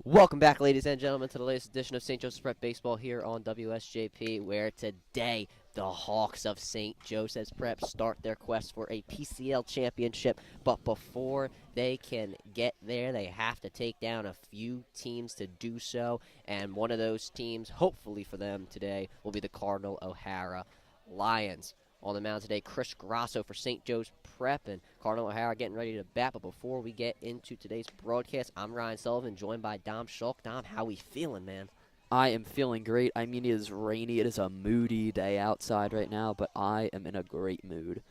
Welcome back, ladies and gentlemen, to the latest edition of St. Joseph's Prep Baseball here on WSJP, where today the Hawks of St. Joseph's Prep start their quest for a PCL championship. But before they can get there, they have to take down a few teams to do so. And one of those teams, hopefully for them today, will be the Cardinal O'Hara Lions. On the mound today, Chris Grasso for St. Joe's Prep and Cardinal O'Hara getting ready to bat. But before we get into today's broadcast, I'm Ryan Sullivan, joined by Dom Schalk. Dom, how we feeling, man? I am feeling great. I mean, it is rainy. It is a moody day outside right now, but I am in a great mood.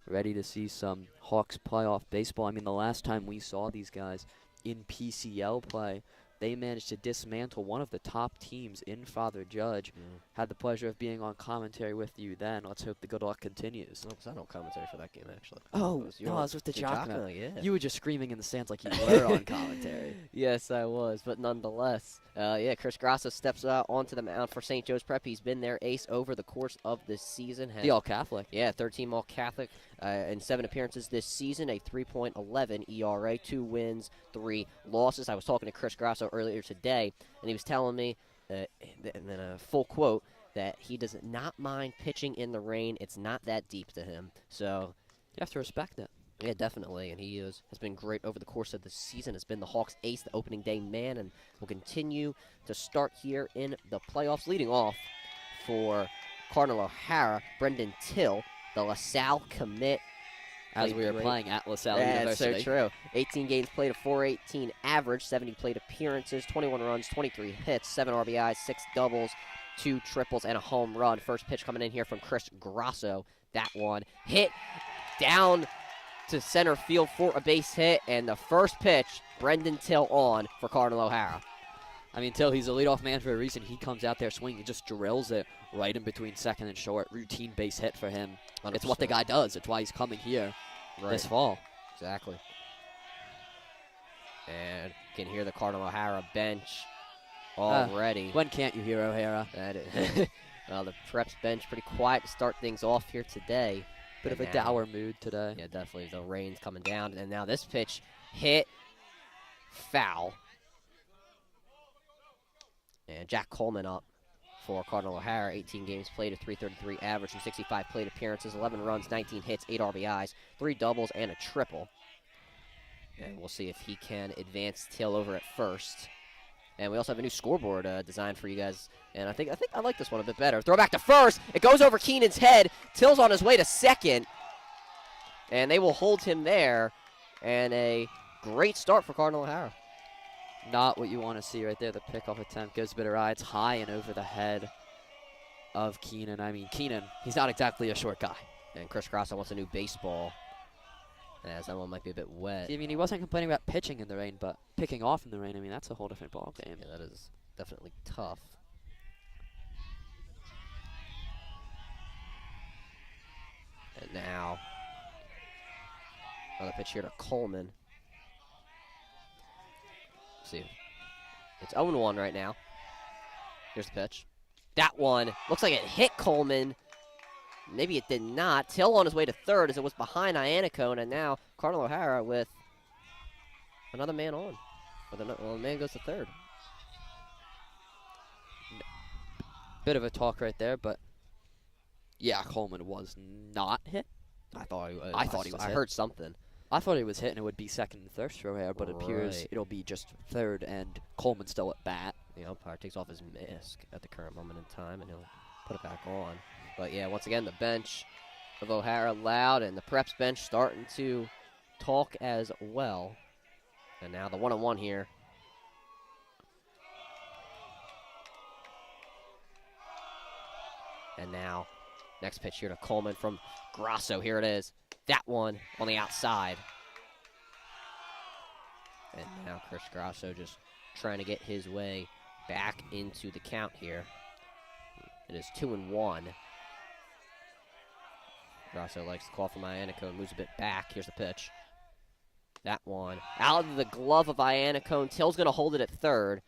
Ready to see some Hawks playoff baseball. I mean, the last time we saw these guys in PCL play, they managed to dismantle one of the top teams in Father Judge. Had the pleasure of being on commentary with you then. Let's hope the good luck continues. No, because I don't commentary for that game, actually. Oh, no, I was with the Giacomo. Yeah. You were just screaming in the stands like you were on commentary. Yes, I was, but nonetheless, Chris Grasso steps onto the mound for St. Joe's Prep. He's been their ace over the course of this season. The All-Catholic. Yeah, third-team All-Catholic in 7 appearances this season, a 3.11 ERA, 2 wins, 3 losses. I was talking to Chris Grasso earlier today, and he was telling me, and then a full quote, that he does not mind pitching in the rain. It's not that deep to him. So You have to respect it. yeah, definitely, and he has been great over the course of the season, has been the Hawks' ace, the opening day man, and will continue to start here in the playoffs. Leading off for Cardinal O'Hara, Brendan Till, the LaSalle commit. As we were playing at LaSalle University. That's so true. 18 games played, a .418 average, 70 plate appearances, 21 runs, 23 hits, 7 RBIs, 6 doubles, 2 triples, and a home run. First pitch coming in here from Chris Grasso. That one hit down to center field for a base hit, and the first pitch, Brendan Till on for Cardinal O'Hara. I mean, Till, he's a leadoff man for a reason. He comes out there swinging, just drills it right in between second and short. Routine base hit for him. 100%. It's what the guy does. It's why he's coming here this fall. Exactly. And you can hear the Cardinal O'Hara bench already. When can't you hear O'Hara? That is. Well, the Preps bench pretty quiet to start things off here today. Bit of a dour mood today. Yeah, definitely. The rain's coming down. And now this pitch hit foul. And Jack Coleman up for Cardinal O'Hara. 18 games played, a .333 average from 65 plate appearances, 11 runs, 19 hits, 8 RBIs, 3 doubles, and a triple. And we'll see if he can advance Till over at first. And we also have a new scoreboard designed for you guys. And I think I like this one a bit better. Throw back to first. It goes over Keenan's head. Till's on his way to second. And they will hold him there. And a great start for Cardinal O'Hara. Not what you want to see right there. The pickoff attempt goes a bit awry. It's high and over the head of Keenan. I mean, Keenan, he's not exactly a short guy. And Chris Grasso wants a new baseball, as that one might be a bit wet. I mean, he wasn't complaining about pitching in the rain, but picking off in the rain, I mean, that's a whole different ball game. Yeah, that is definitely tough. And now, another pitch here to Coleman. Let's see. It's 0-1 right now. Here's the pitch. That one looks like it hit Coleman. Maybe it did not. Till on his way to third as it was behind Iannacone, and now Cardinal O'Hara with another man on. Well, the man goes to third. Bit of a talk right there, but yeah, Coleman was not hit. I thought he was. I I heard something. I thought he was hit and it would be second and third for O'Hara, but it appears it'll be just third and Coleman still at bat. The umpire takes off his mask at the current moment in time, and he'll put it back on. But yeah, once again, the bench of O'Hara loud, and the Preps bench starting to talk as well. And now the 1-on-1 here. And now, next pitch here to Coleman from Grasso. Here it is. That one on the outside. And now Chris Grasso just trying to get his way back into the count here. It is 2-1. Grasso likes the call from Iannacone, moves a bit back. Here's the pitch. That one out of the glove of Iannacone. Till's going to hold it at third.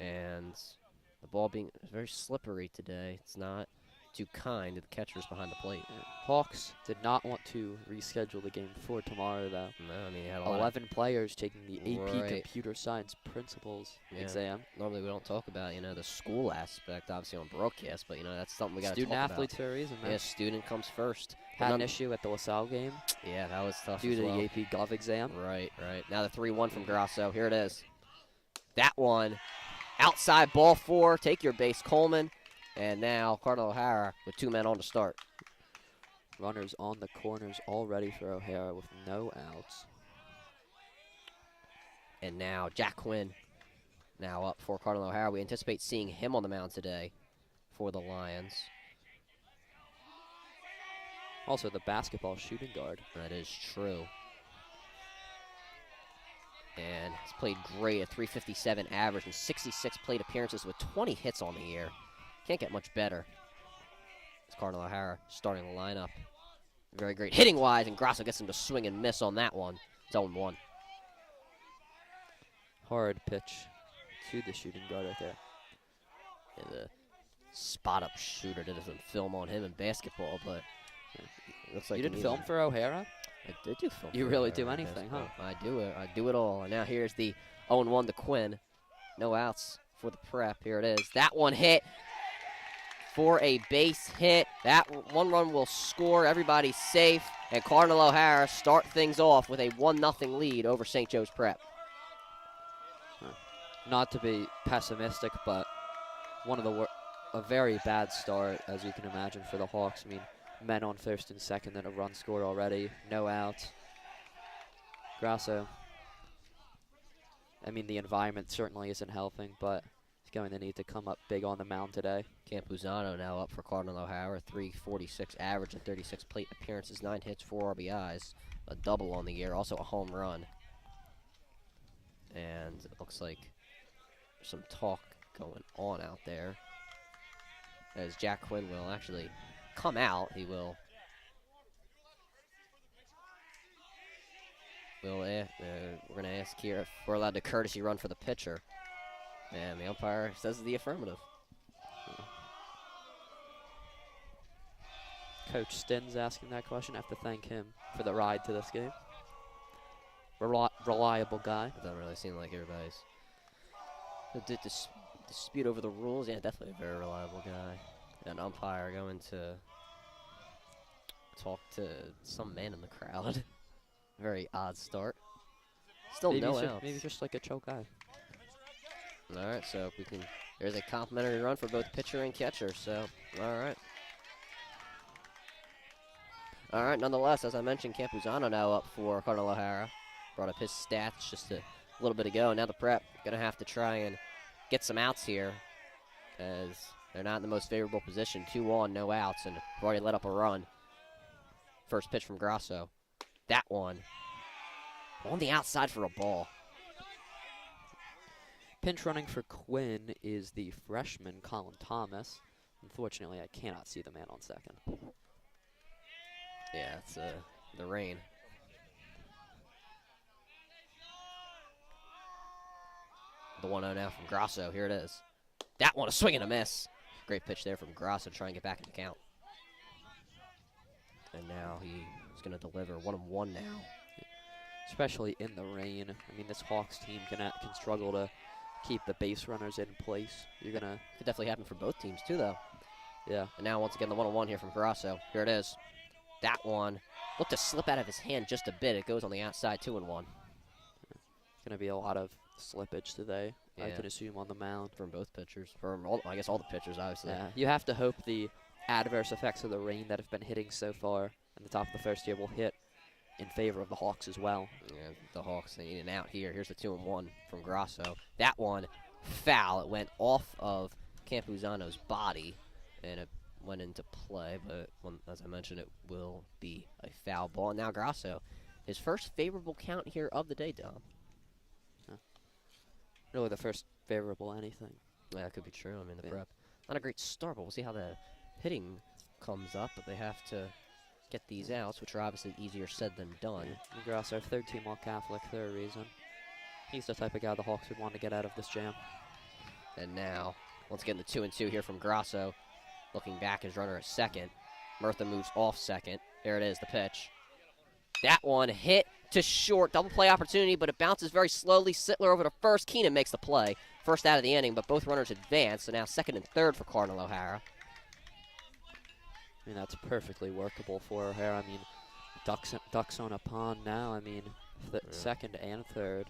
And the ball being very slippery today. It's not too kind to the catchers behind the plate. Yeah. Hawks did not want to reschedule the game for tomorrow, though. No, I mean, he had a lot 11 players taking the AP Right. Computer Science Principles Yeah. exam. Normally we don't talk about, the school aspect, obviously, on broadcast, but, that's something we got to talk Student about. athletes for a reason, man. Yeah, student comes first. Had an issue at the LaSalle game Yeah, that was tough due as to well. the AP Gov exam. Right. Now the 3-1 from Grasso. Here it is. That one. Outside ball 4. Take your base, Coleman. And now Cardinal O'Hara with 2 men on to start. Runners on the corners all ready for O'Hara with no outs. And now Jack Quinn now up for Cardinal O'Hara. We anticipate seeing him on the mound today for the Lions. Also the basketball shooting guard. That is true. And he's played great at .357 average and 66 plate appearances with 20 hits on the year. Can't get much better. It's Cardinal O'Hara starting the lineup. Very great hitting-wise, and Grasso gets him to swing and miss on that one. It's 0-1. Hard pitch to the shooting guard right there. And the spot-up shooter did some film on him in basketball, but it looks like You didn't film for O'Hara? I did do film. You for really O'Hara do in anything, huh? basketball. I do it. I do it all. And now here's the 0-1 to Quinn. No outs for the Prep. Here it is. That one hit for a base hit. That one run will score. Everybody's safe. And Cardinal O'Hara start things off with a 1-0 lead over St. Joe's Prep. Not to be pessimistic, but a very bad start, as you can imagine, for the Hawks. I mean, men on first and second, then a run scored already. No outs. Grasso. I mean, the environment certainly isn't helping, but he's going to need to come up big on the mound today. Campuzano now up for Cardinal O'Hara. .346 average and 36 plate appearances, 9 hits, 4 RBIs. A double on the year, also a home run. And it looks like there's some talk going on out there. As Jack Quinn will actually come out, he will. We're going to ask here if we're allowed to courtesy run for the pitcher. And the umpire says the affirmative. Coach Stin's asking that question. I have to thank him for the ride to this game. Reliable guy. It doesn't really seem like everybody's dispute over the rules. Yeah, definitely a very reliable guy. An umpire going to talk to some man in the crowd. Very odd start. Still Maybe no outs. maybe just like a chill guy. All right, so if we can, there's a complimentary run for both pitcher and catcher. So, all right. All right, nonetheless, as I mentioned, Campuzano now up for Cardinal O'Hara. Brought up his stats just a little bit ago. Now the Prep going to have to try and get some outs here as they're not in the most favorable position. 2 on, no outs, and have already let up a run. First pitch from Grasso. That one on the outside for a ball. Pinch running for Quinn is the freshman Colin Thomas. Unfortunately, I cannot see the man on second. Yeah, it's the rain. The 1-0 now from Grasso. Here it is. That one, a swing and a miss. Great pitch there from Grasso to try and get back in the count. And now he's going to deliver 1-1 now. Especially in the rain. I mean, this Hawks team can struggle to keep the base runners in place. You're going to... Could definitely happen for both teams, too, though. Yeah. And now, once again, the 1-1 here from Grasso. Here it is. That one looked to slip out of his hand just a bit. It goes on the outside, 2-1. Going to be a lot of slippage today, I Yeah. can assume, on the mound. From both pitchers. From, all, I guess, all the pitchers, obviously. Yeah. You have to hope the adverse effects of the rain that have been hitting so far in the top of the first year will hit in favor of the Hawks as well. Yeah, the Hawks, they need an out here. Here's the 2-1 from Grasso. That one, foul. It went off of Campuzano's body, and it went into play, but as I mentioned, it will be a foul ball. And now Grasso, his first favorable count here of the day, Dom. Really the first favorable anything. Yeah, that could be true. I mean, the Yeah. Prep, not a great start, but we'll see how the hitting comes up. But they have to get these outs, which are obviously easier said than done. Yeah. Grasso, third team All-Catholic for a reason. He's the type of guy the Hawks would want to get out of this jam. And now, once again, the 2-2 here from Grasso. Looking back, his runner at second. Murtha moves off second. There it is, the pitch. That one hit to short. Double play opportunity, but it bounces very slowly. Sittler over to first. Keenan makes the play. First out of the inning, but both runners advance. So now second and third for Cardinal O'Hara. I mean, that's perfectly workable for O'Hara. I mean, ducks on a pond now. I mean, second and third.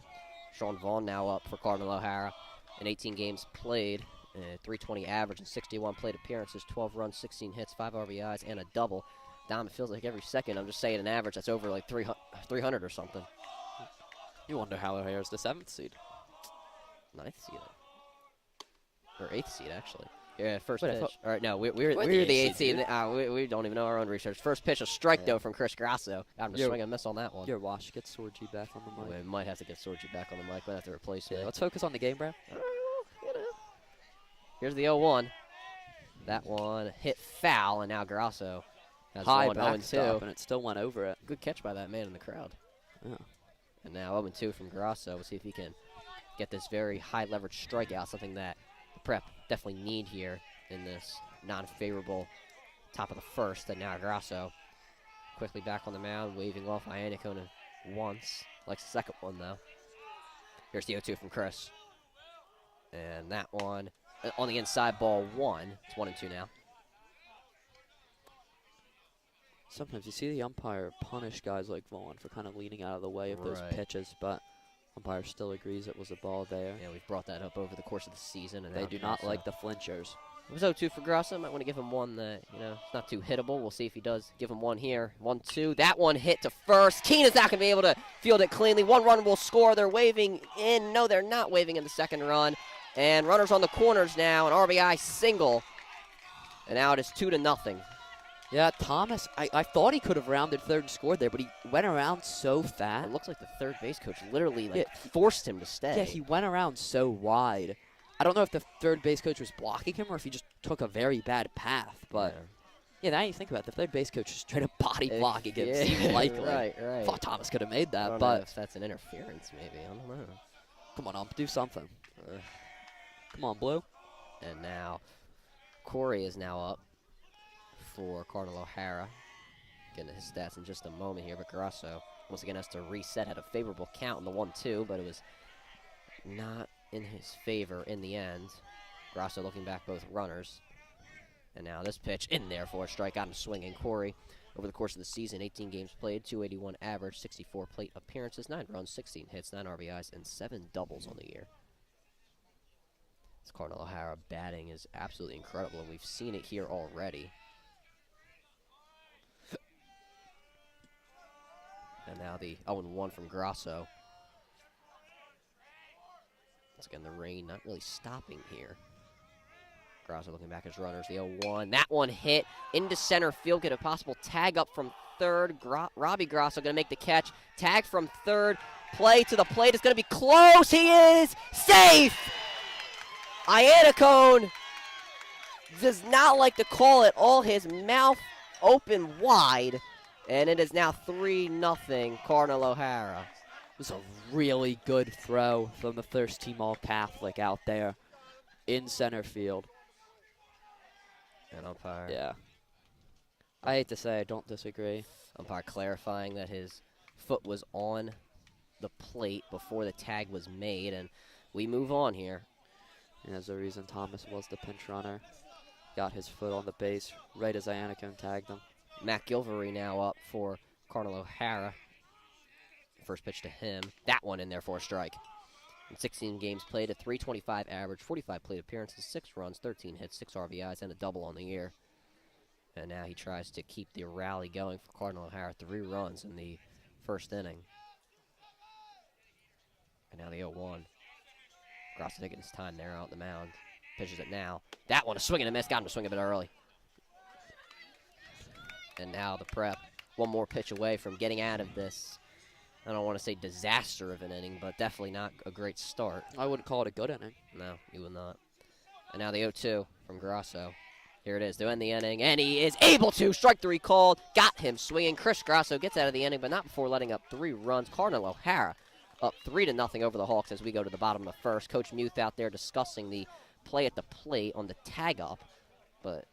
Sean Vaughn now up for Cardinal O'Hara. In 18 games played, 320 average and 61 plate appearances, 12 runs, 16 hits, 5 RBIs, and a double. Dom, it feels like every second I'm just saying an average that's over like 300 or something. You wonder how O'Hara's the 7th seed. 9th seed. Or 8th seed, actually. Yeah, first Wait, pitch. All right, no, we're the 8th seed. We don't even know our own research. First pitch, a strike, though, from Chris Grasso. I'm just swing and miss on that one. Your watch, get Sorgi back on the mic. We might have to get Sorgi back on the mic. Might have to replace me. Let's focus on the game, bro. Here's the 0-1. That one hit foul, and now Grasso has high one 0-2. And it still went over it. Good catch by that man in the crowd. Yeah. And now 0-2 from Grasso. We'll see if he can get this very high leverage strikeout, something that the Prep definitely need here in this non-favorable top of the first. And now Grasso quickly back on the mound, waving off Iannicone once. Likes the second one, though. Here's the 0-2 from Chris. And that one on the inside, ball 1. It's 1-2 now. Sometimes you see the umpire punish guys like Vaughn for kind of leaning out of the way of those pitches, but umpire still agrees it was a ball there. Yeah, we've brought that up over the course of the season. And they do not like the flinchers. It was 0-2 for Grasso. Might want to give him one that, it's not too hittable. We'll see if he does give him one here. 1-2. That one hit to first. Keenan's not going to be able to field it cleanly. One run will score. They're waving in. No, they're not waving in the second run. And runners on the corners now. An RBI single. And now it is 2-0. Yeah, Thomas, I thought he could have rounded third and scored there, but he went around so fast. It looks like the third base coach literally forced him to stay. Yeah, he went around so wide. I don't know if the third base coach was blocking him or if he just took a very bad path, but yeah, now you think about it, the third base coach is straight up body blocking him. Seems likely. Right. I thought Thomas could have made that, I don't but know if that's an interference, maybe. I don't know. Come on, do something. Come on, Blue. And now Corey is now up for Cardinal O'Hara. Getting to his stats in just a moment here, but Grasso once again has to reset. Had a favorable count in the 1-2, but it was not in his favor in the end. Grasso looking back both runners. And now this pitch in there for a strikeout and swinging. Corey, over the course of the season, 18 games played, 281 average, 64 plate appearances, 9 runs, 16 hits, 9 RBIs, and 7 doubles on the year. This Cardinal O'Hara batting is absolutely incredible, and we've seen it here already. And now the 0-1 from Grasso. Once again, the rain not really stopping here. Grasso looking back as runners. The 0-1. That one hit into center field. Get a possible tag up from third. Robbie Grasso going to make the catch. Tag from third. Play to the plate. It's going to be close. He is safe. Iannicone does not like to call it all. His mouth open wide. And it is now 3-0 Cardinal O'Hara. It was a really good throw from the first team All-Catholic out there in center field. And umpire. Yeah. I hate to say I don't disagree. Umpire clarifying that his foot was on the plate before the tag was made. And we move on here. And there's a reason Thomas was the pinch runner. Got his foot on the base right as Iannicone tagged him. Matt Gilvery now up for Cardinal O'Hara. First pitch to him. That one in there for a strike. In 16 games played, a 325 average, 45 plate appearances, 6 runs, 13 hits, 6 RBIs, and a double on the year. And now he tries to keep the rally going for Cardinal O'Hara. 3 runs in the first inning. And now the 0-1. Grasso taking his time there out on the mound. Pitches it now. That one, a swing and a miss. Got him to swing a bit early. And now the Prep, one more pitch away from getting out of this, I don't want to say disaster of an inning, but definitely not a great start. I wouldn't call it a good inning. No, you would not. And now the 0-2 from Grasso. Here it is to end the inning, and he is able to. Strike 3 called. Got him swinging. Chris Grasso gets out of the inning, but not before letting up 3 runs. Cardinal O'Hara up 3-0 over the Hawks as we go to the bottom of the first. Coach Muth out there discussing the play at the plate on the tag up, but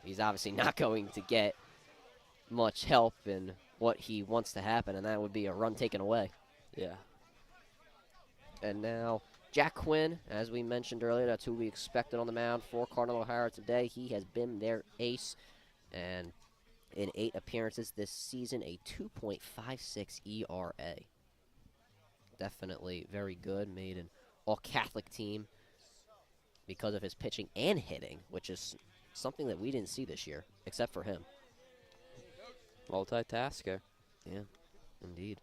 he's obviously not going to get much help in what he wants to happen, and that would be a run taken away. Yeah. And now Jack Quinn, as we mentioned earlier, that's who we expected on the mound for Cardinal O'Hara today. He has been their ace, and in 8 appearances this season, a 2.56 ERA. Definitely very good. Made an all-Catholic team because of his pitching and hitting, which is something that we didn't see this year, except for him. Multitasker. Yeah, indeed.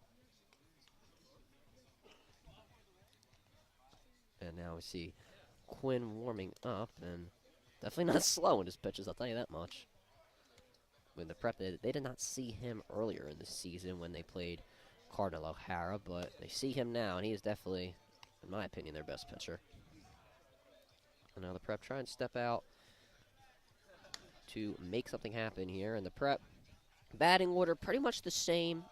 And now we see Quinn warming up, and definitely not slow in his pitches, I'll tell you that much. With the Prep, they did not see him earlier in the season when they played Cardinal O'Hara, but they see him now, and he is definitely, in my opinion, their best pitcher. And now the Prep try and step out to make something happen here, and the Prep batting order pretty much the same.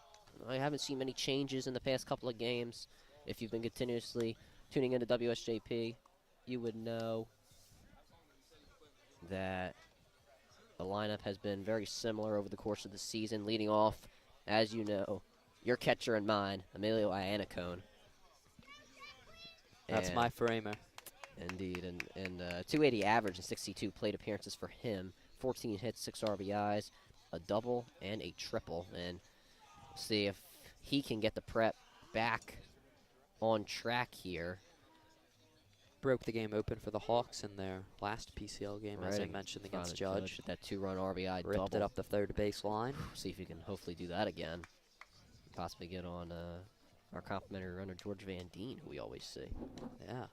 I haven't seen many changes in the past couple of games. If you've been continuously tuning into WSJP, you would know that the lineup has been very similar over the course of the season. Leading off, as you know, your catcher and mine, Emilio Iannacone. That's my framer. Indeed, and 280 average and 62 plate appearances for him. 14 hits, 6 RBIs, a double and a triple. And see if he can get the Prep back on track here. Broke the game open for the Hawks in their last PCL game, as I mentioned, against Judge. With that 2-run RBI Ripped double. it up the third base line. See if he can hopefully do that again. Possibly get on our complimentary runner, George Van Deen, who we always see. Yeah.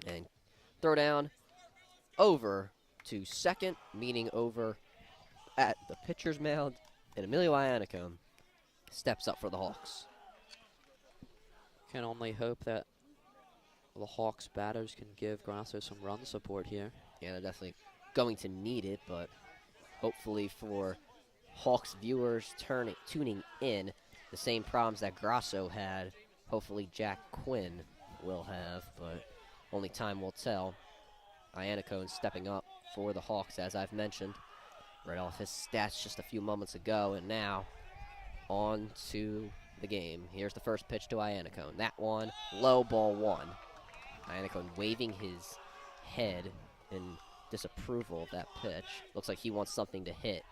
And throw down over to second, meaning over at the pitcher's mound. And Emilio Iannacone steps up for the Hawks. Can only hope that the Hawks batters can give Grasso some run support here. Yeah, they're definitely going to need it, but hopefully for Hawks viewers tuning in, the same problems that Grasso had, hopefully Jack Quinn will have, but only time will tell. Iannacone stepping up for the Hawks, as I've mentioned, right off his stats just a few moments ago, and now on to the game. Here's the first pitch to Iannacone. That one, low, ball 1. Iannacone waving his head in disapproval of that pitch. Looks like he wants something to hit.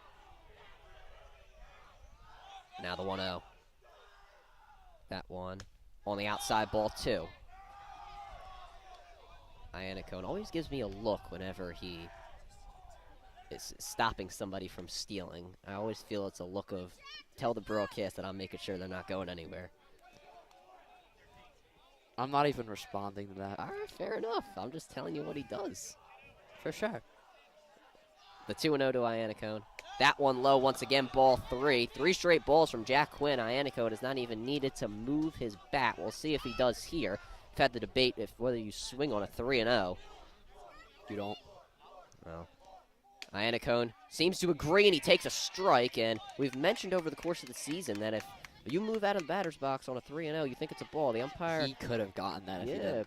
Now the 1-0. That one on the outside, ball 2. Iannacone always gives me a look whenever he is stopping somebody from stealing. I always feel it's a look of, tell the broadcast that I'm making sure they're not going anywhere. I'm not even responding to that. All right, fair enough. I'm just telling you what he does. For sure. The 2-0 to Iannacone. That one low once again, ball 3. 3 straight balls from Jack Quinn. Iannacone is not even needed to move his bat. We'll see if he does here. We've had the debate whether you swing on a 3-0. You don't. Well, Iannacone seems to agree, and he takes a strike. And we've mentioned over the course of the season that if you move out of the batter's box on a 3-0, you think it's a ball. The umpire... He could have gotten that if he did.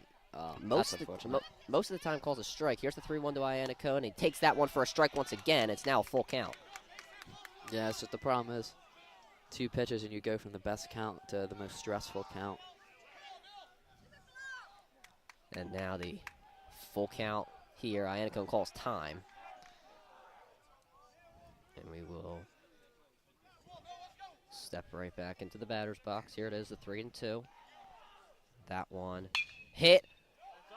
Most of the time calls a strike. Here's the 3-1 to Iannacone, and he takes that one for a strike once again. It's now a full count. Yeah, so the problem is 2 pitches and you go from the best count to the most stressful count. And now the full count here. Iannacone calls time. And we will step right back into the batter's box. Here it is, the 3-2. That one hit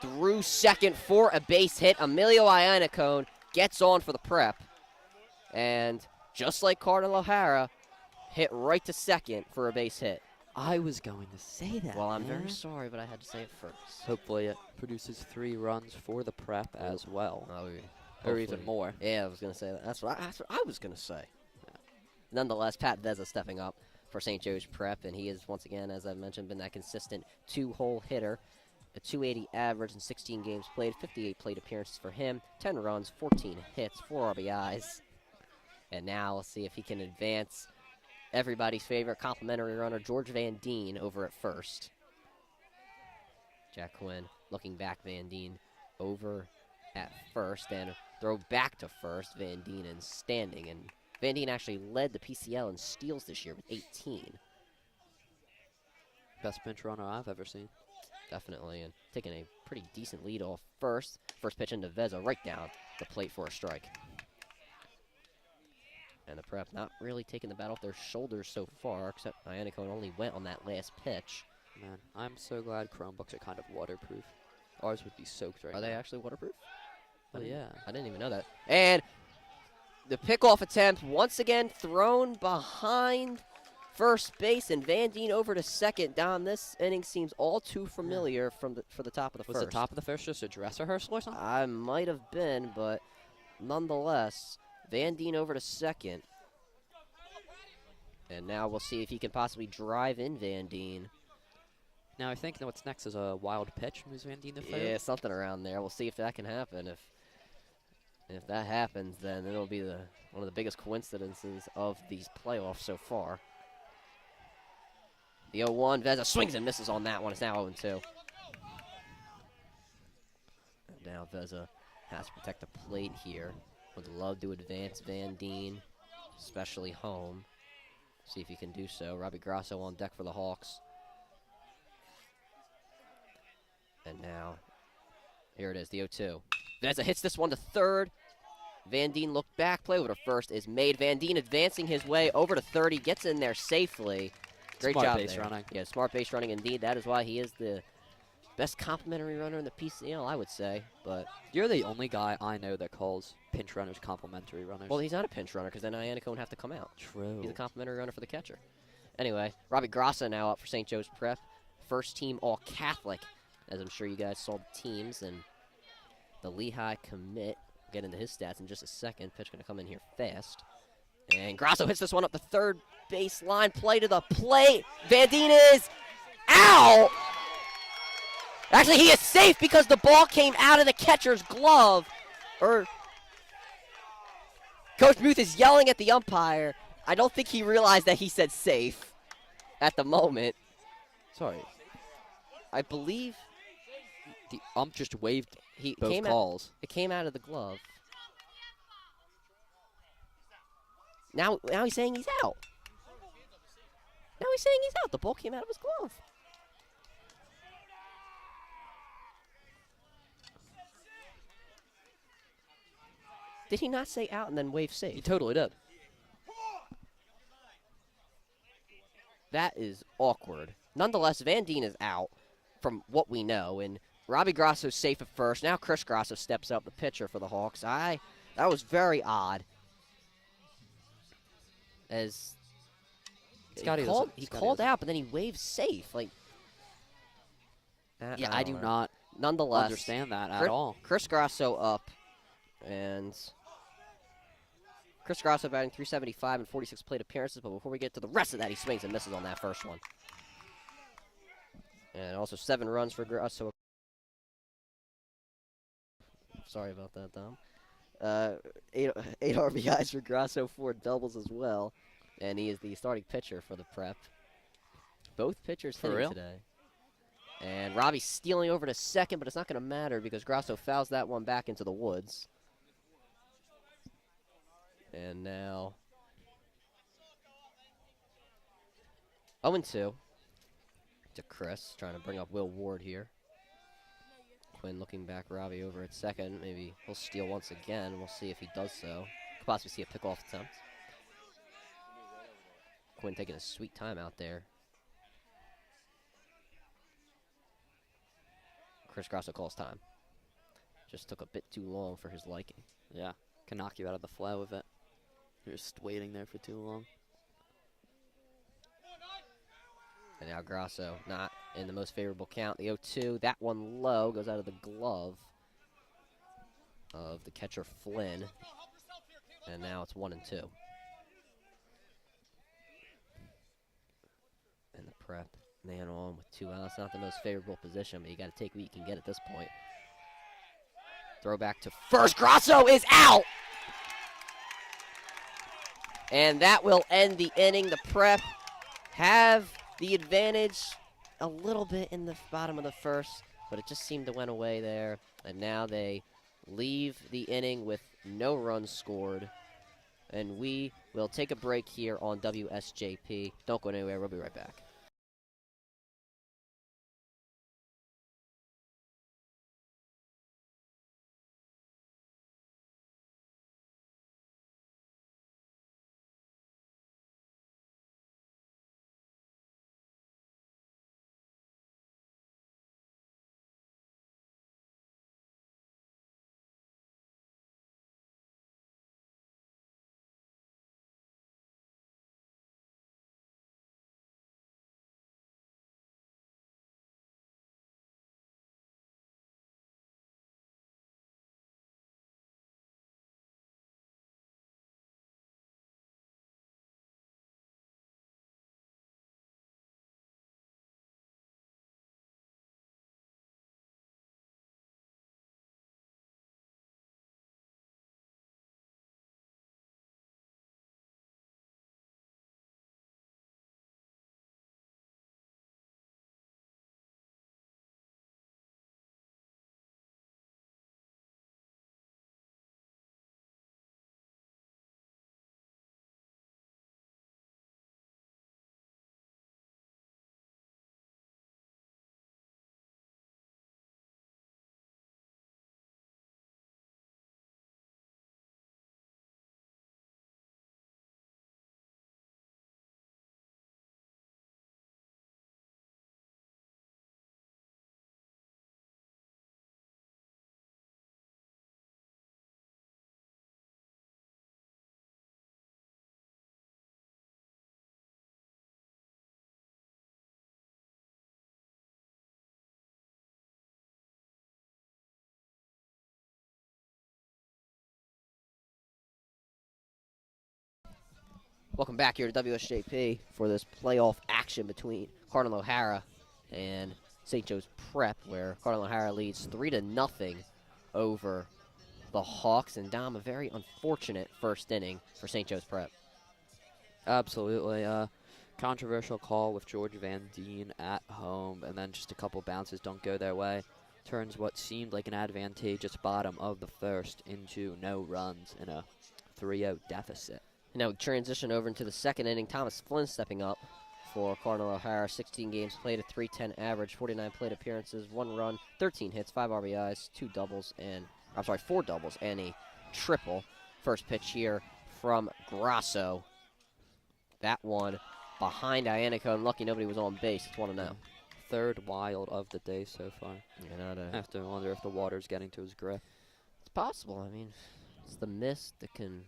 through second for a base hit. Emilio Iannacone gets on for the Prep. And just like Cardinal O'Hara, hit right to second for a base hit. I was going to say that. Well, I'm very sorry, but I had to say it first. Hopefully it produces 3 runs for the Prep as well. Or even more. Yeah, I was going to say that. That's what I was going to say. Yeah. Nonetheless, Pat Veza stepping up for St. Joe's Prep, and he has, once again, as I've mentioned, been that consistent 2-hole hitter. A 280 average in 16 games played, 58 plate appearances for him, 10 runs, 14 hits, 4 RBIs. And now let's see if he can advance everybody's favorite complimentary runner, George Van Deen, over at first. Jack Quinn looking back, Van Deen over at first. And Throw back to first. Van Dienen standing. And Van Dien actually led the PCL in steals this year with 18. Best pinch runner I've ever seen. Definitely. And taking a pretty decent lead off first. First pitch into Veza right down the plate for a strike. And the Prep not really taking the bat off their shoulders so far, except Iannicone only went on that last pitch. Man, I'm so glad Chromebooks are kind of waterproof. Ours would be soaked right now. Are they actually waterproof? Oh, yeah. I didn't even know that. And the pickoff attempt, once again, thrown behind first base, and Van Dien over to second. Don, this inning seems all too familiar for the top of the first. Was the top of the first just a dress rehearsal or something? I might have been, but nonetheless, Van Dien over to second. And now we'll see if he can possibly drive in Van Dien. Now I think what's next is a wild pitch. Moves Van Dien to third. Yeah, something around there. We'll see if that can happen. If that happens, then it'll be one of the biggest coincidences of these playoffs so far. The 0-1, Veza swings and misses on that one. It's now 0-2. And now Veza has to protect the plate here. Would love to advance Van Dien, especially home. See if he can do so. Robbie Grasso on deck for the Hawks. And now, here it is, the 0-2. Veza hits this one to third. Van Dien looked back. Play over to first is made. Van Dien advancing his way over to third. He gets in there safely. Great Smart job base there. running. Yeah, smart base running indeed. That is why he is the best complimentary runner in the PCL, I would say. But You're the only guy I know that calls pinch runners complimentary runners. well, he's not a pinch runner because then Iannicone would have to come out. True. He's a complimentary runner for the catcher. Anyway, Robbie Grasso now up for St. Joe's Prep. First team All-Catholic, as I'm sure you guys saw the teams. And the Lehigh commit. Get into his stats in just a second. Pitch going to come in here fast. And Grasso hits this one up the third baseline. Play to the plate. Van Dien is out. Actually, he is safe because the ball came out of the catcher's glove. Coach Booth is yelling at the umpire. I don't think he realized that he said safe at the moment. Sorry. I believe The ump just waved he both came calls. it came out of the glove. Now he's saying he's out. Now he's saying he's out. The ball came out of his glove. Did he not say out and then wave safe? He totally did. That is awkward. Nonetheless, Van Dien is out from what we know, and Robbie Grasso's safe at first. Now Chris Grasso steps up, the pitcher for the Hawks. That was very odd. As he called out, but then he waved safe. Like, Yeah, I do not nonetheless understand that at all. Chris Grasso up, and Chris Grasso batting .375 and 46 plate appearances. But before we get to the rest of that, he swings and misses on that first one. And also 7 runs for Grasso. Sorry about that, Dom. 8 RBIs for Grasso, 4 doubles as well. And he is the starting pitcher for the Prep. Both pitchers hitting today. And Robbie's stealing over to second, but it's not going to matter because Grasso fouls that one back into the woods. And now 0-2 to Chris, trying to bring up Will Ward here. Quinn looking back, Robbie over at second. Maybe he'll steal once again. We'll see if he does so. Could possibly see a pickoff attempt. Quinn taking a sweet time out there. Chris Grasso calls time. Just took a bit too long for his liking. Yeah, can knock you out of the flow of it. You're just waiting there for too long. And now Grasso not in the most favorable count. The 0-2, that one low, goes out of the glove of the catcher Flynn. And now it's 1-2. And the Prep man on with 2 outs. Not the most favorable position, but you got to take what you can get at this point. Throw back to first. Grasso is out! And that will end the inning. The Prep have the advantage a little bit in the bottom of the first, but it just seemed to went away there. And now they leave the inning with no runs scored. And we will take a break here on WSJP. Don't go anywhere. We'll be right back. Welcome back here to WSJP for this playoff action between Cardinal O'Hara and St. Joe's Prep, where Cardinal O'Hara leads 3-0 over the Hawks. And Dom, a very unfortunate first inning for St. Joe's Prep. Absolutely. Controversial call with George Van Deen at home, and then just a couple bounces don't go their way. Turns what seemed like an advantageous bottom of the first into no runs in a 3-0 deficit. Now we transition over into the second inning. Thomas Flynn stepping up for Cardinal O'Hara. 16 games played, a .310 average, 49 plate appearances, 1 run, 13 hits, 5 RBIs, 4 doubles, and a triple. First pitch here from Grasso. That one behind Iannico, and lucky nobody was on base. It's 1-0. Third wild of the day so far. I have to wonder if the water's getting to his grip. It's possible. I mean, it's the mist that can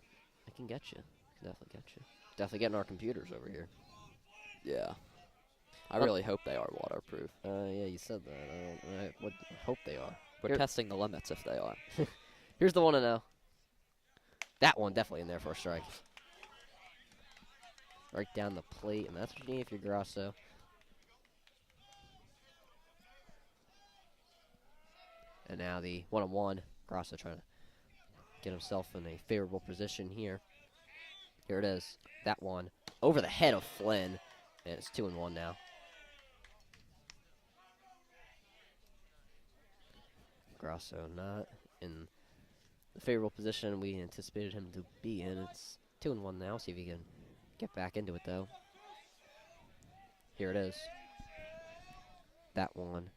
get you. Definitely get you. Definitely getting our computers over here. Yeah. I really hope they are waterproof. Yeah, you said that. I would hope they are. We're testing the limits if they are. Here's the 1-0. That one definitely in there for a strike. Right down the plate, and that's what you need if you're Grasso. And now the 1-1. Grasso trying to get himself in a favorable position here. Here it is. That one over the head of Flynn. And it's 2-1 now. Grasso not in the favorable position we anticipated him to be in. It's 2-1 now. See if he can get back into it, though. Here it is. That one.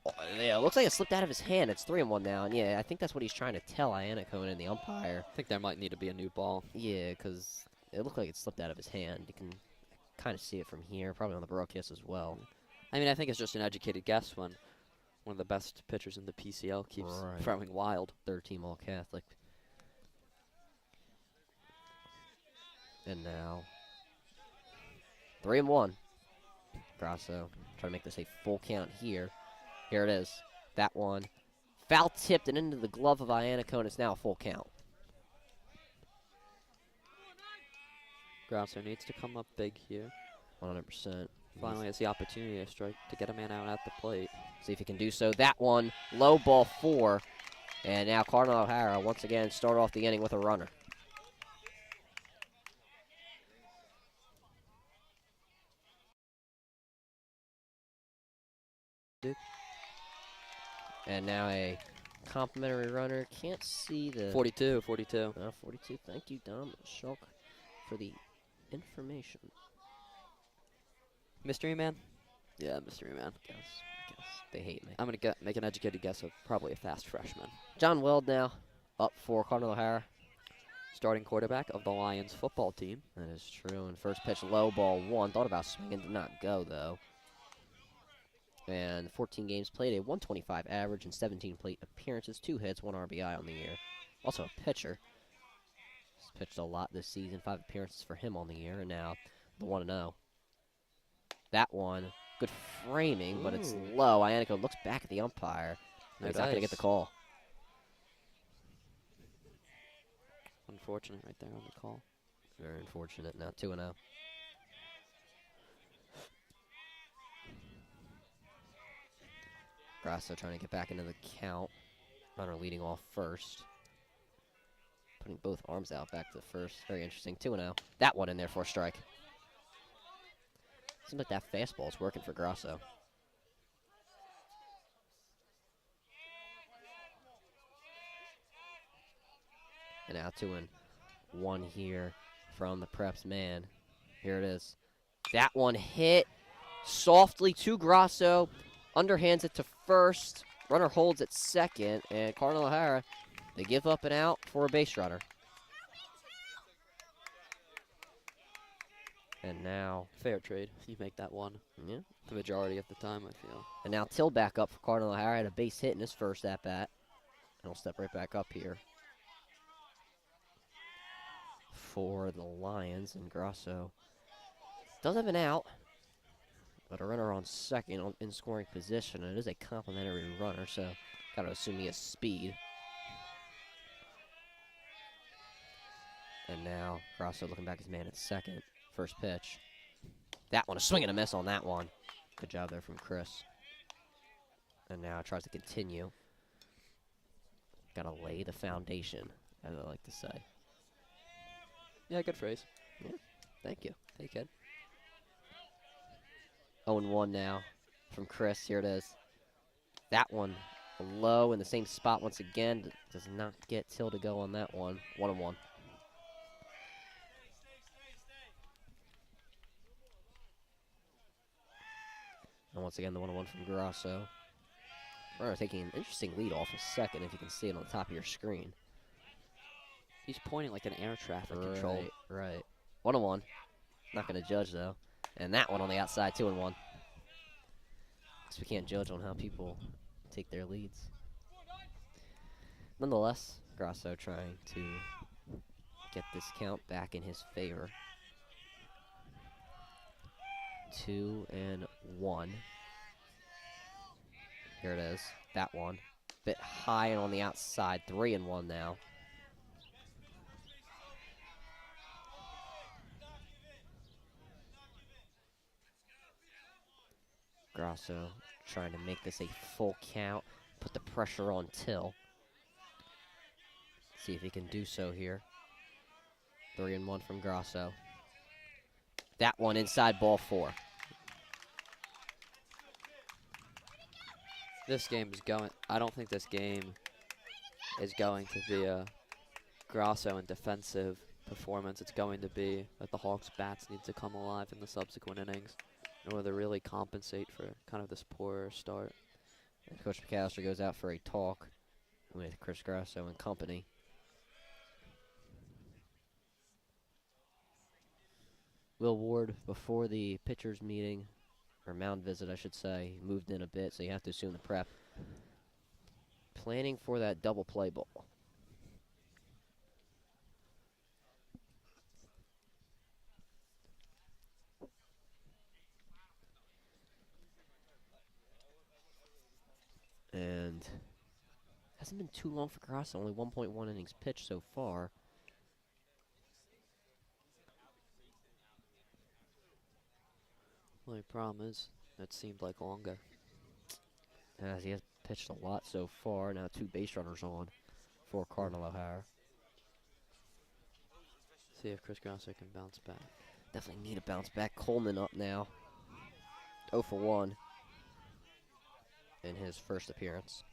Oh, yeah, it looks like it slipped out of his hand. It's 3-1 now. And, yeah, I think that's what he's trying to tell Iannico and the umpire. I think there might need to be a new ball. Yeah, because it looked like it slipped out of his hand. You can kind of see it from here, probably on the broadcast as well. I mean, I think it's just an educated guess when one of the best pitchers in the PCL keeps throwing wild. Third team All-Catholic. And now 3-1. Grasso trying to make this a full count here. Here it is. That one. Foul tipped and into the glove of Iannico, and it's now a full count. Grasso needs to come up big here. 100%. Finally has the opportunity to strike to get a man out at the plate. See if he can do so. That one, low ball 4. And now Cardinal O'Hara once again start off the inning with a runner. And now a Complimentary runner. Can't see the 42, 42. 42. Thank you, Dom Schalk, for the information. Mystery man? Yeah, mystery man. I guess they hate me. I'm going to make an educated guess of probably a fast freshman. John Weld now up for Cardinal O'Hara. Starting quarterback of the Lions football team. That is true. And first pitch, low ball one. Thought about swinging, did not go though. And 14 games played, a 125 average and 17 plate appearances, 2 hits, 1 RBI on the year. Also a pitcher. He's pitched a lot this season, 5 appearances for him on the year, and now the 1-0. That one, good framing, but it's low. Iannico looks back at the umpire. No, he's not going to get the call. Unfortunate right there on the call. Very unfortunate. Now 2-0. Grasso trying to get back into the count. Runner leading off first. Putting both arms out back to first. Very interesting. 2-0. That one in there for a strike. Seems like that fastball is working for Grasso. And now 2-1 here from the Preps man. Here it is. That one hit softly to Grasso. Underhands it to first. Runner holds at second. And Cardinal O'Hara, they give up an out for a base runner. And now, fair trade. You make that one. Yeah. The majority of the time, I feel. And now Till back up for Cardinal O'Hara. Had a base hit in his first at-bat. And he'll step right back up here for the Lions. And Grasso does have an out, but a runner on second in scoring position. And it is a complimentary runner, so got to assume he has speed. And now Grasso looking back his man at second. First pitch. That one, a swing and a miss on that one. Good job there from Chris. And now tries to continue. Got to lay the foundation, as I like to say. Yeah, good phrase. Yeah, thank you. Hey, kid. 0-1 now from Chris. Here it is. That one low in the same spot once again. Does not get Till to go on that one. 1-1. And once again, the 1-1 from Grasso. Runner taking an interesting lead off a second, if you can see it on the top of your screen. He's pointing like an air traffic control. Right. 1-1. Not going to judge, though. And that one on the outside, 2-1. Guess we can't judge on how people take their leads. Nonetheless, Grasso trying to get this count back in his favor. 2-1. Here it is. That one. Bit high and on the outside. 3-1 now. Grasso trying to make this a full count. Put the pressure on Till. See if he can do so here. 3-1 from Grasso. That one inside, ball 4. This game is going. I don't think this game is going to be a Grasso and defensive performance. It's going to be that the Hawks' bats need to come alive in the subsequent innings in order to really compensate for kind of this poor start. And Coach McAllister goes out for a talk with Chris Grasso and company. Will Ward, before the pitchers meeting, or mound visit, I should say, moved in a bit, so you have to assume the prep. Planning for that double play ball. And hasn't been too long for Grasso, only 1.1 innings pitched so far. The only problem is that seemed like longer. As he has pitched a lot so far. Now 2 base runners on for Cardinal O'Hara. See if Chris Grasso can bounce back. Definitely need a bounce back. Coleman up now. 0 for 1 in his first appearance.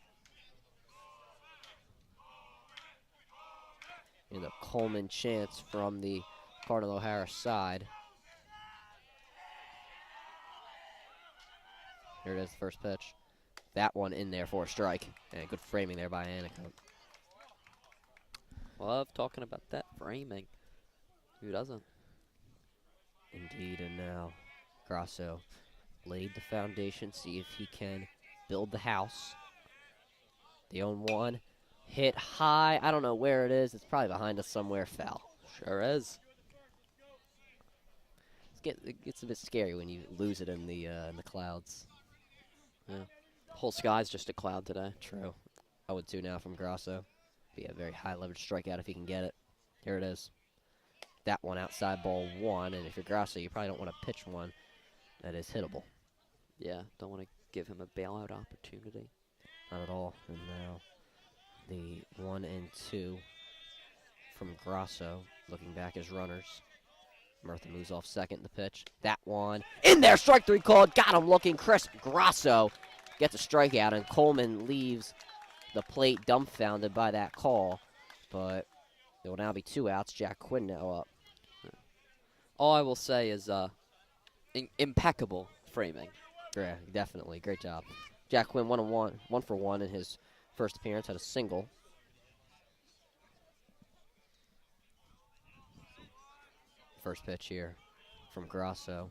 in the Coleman chance from the Cardinal O'Hara side. Here it is, the first pitch. That one in there for a strike. And good framing there by Anico. Love talking about that framing. Who doesn't? Indeed, and now Grasso laid the foundation, see if he can build the house. The 0-1, hit high. I don't know where it is. It's probably behind us somewhere. Foul. Sure is. It gets a bit scary when you lose it in the clouds. Yeah. Whole sky's just a cloud today. True. 0-2 now from Grasso. Be a very high leverage strikeout if he can get it. Here it is. That one outside, ball 1, and if you're Grasso, you probably don't want to pitch one that is hittable. Yeah, don't want to give him a bailout opportunity. Not at all. And now the 1-2 from Grasso, looking back as runners. Murtha moves off second, the pitch. That one in there, strike 3 called. Got him looking. Chris Grasso gets a strikeout, and Coleman leaves the plate dumbfounded by that call. But there will now be 2 outs. Jack Quinn now up. All I will say is impeccable framing. Yeah, definitely. Great job. Jack Quinn 1 for 1 in his first appearance, had a single. First pitch here from Grasso.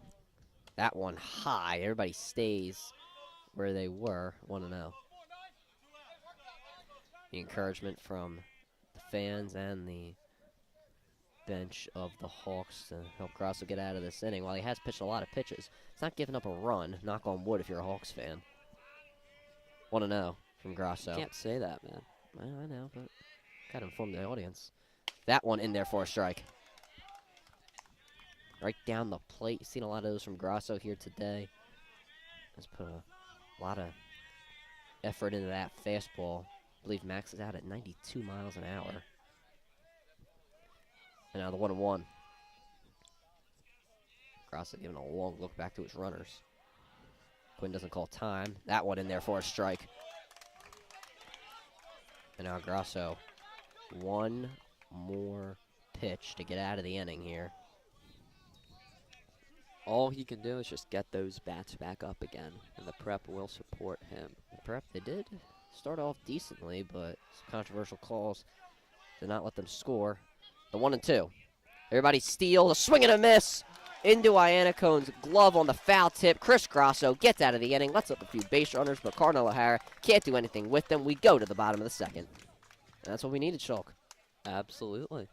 That one high. Everybody stays where they were, 1-0. The encouragement from the fans and the bench of the Hawks to help Grasso get out of this inning. While he has pitched a lot of pitches, it's not giving up a run. Knock on wood if you're a Hawks fan. 1-0 from Grasso. Can't say that, man. Well, I know, but gotta inform the audience. That one in there for a strike. Right down the plate. You've seen a lot of those from Grasso here today. Has put a lot of effort into that fastball. I believe Max is out at 92 miles an hour. And now the 1-1. Grasso giving a long look back to his runners. Quinn doesn't call time. That one in there for a strike. And now Grasso, one more pitch to get out of the inning here. All he can do is just get those bats back up again, and the Prep will support him. The Prep, they did start off decently, but some controversial calls did not let them score. The 1-2. Everybody steals, a swing and a miss into Iannicone's glove on the foul tip. Chris Grasso gets out of the inning, lets up a few base runners, but Cardinal O'Hara can't do anything with them. We go to the bottom of the second. And that's what we needed, Schalk. Absolutely.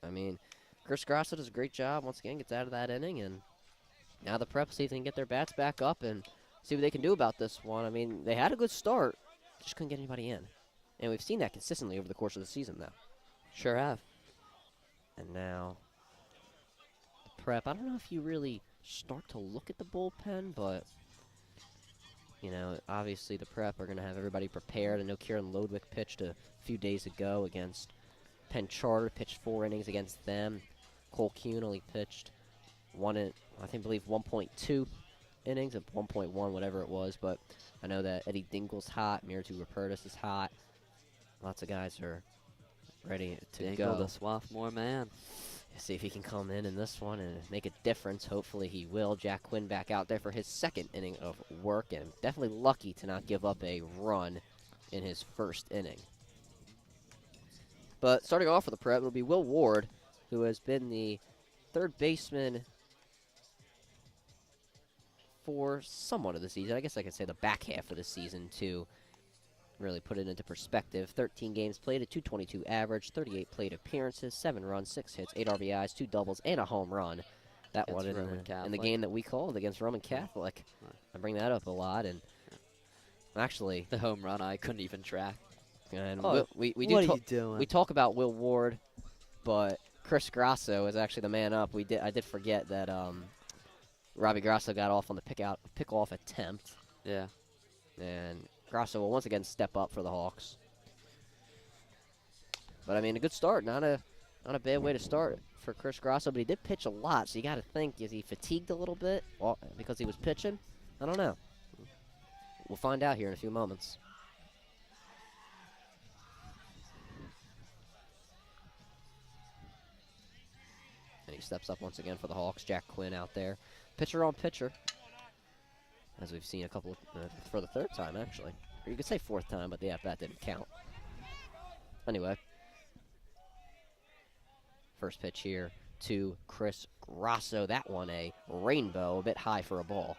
I mean, Chris Grasso does a great job. Once again, gets out of that inning, and now the Prep see if they can get their bats back up and see what they can do about this one. I mean, they had a good start, just couldn't get anybody in. And we've seen that consistently over the course of the season now. Sure have. And now the Prep, I don't know if you really start to look at the bullpen, but, you know, obviously the Prep are going to have everybody prepared. I know Kieran Lodwick pitched a few days ago against Penn Charter, pitched 4 innings against them. Cole Kuhn only pitched I believe 1.2 innings, of 1.1, whatever it was. But I know that Eddie Dingle's hot, Miritu Rupertus is hot. Lots of guys are ready to Dingle, go. the sophomore man. See if he can come in this one and make a difference. Hopefully he will. Jack Quinn back out there for his second inning of work, and definitely lucky to not give up a run in his first inning. But starting off for the Prep, it'll be Will Ward, who has been the third baseman for somewhat of the season. I guess I could say the back half of the season to really put it into perspective. 13 games played, a .222 average, 38 plate appearances, 7 runs, 6 hits, 8 RBIs, 2 doubles, and a home run. That Against one in the game that we called against Roman Catholic. I bring that up a lot, and actually The home run I couldn't even track. and Oh, we what do are you doing? we talk about Will Ward, but Chris Grasso is actually the man up. I did forget that Robbie Grasso got off on the pick-off attempt. Yeah. And Grasso will once again step up for the Hawks. But I mean, a good start. Not a bad way to start for Chris Grasso, but he did pitch a lot, so you got to think, is he fatigued a little bit because he was pitching? I don't know. We'll find out here in a few moments. He steps up once again for the Hawks. Jack Quinn out there. Pitcher on pitcher. As we've seen a couple for the third time, actually. Or you could say fourth time, but the at-bat didn't count. Anyway. First pitch here to Chris Grasso. That one a rainbow, a bit high for a ball.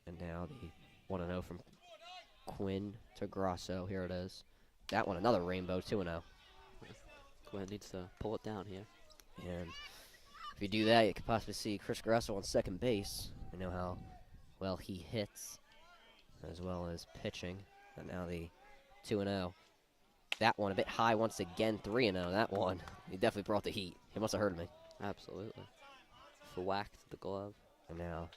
And now the 1-0 from Quinn to Grasso. Here it is. That one another rainbow, 2-0. Quinn needs to pull it down here. And if you do that, you could possibly see Chris Grasso on second base. We know how well he hits, as well as pitching. And now the 2-0. That one a bit high once again, 3-0. That one, he definitely brought the heat. He must have heard me. Absolutely. Whacked the glove. And now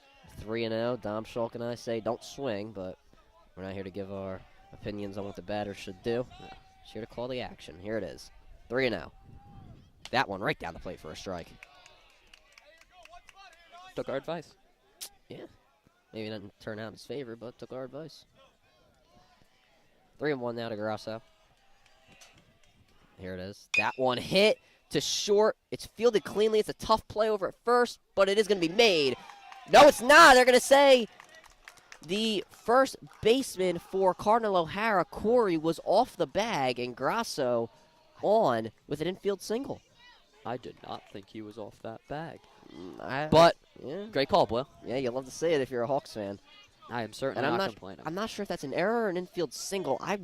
3-0. Dom Schalk and I say don't swing, but we're not here to give our opinions on what the batter should do. Yeah. Just here to call the action. Here it is. 3-0. That one right down the plate for a strike. Took our advice. Yeah. Maybe didn't turn out in his favor, but took our advice. 3-1 now to Grasso. Here it is. That one hit to short. It's fielded cleanly. It's a tough play over at first, but it is going to be made. No, it's not. They're going to say the first baseman for Cardinal O'Hara, Corey, was off the bag, and Grasso on with an infield single. I did not think he was off that bag. But Yeah. Great call, Boyle. Yeah, you love to say it if you're a Hawks fan. I am certainly And not complaining. I'm not sure if that's an error or an infield single. I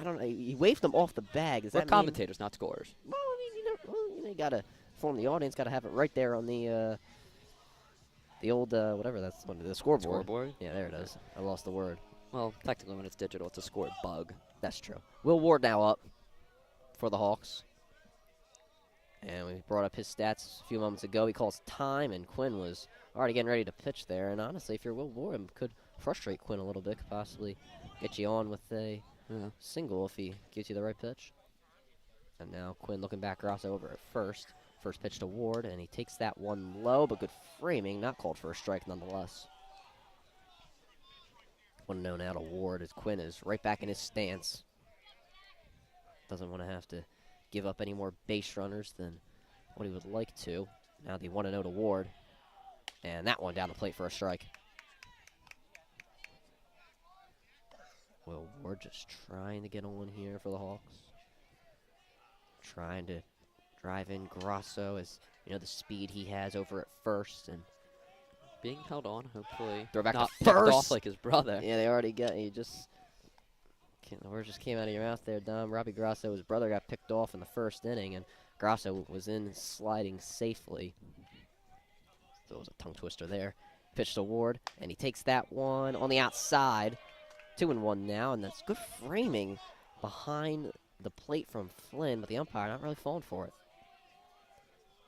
don't know. He waved them off the bag. Does We're that mean? commentators, not scorers. Well, I mean, you gotta form the audience. Gotta have it right there on the old whatever that's the scoreboard. Scoreboard? Yeah, there it is. I lost the word. Well, technically, when it's digital, it's a score bug. That's true. Will Ward now up for the Hawks. And we brought up his stats a few moments ago. He calls time, and Quinn was already getting ready to pitch there. And honestly, if you're Will Ward, it could frustrate Quinn a little bit, could possibly get you on with a single if he gives you the right pitch. And now Quinn looking back, Grasso over at first. First pitch to Ward, and he takes that one low, but good framing, not called for a strike nonetheless. 1-0 now to Ward as Quinn is right back in his stance. Doesn't want to have to give up any more base runners than what he would like to. Now the 1-0 to Ward, and that one down the plate for a strike. Will Ward just trying to get on here for the Hawks. Trying to drive in Grasso as, you know, the speed he has over at first, and being held on, hopefully. throw back not to first. picked off like his brother. Yeah, they already got you. The words just came out of your mouth there, Dom. Robbie Grasso, his brother, got picked off in the first inning, and Grasso was in sliding safely. So it was a tongue twister there. Pitch to Ward, and he takes that one on the outside. 2-1 now, and that's good framing behind the plate from Flynn, but the umpire not really falling for it.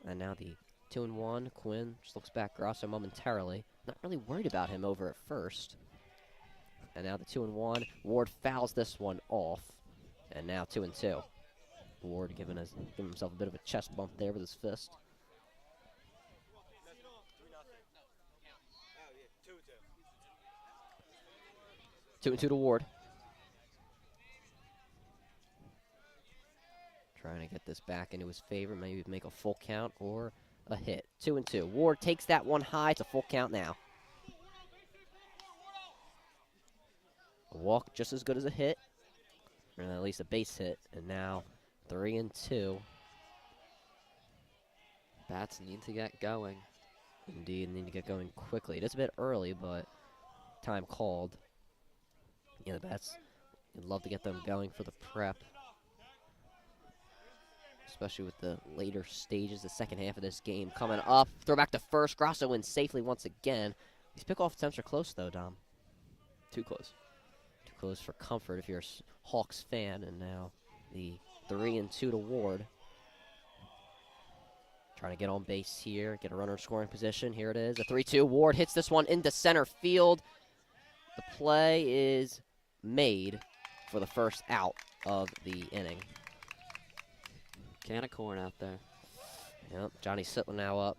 And now the 2-1, Quinn just looks back Grasso momentarily. Not really worried about him over at first. And now the 2-1, Ward fouls this one off. And now 2-2. Ward giving himself a bit of a chest bump there with his fist. Two and two to Ward. Trying to get this back into his favor. Maybe make a full count or a hit. 2-2. Ward takes that one high. It's a full count now. A walk just as good as a hit. Or at least a base hit. And now 3-2. Bats need to get going. Indeed, need to get going quickly. It is a bit early, but time called. Yeah, the Bats, you'd love to get them going for the prep. Especially with the later stages, the second half of this game coming up. Throw back to first. Grasso wins safely once again. These pickoff attempts are close, though, Dom. Too close. Too close for comfort if you're a Hawks fan. And now the 3-2 to Ward. Trying to get on base here, get a runner in scoring position. Here it is, a 3-2. Ward hits this one into center field. The play is made for the first out of the inning. Can of corn out there. Yep, Johnny Sittler now up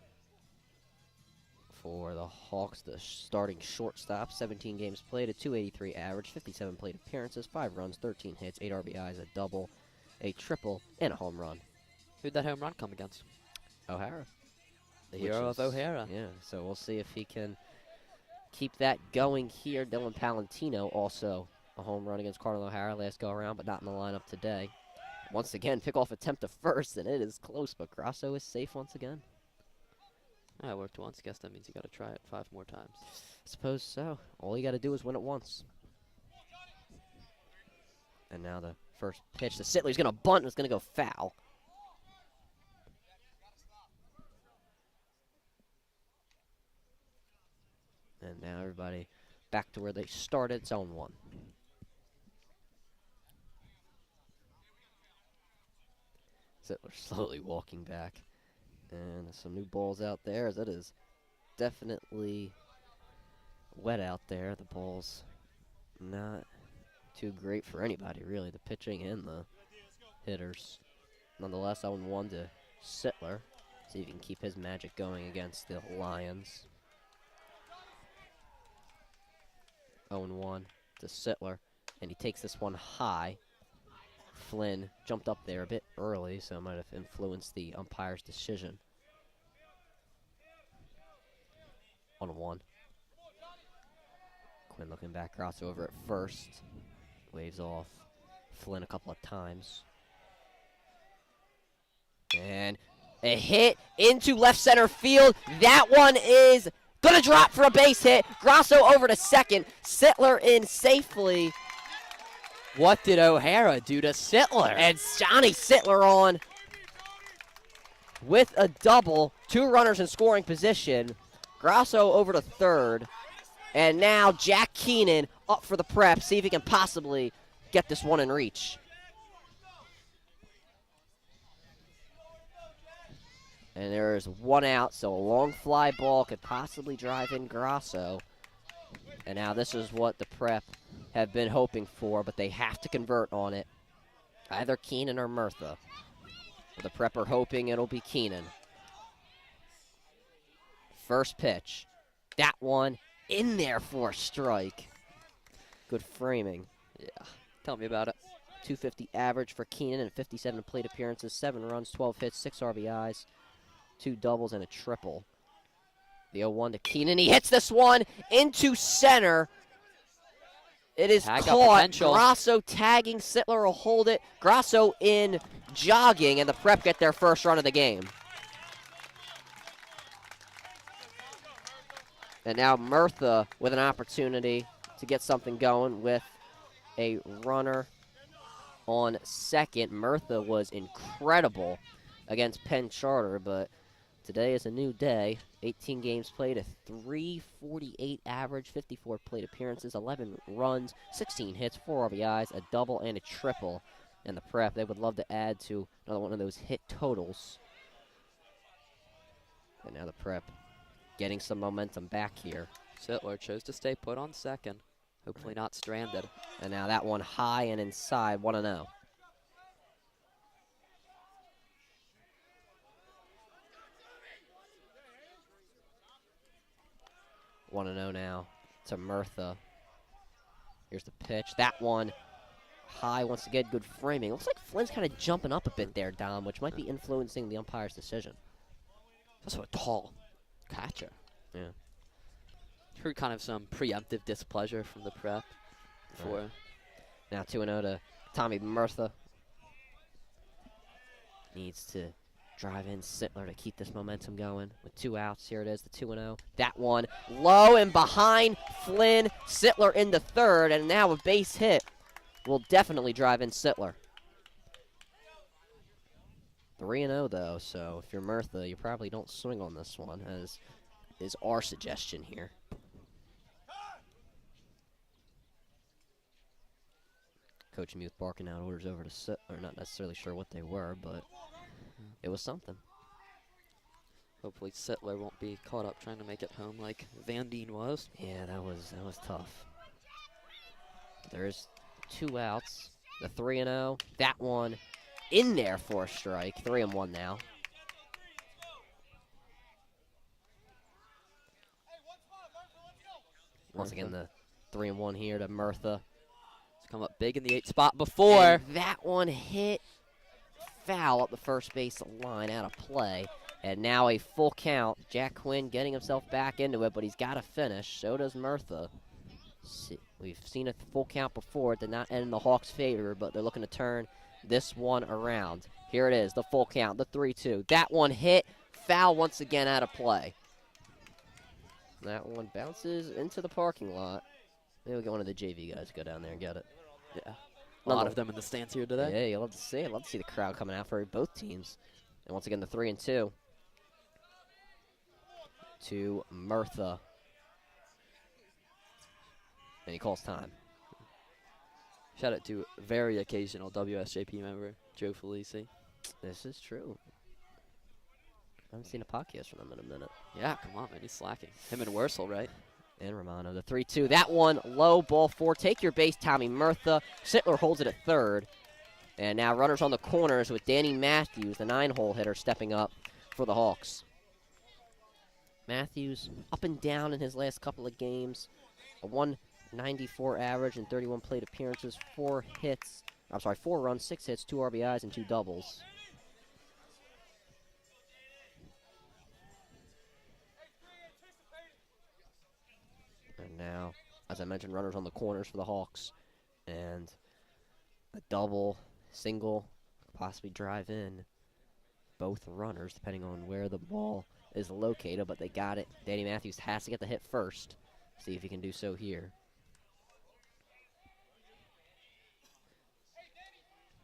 for the Hawks, the starting shortstop. 17 games played, a .283 average, 57 plate appearances, 5 runs, 13 hits, 8 RBIs, a double. a triple, and a home run. Who'd that home run come against? O'Hara. The hero of O'Hara. Yeah, so we'll see if he can keep that going here. Dylan Palantino also a home run against Cardinal O'Hara last go around, but not in the lineup today. Once again, pickoff attempt to first, and it is close, but Grasso is safe once again. I worked once. Guess that means you got to try it 5 more times. Suppose so. All you got to do is win it once. And now the first pitch to Sittler. He's going to bunt, and it's going to go foul. And now everybody back to where they started. It's 0-1. Sittler slowly walking back. And some new balls out there, as it is definitely wet out there. The ball's not too great for anybody, really, the pitching and the hitters. Nonetheless, 0-1 to Sittler. See if he can keep his magic going against the Lions. 0-1 to Sittler, and he takes this one high. Flynn jumped up there a bit early, so it might have influenced the umpire's decision. 1-1. Quinn looking back, Grasso over at first. Waves off Flynn a couple of times. And a hit into left center field. That one is gonna drop for a base hit. Grasso over to second. Sittler in safely. What did O'Hara do to Sittler? And Johnny Sittler on with a double. 2 runners in scoring position. Grasso over to third. And now Jack Keenan up for the prep. See if he can possibly get this one in reach. And there is 1 out, so a long fly ball could possibly drive in Grasso. And now this is what the prep have been hoping for, but they have to convert on it. Either Keenan or Murtha. The prep are hoping it'll be Keenan. First pitch. That one in there for a strike. Good framing. Yeah, tell me about it. 250 average for Keenan and 57 plate appearances, 7 runs, 12 hits, 6 RBIs, 2 doubles, and a triple. The 0-1 to Keenan. He hits this one into center. It is caught. Grasso tagging. Sittler will hold it. Grasso in jogging, and the prep get their first run of the game. And now Murtha with an opportunity to get something going with a runner on second. Murtha was incredible against Penn Charter, but today is a new day. 18 games played, a 348 average, 54 plate appearances, 11 runs, 16 hits, 4 RBIs, a double, and a triple. And the prep, they would love to add to another one of those hit totals. And now the prep getting some momentum back here. Sittler chose to stay put on second. Hopefully not stranded. And now that one high and inside, 1-0. Now to Murtha. Here's the pitch. That one high once again. Good framing. Looks like Flynn's kind of jumping up a bit there, Dom, which might be influencing the umpire's decision. Also a tall catcher. Yeah. Heard kind of some preemptive displeasure from the prep. Right. Now 2-0 to Tommy Murtha. Needs to drive in Sittler to keep this momentum going. With 2 outs, here it is, the 2-0. That one low and behind Flynn. Sittler into third, and now a base hit will definitely drive in Sittler. 3-0 though, so if you're Murtha, you probably don't swing on this one, as is our suggestion here. Coach Muth barking out orders over to Sittler. Not necessarily sure what they were, but it was something. Hopefully Sittler won't be caught up trying to make it home like Van Deen was. Yeah, that was tough. There's 2 outs. The 3-0. That one in there for a strike. 3-1 now. Once again, the 3-1 here to Murtha. Come up big in the 8th spot before. And that one hit foul up the first base line, out of play. And now a full count. Jack Quinn getting himself back into it, but he's got to finish. So does Murtha. We've seen a full count before. It did not end in the Hawks' favor, but they're looking to turn this one around. Here it is, the full count, the 3-2. That one hit. Foul once again, out of play. That one bounces into the parking lot. Maybe we'll get one of the JV guys to go down there and get it. Yeah. A lot of them in the stands here today. Yeah, you'll love to see it. Love to see the crowd coming out for both teams. And once again, the 3-2 to Murtha. And he calls time. Shout out to very occasional WSJP member, Joe Felici. This is true. I haven't seen a podcast from him in a minute. Yeah, come on, man. He's slacking. Him and Wursel, right? And Romano, the 3-2. That one, low, ball 4. Take your base, Tommy Murtha. Sittler holds it at third. And now runners on the corners with Danny Matthews, the 9-hole hitter, stepping up for the Hawks. Matthews up and down in his last couple of games. A 194 average and 31 plate appearances, 4 runs, 6 hits, 2 RBIs, and 2 doubles. And now, as I mentioned, runners on the corners for the Hawks. And a double, single, possibly drive in both runners, depending on where the ball is located, but they got it. Danny Matthews has to get the hit first. See if he can do so here.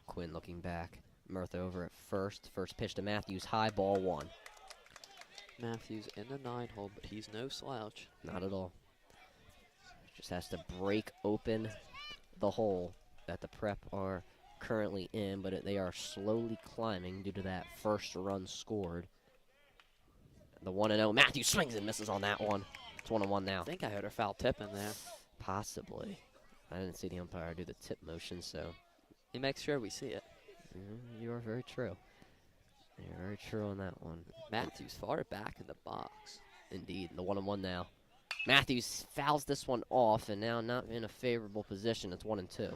Quinn looking back. Murtha over at first. First pitch to Matthews, high, ball 1. Matthews in the 9-hole, but he's no slouch. Not at all. Just has to break open the hole that the Prep are currently in, but they are slowly climbing due to that first run scored. The 1-0. Matthews swings and misses on that one. It's 1-1 now. I think I heard a foul tip in there. Possibly. I didn't see the umpire do the tip motion, so. He makes sure we see it. You are very true. You're very true on that one. Matthews far back in the box. Indeed. The 1-1 now. Matthews fouls this one off, and now not in a favorable position. It's 1-2.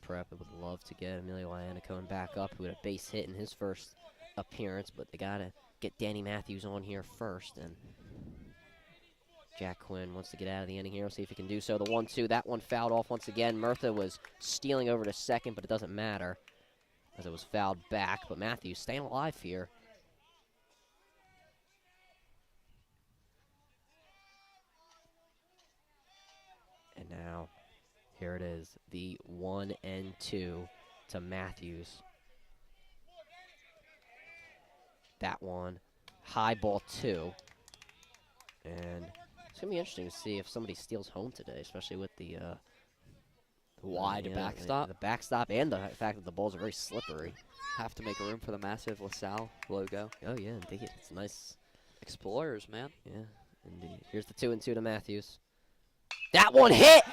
Prep would love to get Emilio Iannacone back up, who had a base hit in his first appearance, but they got to get Danny Matthews on here first. And Jack Quinn wants to get out of the inning here. We'll see if he can do so. The 1-2, that one fouled off once again. Murtha was stealing over to second, but it doesn't matter as it was fouled back. But Matthews staying alive here. And now, here it is, the 1-2 to Matthews. That one, high, ball 2. And it's going to be interesting to see if somebody steals home today, especially with the wide backstop. The backstop and the fact that the balls are very slippery. Have to make room for the massive LaSalle logo. Oh, yeah, indeed. It's nice. Explorers, man. Yeah, indeed. Here's the 2-2 to Matthews. That one hit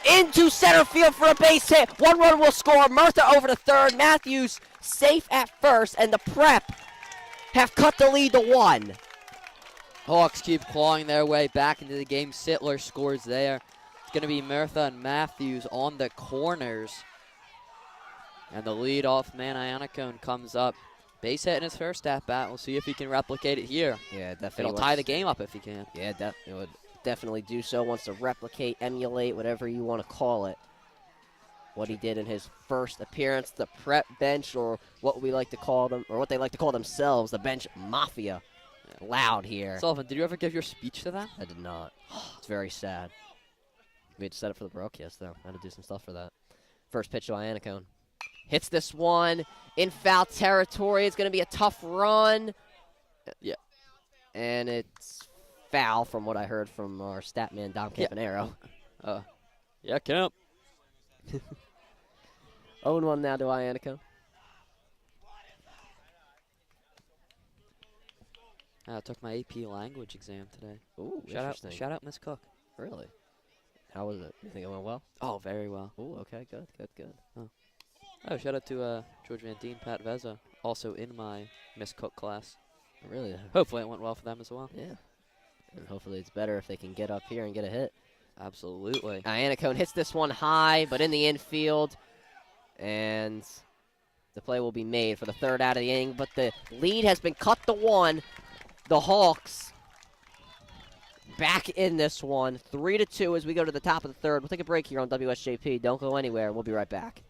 into center field for a base hit. 1 run will score. Murtha over to third. Matthews safe at first, and the Prep have cut the lead to 1. Hawks keep clawing their way back into the game. Sittler scores there. It's going to be Murtha and Matthews on the corners. And the leadoff man, Iannacone, comes up. Base hit in his first at-bat. We'll see if he can replicate it here. Yeah, definitely. It'll tie the game up if he can. Yeah, it would definitely do so. Wants to replicate, emulate, whatever you want to call it. What he did in his first appearance, the Prep bench, or what we like to call them, or what they like to call themselves, the bench mafia. Yeah. Loud here. Sullivan, did you ever give your speech to them? I did not. It's very sad. We had to set it for the broadcast, though. I had to do some stuff for that. First pitch to Iannacone. Hits this one in foul territory. It's going to be a tough run. Yeah. And it's foul from what I heard from our stat man, Dom Campanero. Yeah, Kemp. 0-1 now to Iannacone. I took my AP language exam today. Ooh, shout out Miss Cook. Really? How was it? You think it went well? Oh, very well. Ooh, okay, good. Oh, shout out to George Van Deen, Pat Veza, also in my Miss Cook class. Really? Hopefully it went well for them as well. Yeah. And hopefully it's better if they can get up here and get a hit. Absolutely. Iannacone hits this one high, but in the infield, and the play will be made for the third out of the inning, but the lead has been cut to 1. The Hawks back in this one, 3-2 as we go to the top of the third. We'll take a break here on WSJP. Don't go anywhere. We'll be right back.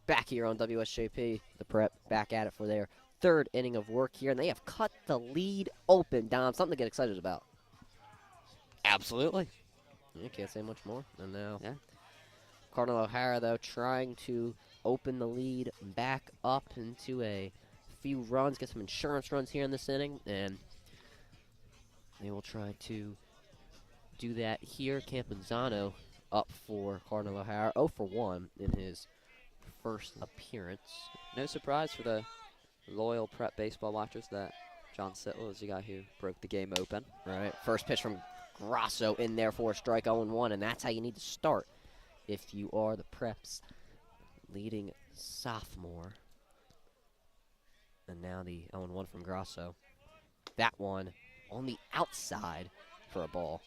Back here on WSJP, the Prep back at it for their third inning of work here, and they have cut the lead open. Dom, something to get excited about. Absolutely. You can't say much more. And now, Yeah. Cardinal O'Hara, though, trying to open the lead back up into a few runs, get some insurance runs here in this inning, and they will try to do that here. Campuzano up for Cardinal O'Hara, 0 for 1 in his first appearance. No surprise for the loyal Prep baseball watchers that John Sittler is the guy who broke the game open. Right, first pitch from Grasso in there for a strike, 0-1, and that's how you need to start if you are the Prep's leading sophomore. And now the 0-1 from Grasso. That one on the outside for a ball.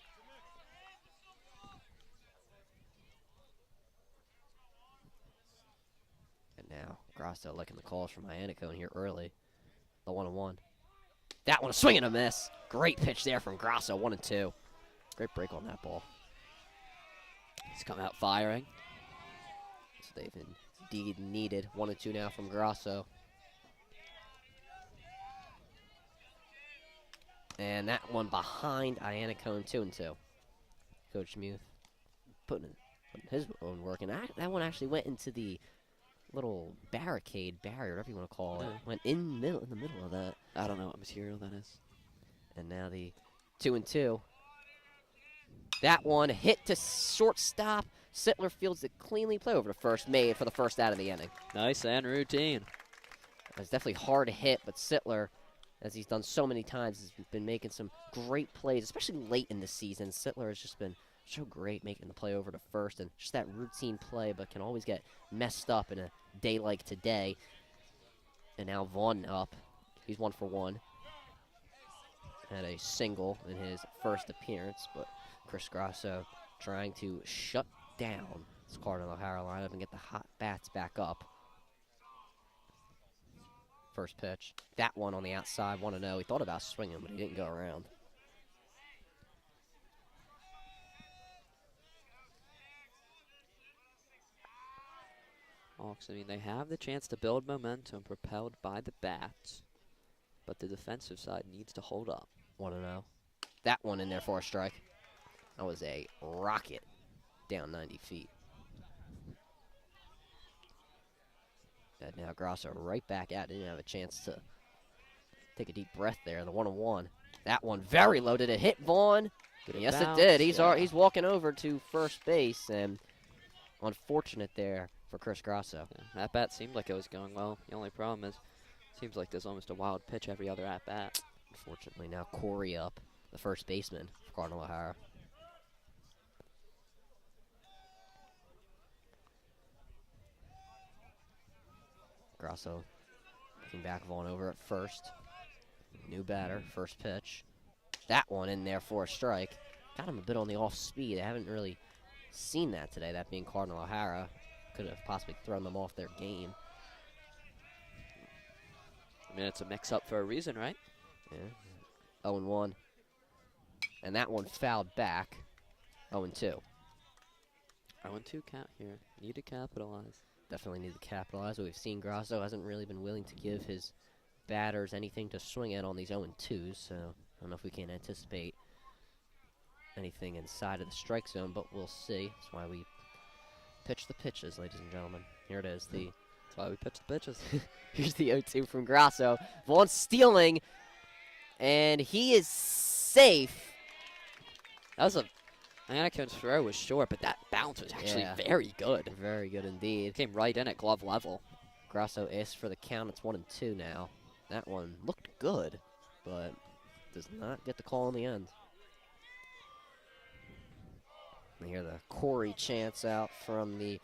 And now Grasso liking the calls from Iannacone here early. The 1-1. That one, a swing and a miss. Great pitch there from Grasso, 1-2. Great break on that ball. He's come out firing. So they've indeed needed 1-2 now from Grasso. And that one behind Iannacone, 2-2. Coach Muth putting his own work. And that one actually went into the little barricade, barrier, whatever you want to call it. Went in the middle of that. I don't know what material that is. And now the 2-2. That one hit to shortstop. Sittler fields it cleanly. Play over to first, made for the first out of the inning. Nice and routine. It's definitely hard to hit, but Sittler, as he's done so many times, has been making some great plays, especially late in the season. Sittler has just been so great making the play over to first, and just that routine play, but can always get messed up in a day like today. And now Vaughn up. He's 1 for 1. Had a single in his first appearance, but Chris Grasso trying to shut down this Cardinal O'Hara lineup and get the hot bats back up. First pitch. That one on the outside, 1-0. He thought about swinging, but he didn't go around. Hawks, I mean, they have the chance to build momentum propelled by the bats, but the defensive side needs to hold up. 1-0. That one in there for a strike. That was a rocket down 90 feet. And now Grasso right back at it. Didn't have a chance to take a deep breath there. The 1-1. That one very low. Did it hit Vaughn? Yes, it did. He's walking over to first base, and unfortunate there for Chris Grasso. Yeah, that bat seemed like it was going well. The only problem is, seems like there's almost a wild pitch every other at bat. Unfortunately, now Corey up, the first baseman for Cardinal O'Hara. Grosso looking back Vaughn over at first. New batter, first pitch. That one in there for a strike. Got him a bit on the off speed. I haven't really seen that today, that being Cardinal O'Hara. Could have possibly thrown them off their game. I mean, it's a mix-up for a reason, right? Yeah. 0-1. And that one fouled back. 0-2. 0-2 count here. Need to capitalize. Definitely need to capitalize. We've seen Grosso hasn't really been willing to give his batters anything to swing at on these 0-2s, so I don't know if we can anticipate anything inside of the strike zone, but we'll see. That's why we pitch the pitches, ladies and gentlemen. Here it is. That's why we pitch the pitches. Here's the 0-2 from Grosso. Vaughn stealing, and he is safe. That was Anakin's throw was short, but that bounce was actually very good. Very good indeed. It came right in at glove level. Grosso asked for the count. It's 1-2 now. That one looked good, but does not get the call in the end. We hear the Corey chants out from the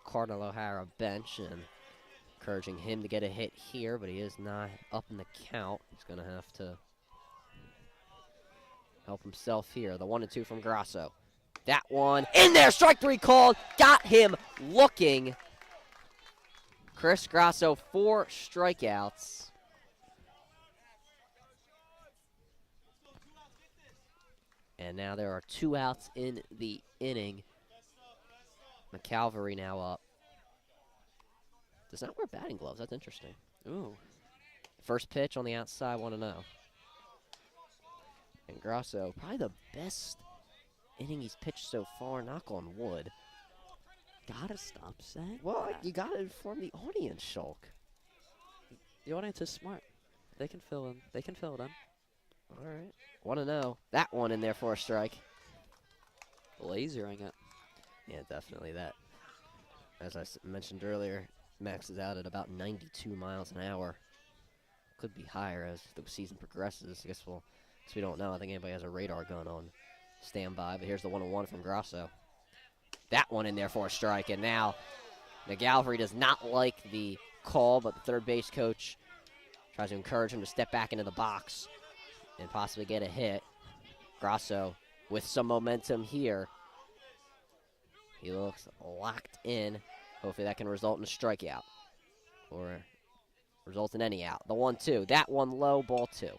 Cardinal O'Hara bench and encouraging him to get a hit here, but he is not up in the count. He's going to have to help himself here. The 1-2 from Grosso. That one in there. Strike 3 called. Got him looking. Chris Grosso, 4 strikeouts. And now there are 2 outs in the inning. McCalvary now up. Does not wear batting gloves. That's interesting. Ooh. First pitch on the outside, 1-0. And Grosso, probably the best inning he's pitched so far, knock on wood. Gotta stop saying Well, that. you gotta inform the audience, Schalk. The audience is smart. They can fill in. They can fill it in. All right. 1-0. That one in there for a strike. Lasering it. Yeah, definitely that. As I mentioned earlier, Max is out at about 92 miles an hour. Could be higher as the season progresses. I guess we don't know. I think anybody has a radar gun on standby. But here's the 1-1 from Grosso. That one in there for a strike. And now McCalvary does not like the call, but the third base coach tries to encourage him to step back into the box and possibly get a hit. Grosso with some momentum here. He looks locked in. Hopefully that can result in a strikeout or result in any out. The 1-2. That one low, ball 2.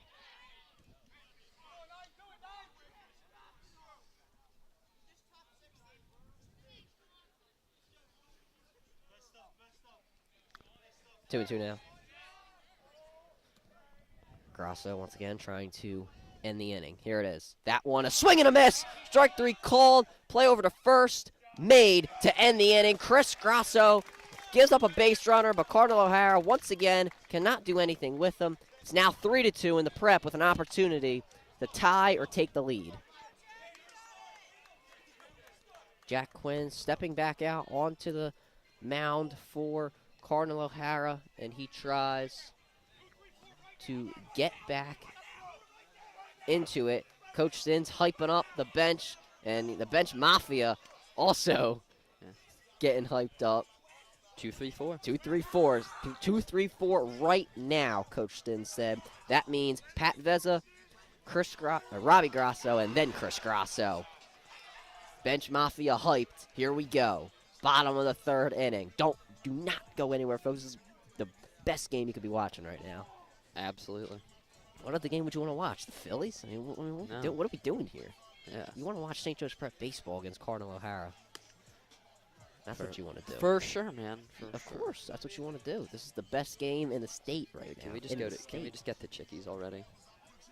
Two and 2 now. Grosso once again trying to end the inning. Here it is. That one, a swing and a miss. Strike 3 called. Play over to first. Made to end the inning. Chris Grosso gives up a base runner, but Cardinal O'Hara once again cannot do anything with them. It's now 3-2 in the prep with an opportunity to tie or take the lead. Jack Quinn stepping back out onto the mound for Cardinal O'Hara, and he tries to get back into it. Coach Sins hyping up the bench, and the bench mafia also getting hyped up. 2-3-4. 2-3-4. 2-3-4 right now, Coach Sins said. That means Pat Vezza, Robbie Grosso, and then Chris Grosso. Bench mafia hyped. Here we go. Bottom of the 3rd inning. Do not go anywhere, folks. This is the best game you could be watching right now. Absolutely. What other game would you want to watch? The Phillies? I mean, what are we doing here? Yeah. You want to watch St. Joe's Prep baseball against Cardinal O'Hara. That's what you want to do. For sure, man. Of course, that's what you want to do. This is the best game in the state right now. Can we just Can we just get the chickies already?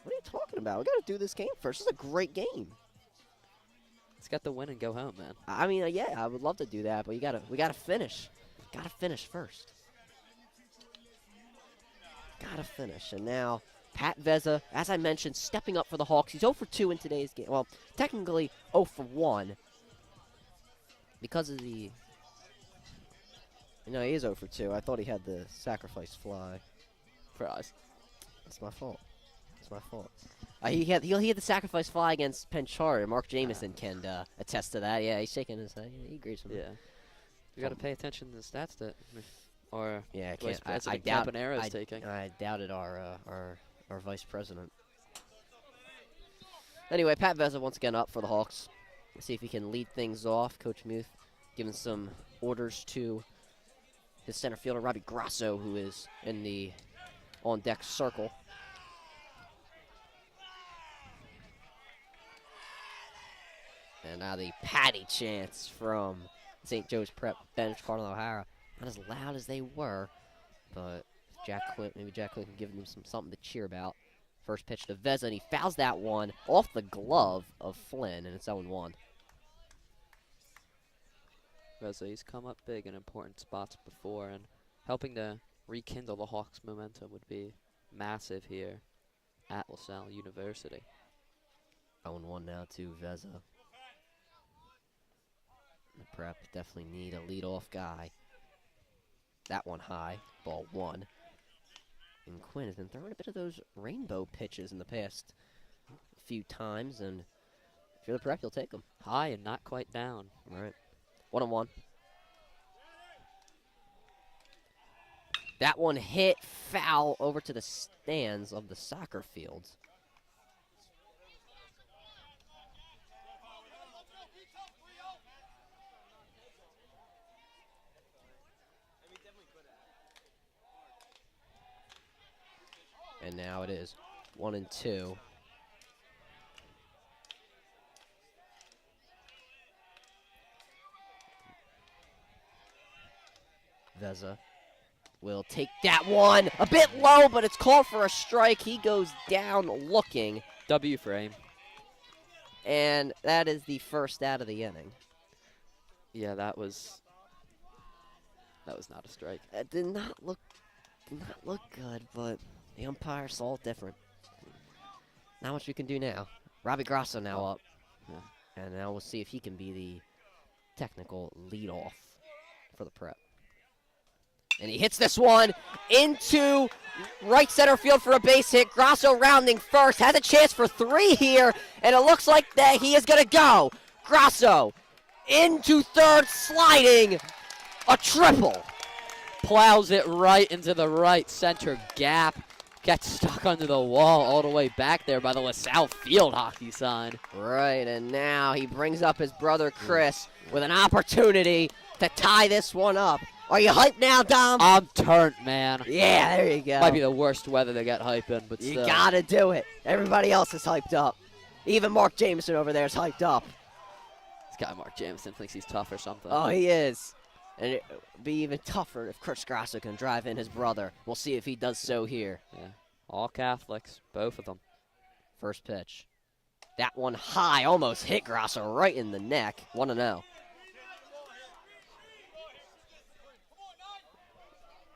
What are you talking about? We got to do this game first. This is a great game. Let's get the win and go home, man. I mean, yeah, I would love to do that, but we gotta finish. Gotta finish first. Gotta finish. And now Pat Vezza, as I mentioned, stepping up for the Hawks. He's 0 for 2 in today's game. Well, technically 0 for 1 because of the. No, he is 0 for 2. I thought he had the sacrifice fly. For us. That's my fault. It's my fault. He had the sacrifice fly against Penn Charter. Mark Jamieson can attest to that. Yeah, he's shaking his head. Yeah, he agrees with me. Yeah. We got to pay attention to the stats that Or Yeah, I Vice can't. President doubt. Campanera is taking. I doubted our vice president. Anyway, Pat Vezza once again up for the Hawks. Let's see if he can lead things off. Coach Muth giving some orders to his center fielder, Robbie Grasso, who is in the on-deck circle. And now the patty chants from St. Joe's Prep bench, Cardinal O'Hara. Not as loud as they were, but maybe Jack Quinn can give them something to cheer about. First pitch to Vezza, and he fouls that one off the glove of Flynn, and it's 0-1. Vezza, he's come up big in important spots before, and helping to rekindle the Hawks' momentum would be massive here at LaSalle University. 0-1 now to Vezza. The Prep definitely need a leadoff guy. That one high, ball 1. And Quinn has been throwing a bit of those rainbow pitches in the past few times, and if you're the Prep, you'll take them. High and not quite down. Right. 1-1. That one hit foul over to the stands of the soccer fields. And now it is 1-2. Vezza will take that one. A bit low, but it's called for a strike. He goes down looking. W frame. And that is the first out of the inning. Yeah, that was not a strike. It did not look good, but the umpire saw it different. Not much we can do now. Robbie Grasso now up. Yeah. And now we'll see if he can be the technical leadoff for the Prep. And he hits this one into right center field for a base hit. Grasso rounding first. Has a chance for 3 here. And it looks like that he is going to go. Grasso into third, sliding. A triple. Plows it right into the right center gap. Gets stuck under the wall all the way back there by the LaSalle field hockey sign. Right, and now he brings up his brother Chris with an opportunity to tie this one up. Are you hyped now, Dom? I'm turned, man. Yeah, there you go. Might be the worst weather to get hype in, but You still. gotta do it. Everybody else is hyped up. Even Mark Jameson over there is hyped up. This guy Mark Jameson thinks he's tough or something. Oh, he is. And it would be even tougher if Chris Grasso can drive in his brother. We'll see if he does so here. Yeah, all Catholics, both of them. First pitch. That one high, almost hit Grasso right in the neck. 1-0.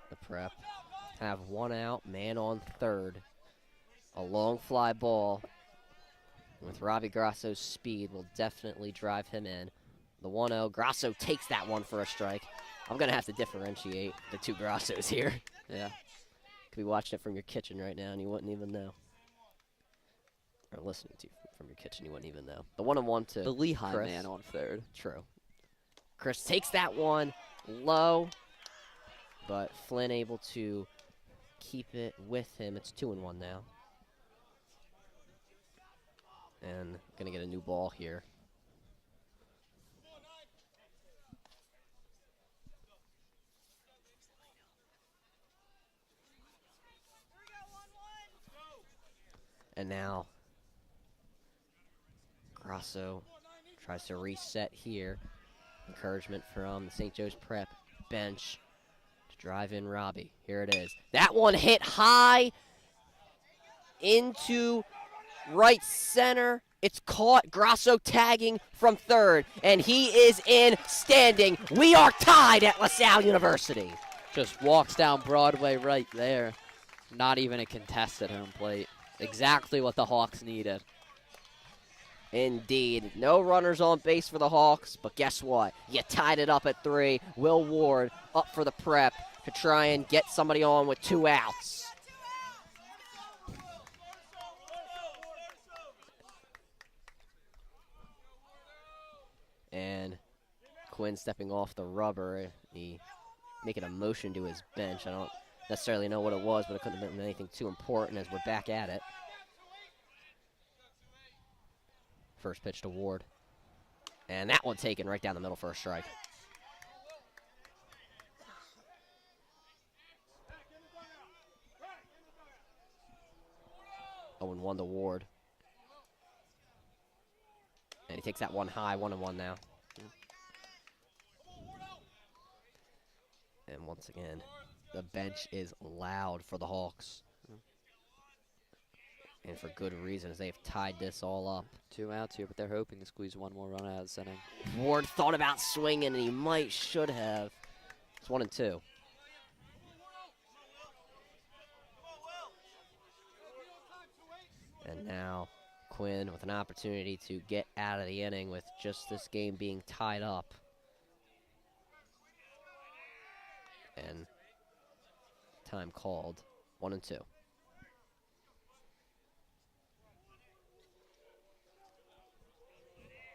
The Prep have 1 out, man on third. A long fly ball with Robbie Grasso's speed will definitely drive him in. The 1-0, Grasso takes that one for a strike. I'm going to have to differentiate the 2 Grassos here. Yeah. Could be watching it from your kitchen right now and you wouldn't even know. Or listening to from your kitchen, you wouldn't even know. The 1-1 to The Lehigh Chris. man on third. True. Chris takes that one low, but Flynn able to keep it with him. It's 2-1 now. And going to get a new ball here. And now Grasso tries to reset here. Encouragement from the St. Joe's Prep bench to drive in Robbie. Here it is. That one hit high into right center. It's caught. Grasso tagging from third, and he is in standing. We are tied at LaSalle University. Just walks down Broadway right there. Not even a contested home plate. Exactly what the Hawks needed. Indeed. No runners on base for the Hawks, but guess what? You tied it up at 3. Will Ward up for the Prep to try and get somebody on with 2 outs. And Quinn stepping off the rubber. He making a motion to his bench. I don't necessarily know what it was, but it couldn't have been anything too important as we're back at it. First pitch to Ward. And that one taken right down the middle for a strike. 0-1 to Ward. And he takes that one high, 1-1 now. And once again, the bench is loud for the Hawks. And for good reasons. They've tied this all up. 2 outs here, but they're hoping to squeeze one more run out of this inning. Ward thought about swinging, and he should have. It's 1-2. And now Quinn with an opportunity to get out of the inning with just this game being tied up. And time called, 1-2.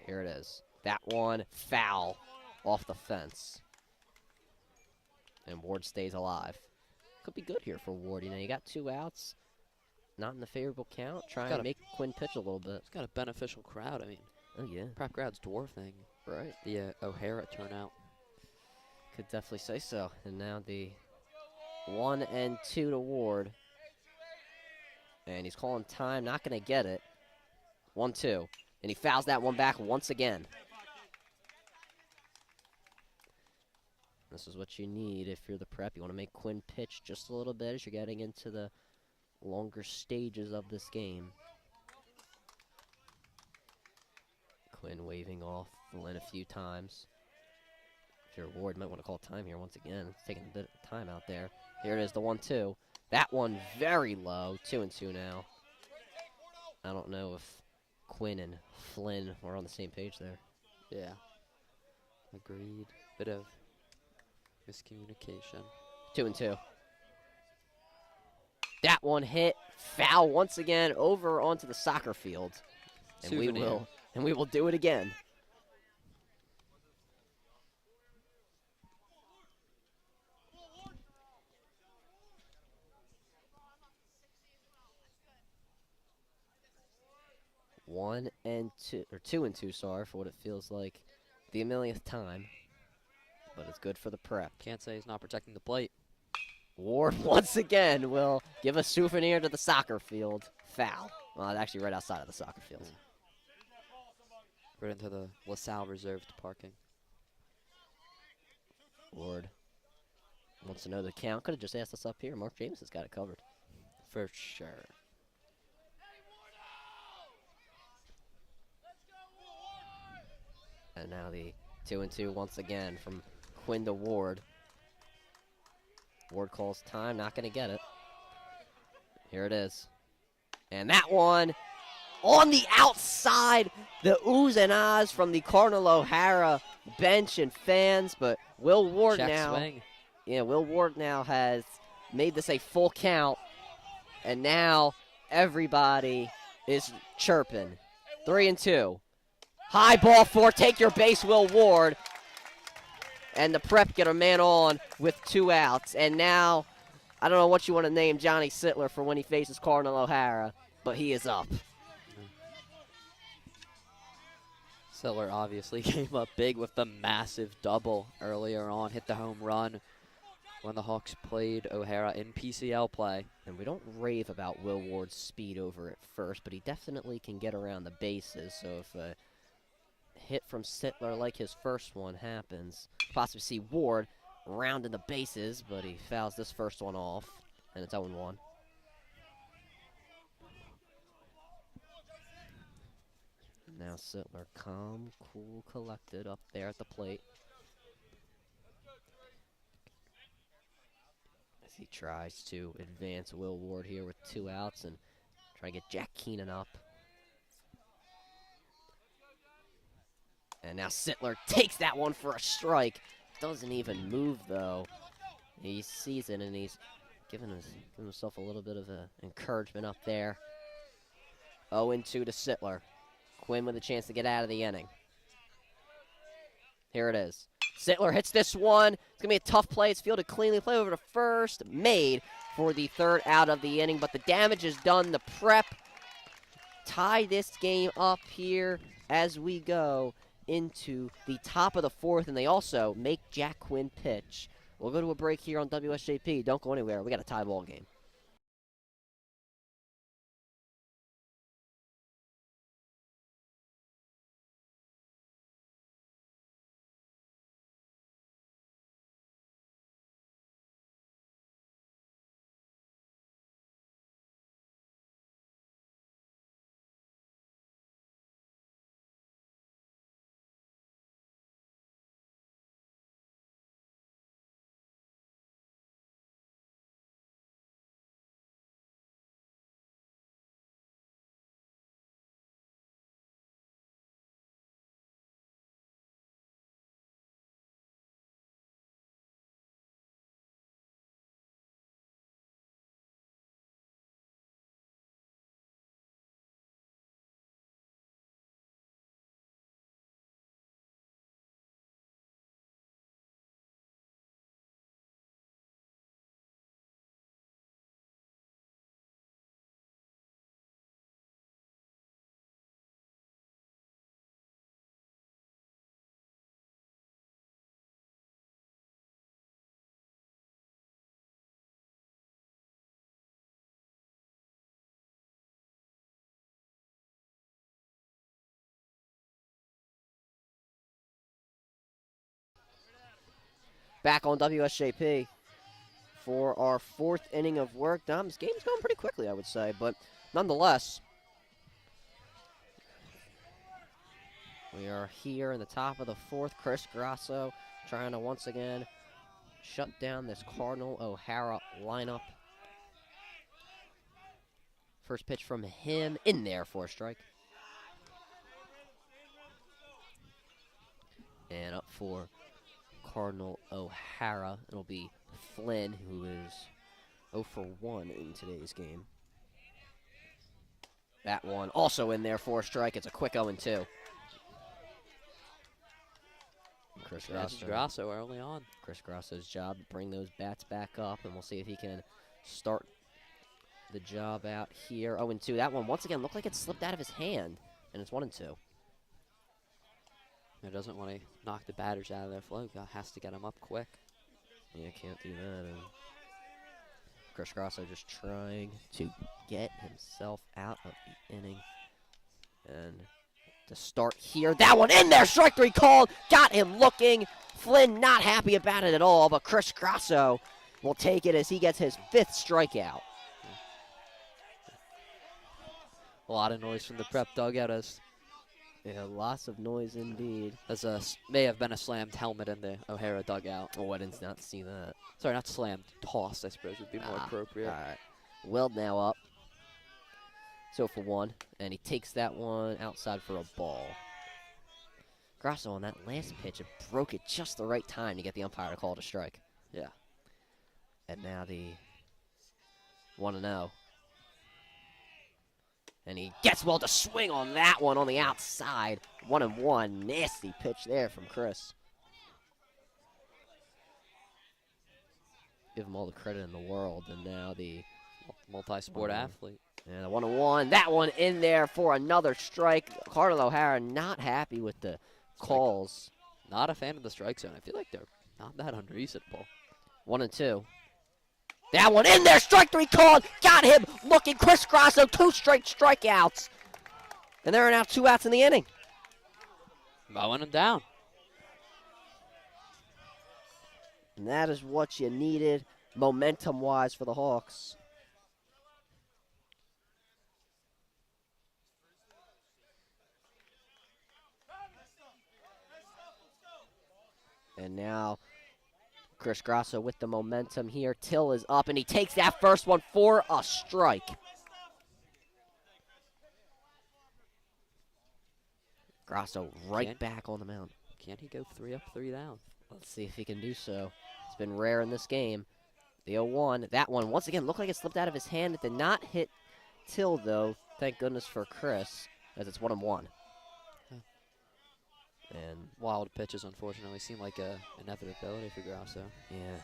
Here it is. That one foul off the fence. And Ward stays alive. Could be good here for Ward. You know, you got 2 outs. Not in the favorable count. Try and make Quinn pitch a little bit. It's got a beneficial crowd. I mean, oh yeah, prep crowd's dwarfing. Right. The O'Hara turnout. Could definitely say so. And now the 1-2 to Ward. And he's calling time. Not going to get it. 1-2. And he fouls that one back once again. This is what you need if you're the Prep. You want to make Quinn pitch just a little bit as you're getting into the longer stages of this game. Quinn waving off Lynn a few times. If you're Ward, you might want to call time here once again. It's taking a bit of time out there. Here it is, the 1-2. That one very low. 2-2 now. I don't know if Quinn and Flynn were on the same page there. Yeah. Agreed. Bit of miscommunication. 2-2. That one hit foul once again over onto the soccer field. And we will do it again. One and two, or 2-2, sorry, for what it feels like the millionth time. But it's good for the Prep. Can't say he's not protecting the plate. Ward once again will give a souvenir to the soccer field. Foul. Well, actually right outside of the soccer field. Right into the LaSalle reserved parking. Ward wants to know the count. Could have just asked us up here. Mark James has got it covered. For sure. And now the 2-2 once again from Quinn to Ward. Ward calls time, not going to get it. Here it is. And that one on the outside. The oohs and ahs from the Cardinal O'Hara bench and fans. But Will Ward swing. Yeah, Will Ward now has made this a full count. And now everybody is chirping. 3-2. High ball 4, take your base, Will Ward. And the Prep get a man on with 2 outs. And now, I don't know what you want to name Johnny Sittler for when he faces Cardinal O'Hara, but he is up. Sittler obviously came up big with the massive double earlier on. Hit the home run when the Hawks played O'Hara in PCL play. And we don't rave about Will Ward's speed over at first, but he definitely can get around the bases. So if a hit from Sittler like his first one happens, possibly see Ward rounding the bases, but he fouls this first one off, and it's 0-1. Now Sittler calm, cool, collected up there at the plate. As he tries to advance Will Ward here with 2 outs and try to get Jack Keenan up. And now Sittler takes that one for a strike. Doesn't even move, though. He sees it, and he's giving himself a little bit of encouragement up there. 0-2 to Sittler. Quinn with a chance to get out of the inning. Here it is. Sittler hits this one. It's going to be a tough play. It's fielded cleanly. Play over to first. Made for the third out of the inning, but the damage is done. The Prep tie this game up here as we go into the top of the fourth, and they also make Jack Quinn pitch. We'll go to a break here on WSJP. Don't go anywhere. We got a tie ball game. Back on WSJP for our fourth inning of work. Dom, this game's going pretty quickly, I would say, but nonetheless, we are here in the top of the fourth. Chris Grasso trying to once again shut down this Cardinal O'Hara lineup. First pitch from him in there for a strike. And up for Cardinal O'Hara, it'll be Flynn, who is 0 for 1 in today's game. That one also in there for a strike. It's a quick 0-2. Chris Grasso early on. Chris Grasso's job to bring those bats back up, and we'll see if he can start the job out here. 0-2. That one once again looked like it slipped out of his hand, and it's 1-2. He doesn't want to knock the batters out of their flow. Has to get them up quick. Yeah, can't do that. And Chris Grasso just trying to get himself out of the inning. And to start here, that one in there, strike three called, got him looking. Flynn not happy about it at all, but Chris Grasso will take it as he gets his 5th strikeout. A lot of noise from the Prep dugout as Yeah, lots of noise indeed. may have been a slammed helmet in the O'Hara dugout. Oh, I did not see that. Sorry, not slammed, tossed, I suppose would be more appropriate. All right. Weld now up. 0 for 1, and he takes that one outside for a ball. Grasso on that last pitch, it broke it just the right time to get the umpire to call it a strike. Yeah. And now the 1-0. And he gets Weld to swing on that one on the outside. 1-1. Nasty pitch there from Chris. Give him all the credit in the world. And now the multi-sport athlete. And the 1-1. That one in there for another strike. Cardinal O'Hara not happy with the calls. Not a fan of the strike zone. I feel like they're not that unreasonable. 1-2. That one in there, strike three called, got him looking. Chris Grasso, 2 straight strikeouts. And there are now 2 outs in the inning. Mowing him down. And that is what you needed momentum-wise for the Hawks. And now Chris Grasso with the momentum here. Till is up, and he takes that first one for a strike. Grasso right back on the mound. Can he go 3 up, 3 down? Let's see if he can do so. It's been rare in this game. The 0-1, that one once again looked like it slipped out of his hand. It did not hit Till, though. Thank goodness for Chris, as it's 1-1. And Wild pitches, unfortunately, seem like a inevitability for Grasso. yeah,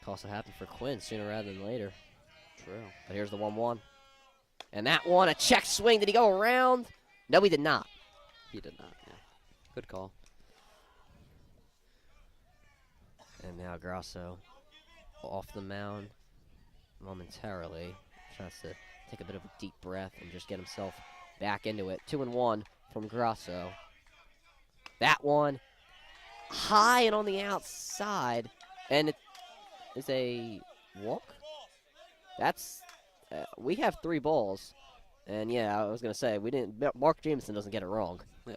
could also happen for Quinn sooner rather than later. True. But here's the 1-1. And that one, a check swing. Did he go around? No, he did not. He did not, yeah. Good call. And now Grasso off the mound momentarily. Tries to take a bit of a deep breath and just get himself back into it. 2-1 from Grasso. That one high and on the outside. And it is a walk. That's, we have 3 balls. And yeah, I was going to say, Mark Jameson doesn't get it wrong. Yeah.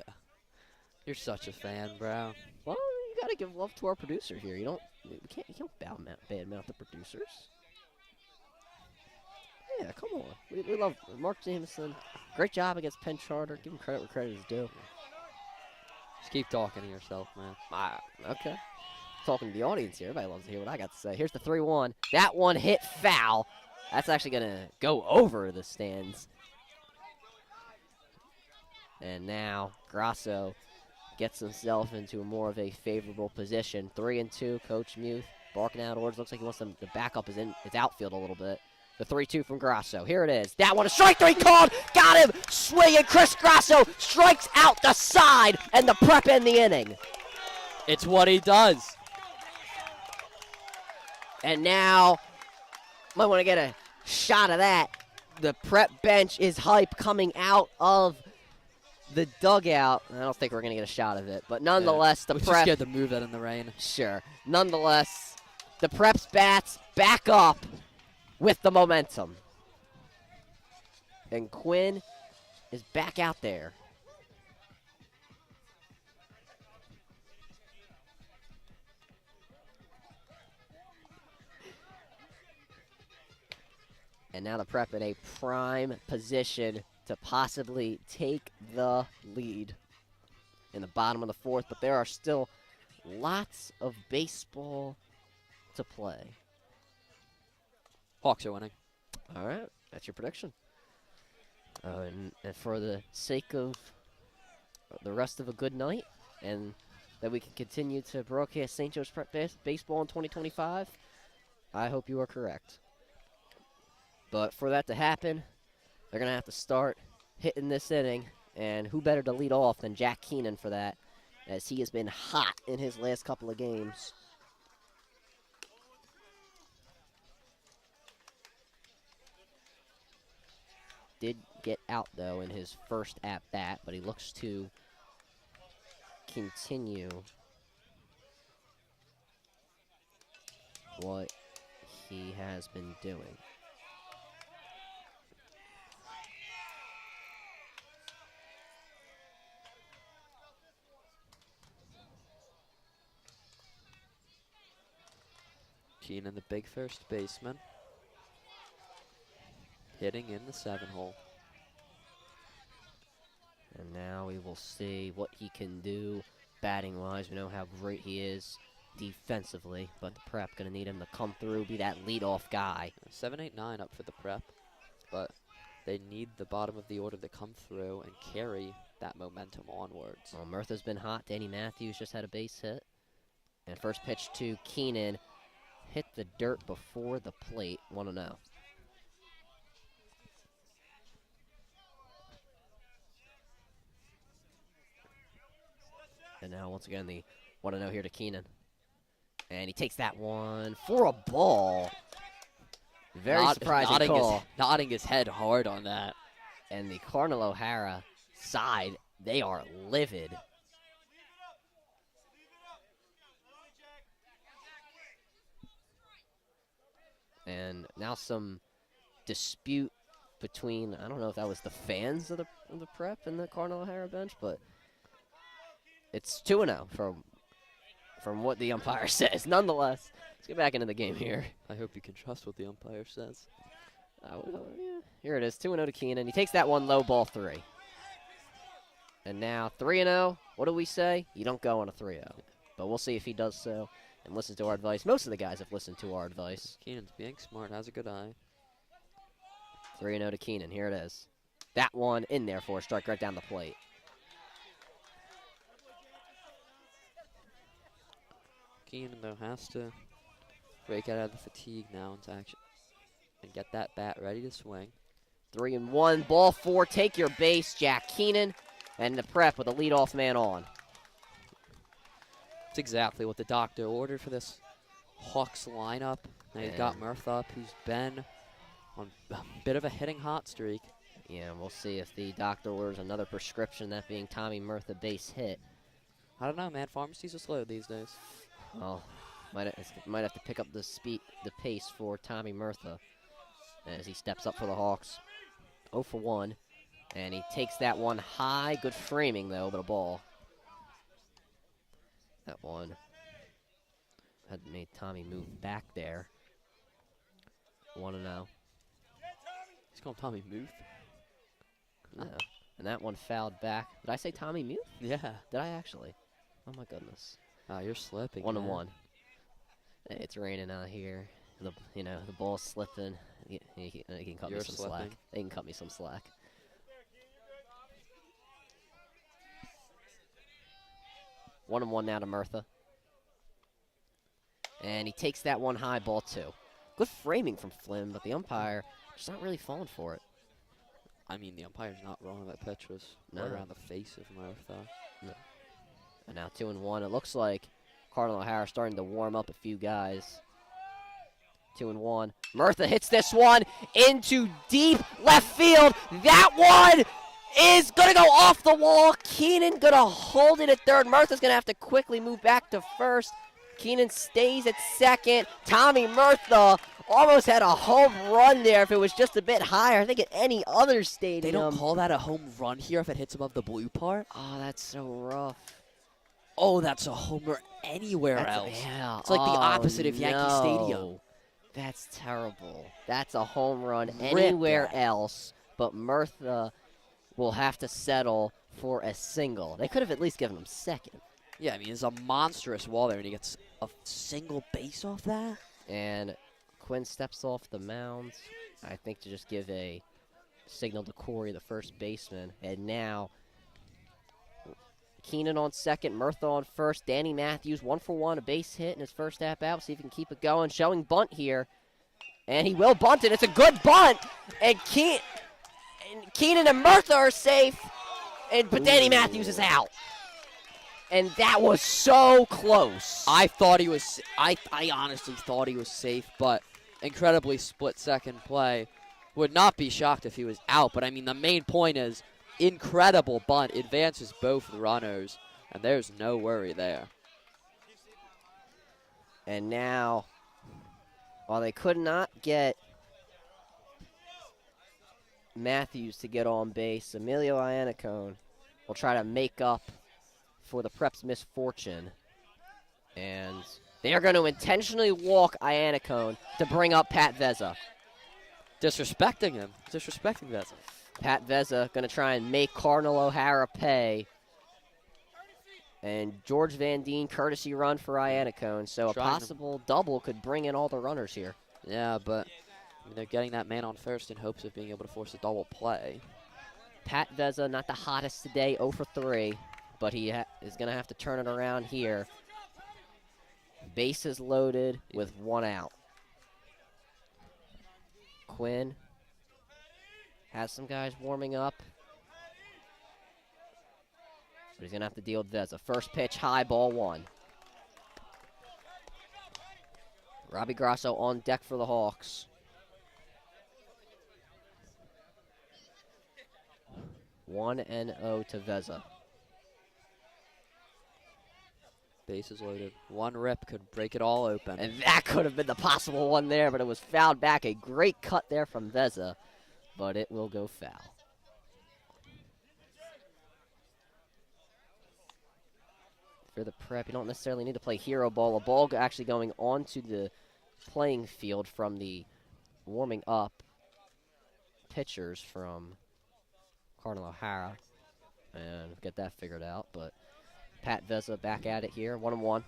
You're such a fan, bro. Well, you got to give love to our producer here. You can't badmouth the producers. Yeah, come on. We love Mark Jameson. Great job against Penn Charter. Give him credit where credit is due. Just keep talking to yourself, man. Okay. Talking to the audience here. Everybody loves to hear what I got to say. Here's the 3-1. That one hit foul. That's actually going to go over the stands. And now Grasso gets himself into more of a favorable position. 3-2. Coach Muth barking out orders. Looks like he wants them to back up his outfield a little bit. The 3-2 from Grasso. Here it is. That one, a strike 3 called. Got him. Swinging. Chris Grasso strikes out the side, and the Prep end the inning. It's what he does. And now, might want to get a shot of that. The Prep bench is hype coming out of the dugout. I don't think we're going to get a shot of it, but nonetheless, the We're Prep. just scared to move that in the rain. Sure. Nonetheless, the Prep's bats back up with the momentum. And Quinn is back out there. And now the Prep in a prime position to possibly take the lead in the bottom of the 4th, but there are still lots of baseball to play. Hawks are winning. All right, that's your prediction. And for the sake of the rest of a good night, and that we can continue to broadcast St. Joe's Prep baseball in 2025, I hope you are correct. But for that to happen, they're going to have to start hitting this inning, and who better to lead off than Jack Keenan for that, as he has been hot in his last couple of games. Did get out, though, in his first at-bat, but he looks to continue what he has been doing. Keenan, the big first baseman, hitting in the 7-hole. And now we will see what he can do batting-wise. We know how great he is defensively, but the Prep going to need him to come through, be that leadoff guy. 7, 8, 9 up for the Prep, but they need the bottom of the order to come through and carry that momentum onwards. Well, Murtha's been hot. Danny Matthews just had a base hit. And first pitch to Keenan. Hit the dirt before the plate. 1-0. And now, once again, the 1-0 here to Keenan. And he takes that one for a ball. Very surprising call. Nodding his head hard on that. And the Cardinal O'Hara side, they are livid. And now some dispute between, I don't know if that was the fans of the Prep and the Cardinal O'Hara bench, but it's 2-0 from what the umpire says. Nonetheless, let's get back into the game here. I hope you can trust what the umpire says. Yeah. Here it is, 2-0 to Keenan. He takes that one low, ball 3. And now 3-0. What do we say? You don't go on a 3-0. But we'll see if he does so and listens to our advice. Most of the guys have listened to our advice. Keenan's being smart, has a good eye. 3-0 to Keenan. Here it is. That one in there for a strike right down the plate. Keenan, though, has to break out of the fatigue now into action and get that bat ready to swing. 3-1, ball 4, take your base, Jack Keenan, and the Prep with a leadoff man on. That's exactly what the doctor ordered for this Hawks lineup. Now you've got Murph up, who's been on a bit of a hitting hot streak. Yeah, we'll see if the doctor orders another prescription, that being Tommy Murtha base hit. I don't know, man. Pharmacies are slow these days. Well, might have to pick up the pace for Tommy Murtha as he steps up for the Hawks. 0 for 1, and he takes that one high. Good framing, though, but a ball. That one had made Tommy move back there. 1-0. He's calling Tommy Muth. No. And that one fouled back. Did I say Tommy Muth? Yeah. Did I actually? Oh, my goodness. Oh, you're slipping. 1-1. Hey, it's raining out here. The ball's slipping. He can cut me some slack. They can cut me some slack. One and one now to Murtha. And he takes that one high, ball 2. Good framing from Flynn, but the umpire just not really falling for it. I mean, the umpire's not wrong. That pitch was right around the face of Murtha. No. And now 2-1. It looks like Cardinal O'Hara starting to warm up a few guys. 2-1. Murtha hits this one into deep left field. That one is going to go off the wall. Keenan going to hold it at third. Murtha's going to have to quickly move back to first. Keenan stays at second. Tommy Murtha almost had a home run there if it was just a bit higher. I think at any other stadium. They don't call that a home run here if it hits above the blue part? Oh, that's so rough. Oh, that's a homer anywhere else. Yeah. It's like the opposite of Yankee Stadium. That's terrible. That's a home run anywhere else, but Murtha will have to settle for a single. They could have at least given him second. Yeah, I mean, it's a monstrous wall there, and he gets a single base off that. And Quinn steps off the mound, I think, to just give a signal to Corey, the first baseman. And now Keenan on second, Murtha on first. Danny Matthews, 1 for 1, a base hit in his first at-bat. See if he can keep it going. Showing bunt here. And he will bunt it. It's a good bunt. And Keenan and Murtha are safe. But Danny Matthews is out. And that was so close. I thought he was. I honestly thought he was safe, but incredibly split-second play. Would not be shocked if he was out. But I mean, the main point is incredible bunt, advances both runners, and there's no worry there. And now, while they could not get Matthews to get on base, Emilio Iannacone will try to make up for the Prep's misfortune. And they are going to intentionally walk Iannacone to bring up Pat Vezza. Disrespecting him. Disrespecting Vezza. Pat Vezza going to try and make Cardinal O'Hara pay. And George Van Deen, courtesy run for Iannacone. So a possible double could bring in all the runners here. Yeah, but I mean, they're getting that man on first in hopes of being able to force a double play. Pat Vezza, not the hottest today, 0 for 3. But he is going to have to turn it around here. Bases loaded with 1 out. Quinn has some guys warming up. But he's going to have to deal with Vezza. First pitch, high, ball 1. Robbie Grasso on deck for the Hawks. One and 0 to Vezza. Bases loaded. One rip could break it all open. And that could have been the possible one there, but it was fouled back. A great cut there from Vezza, but it will go foul. For the Prep, you don't necessarily need to play hero ball. A ball actually going onto the playing field from the warming up pitchers from Cardinal O'Hara. And get that figured out, but Pat Vezza back at it here, 1-1.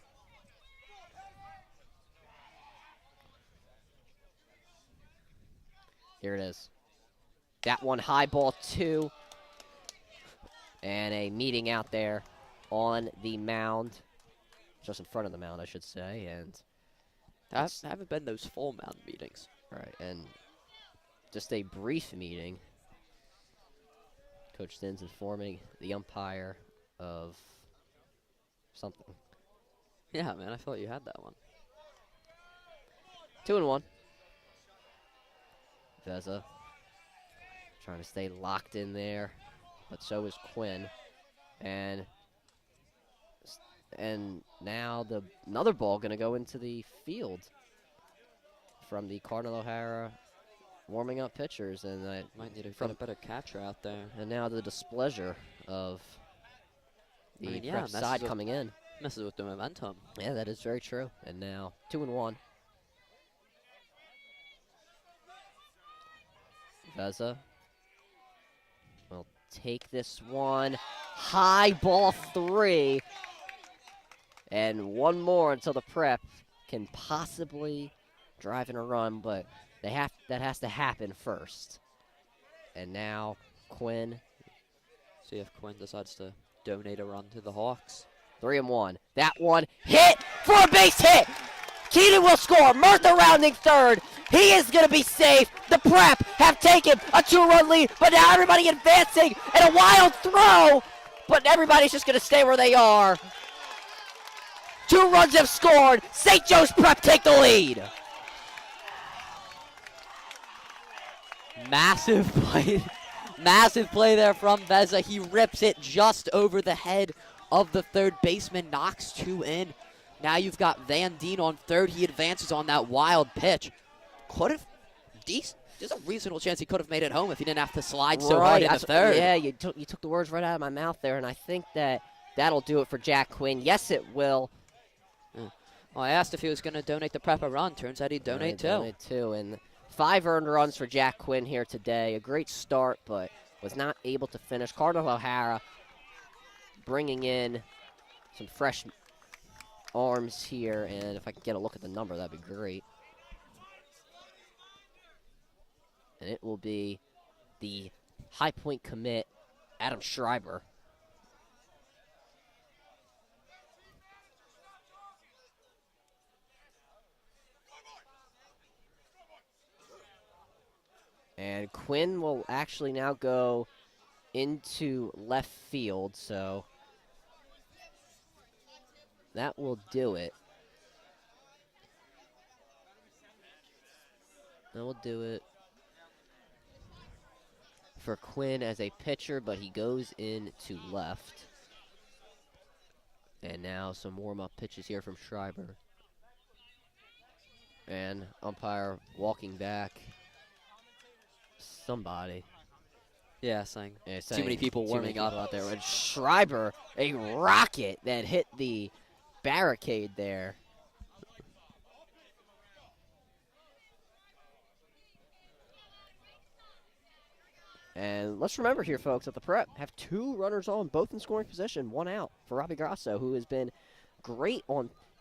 Here it is. That one high, ball 2. And a meeting out there on the mound. just in front of the mound, I should say, and Haven't been those full mound meetings. right, and just a brief meeting. Coach Stin's informing the umpire of something. Yeah, man, I thought you had that one. 2-1. Veza trying to stay locked in there, but so is Quinn. And now another ball going to go into the field from the Cardinal O'Hara warming up pitchers, and Might need to get a better catcher out there. And now the displeasure of the Prep side coming in. Messes with the momentum. Yeah, that is very true. And now 2-1. Veza will take this one. High ball 3. And one more until the Prep can possibly drive in a run, but that has to happen first. And now Quinn. See if Quinn decides to donate a run to the Hawks. 3-1. That one hit for a base hit. Keenan will score. Murtha rounding third. He is going to be safe. The Prep have taken a 2-run lead, but now everybody advancing and a wild throw. But everybody's just going to stay where they are. 2 runs have scored. St. Joe's Prep take the lead. Massive play. Massive play there from Veza. He rips it just over the head of the third baseman, knocks 2 in. Now you've got Van Dien on third. He advances on that wild pitch. Could have, there's a reasonable chance he could have made it home if he didn't have to slide so hard into third. Yeah, you took the words right out of my mouth there, and I think that'll do it for Jack Quinn. Yes, it will. Well, I asked if he was going to donate the Prep a run. Turns out he'd donate 2. Donate 2, and 5 earned runs for Jack Quinn here today. A great start, but was not able to finish. Cardinal O'Hara bringing in some fresh arms here, and if I can get a look at the number, that'd be great. And it will be the High Point commit, Adam Schreiber. And Quinn will actually now go into left field, so that will do it. That will do it for Quinn as a pitcher, but he goes into left. And now some warm-up pitches here from Schreiber. And umpire walking back. Somebody. Yeah, saying too many people warming up out there. And Schreiber, a rocket that hit the barricade there. And let's remember here, folks, that the Prep have 2 runners on, both in scoring position, 1 out for Robbie Grasso, who has been great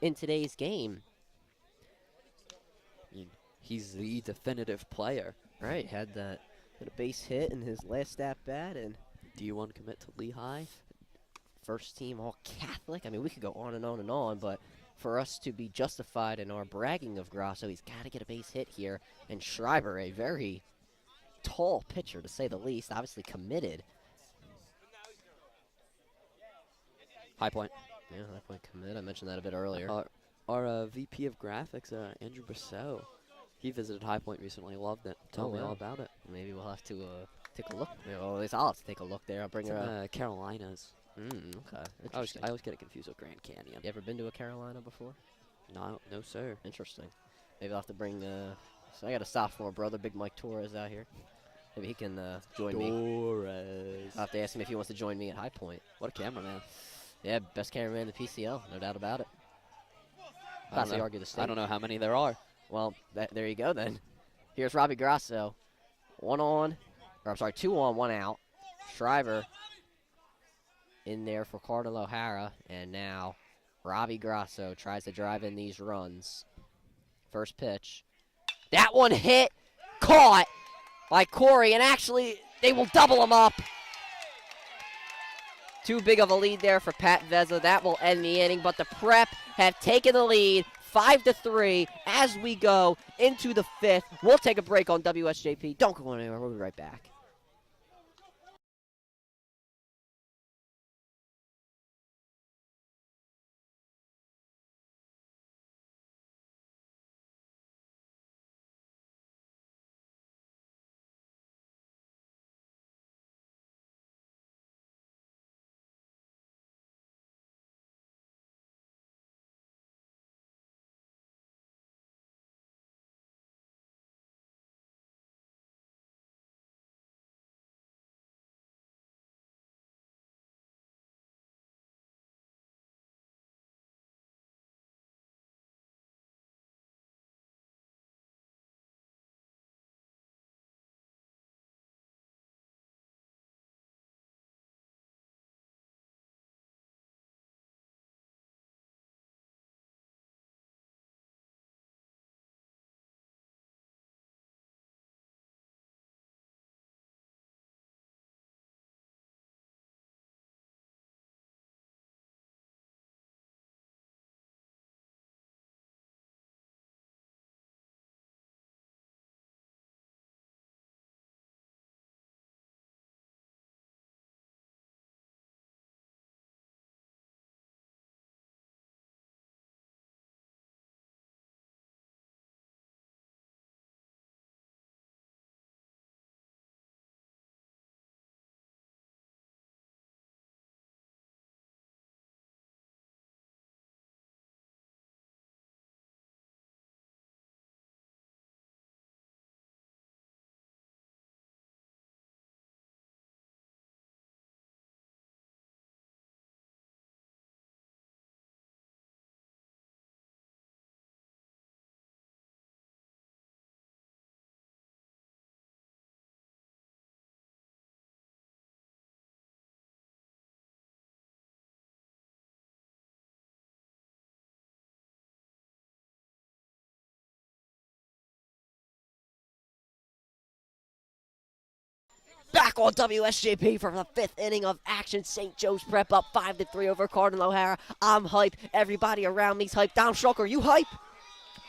in today's game. He's the definitive player. Right, had a base hit in his last at-bat, and D1 commit to Lehigh. First team all Catholic. I mean, we could go on and on and on, but for us to be justified in our bragging of Grasso, he's got to get a base hit here. And Schreiber, a very tall pitcher, to say the least, obviously committed. High Point. Yeah, High Point commit. I mentioned that a bit earlier. Our VP of graphics, Andrew Brousseau, he visited High Point recently. Loved it. Told me all about it. Maybe we'll have to take a look. Well, at least I'll have to take a look there. I'll bring her up. Carolinas. Okay. I always get it confused with Grand Canyon. You ever been to a Carolina before? No, sir. Interesting. Maybe I'll have to bring. So I got a sophomore brother, Big Mike Torres, out here. Maybe he can join me. Torres. I'll have to ask him if he wants to join me at High Point. What a cameraman. Yeah, best cameraman in the PCL, no doubt about it. Possibly argue the state. I don't know how many there are. Well, there you go then. Here's Robbie Grasso. 2 on, 1 out. Schreiber in there for Cardinal O'Hara, and now Robbie Grasso tries to drive in these runs. First pitch. That one hit, caught by Corey, and actually they will double him up. Too big of a lead there for Pat Vezza. That will end the inning, but the Prep have taken the lead 5-3 as we go into the 5th. We'll take a break on WSJP. Don't go anywhere. We'll be right back. Back on WSJP for the 5th inning of action. St. Joe's Prep up 5-3 over Cardinal O'Hara. I'm hype. Everybody around me's hype. Dom Schalk, are you hype?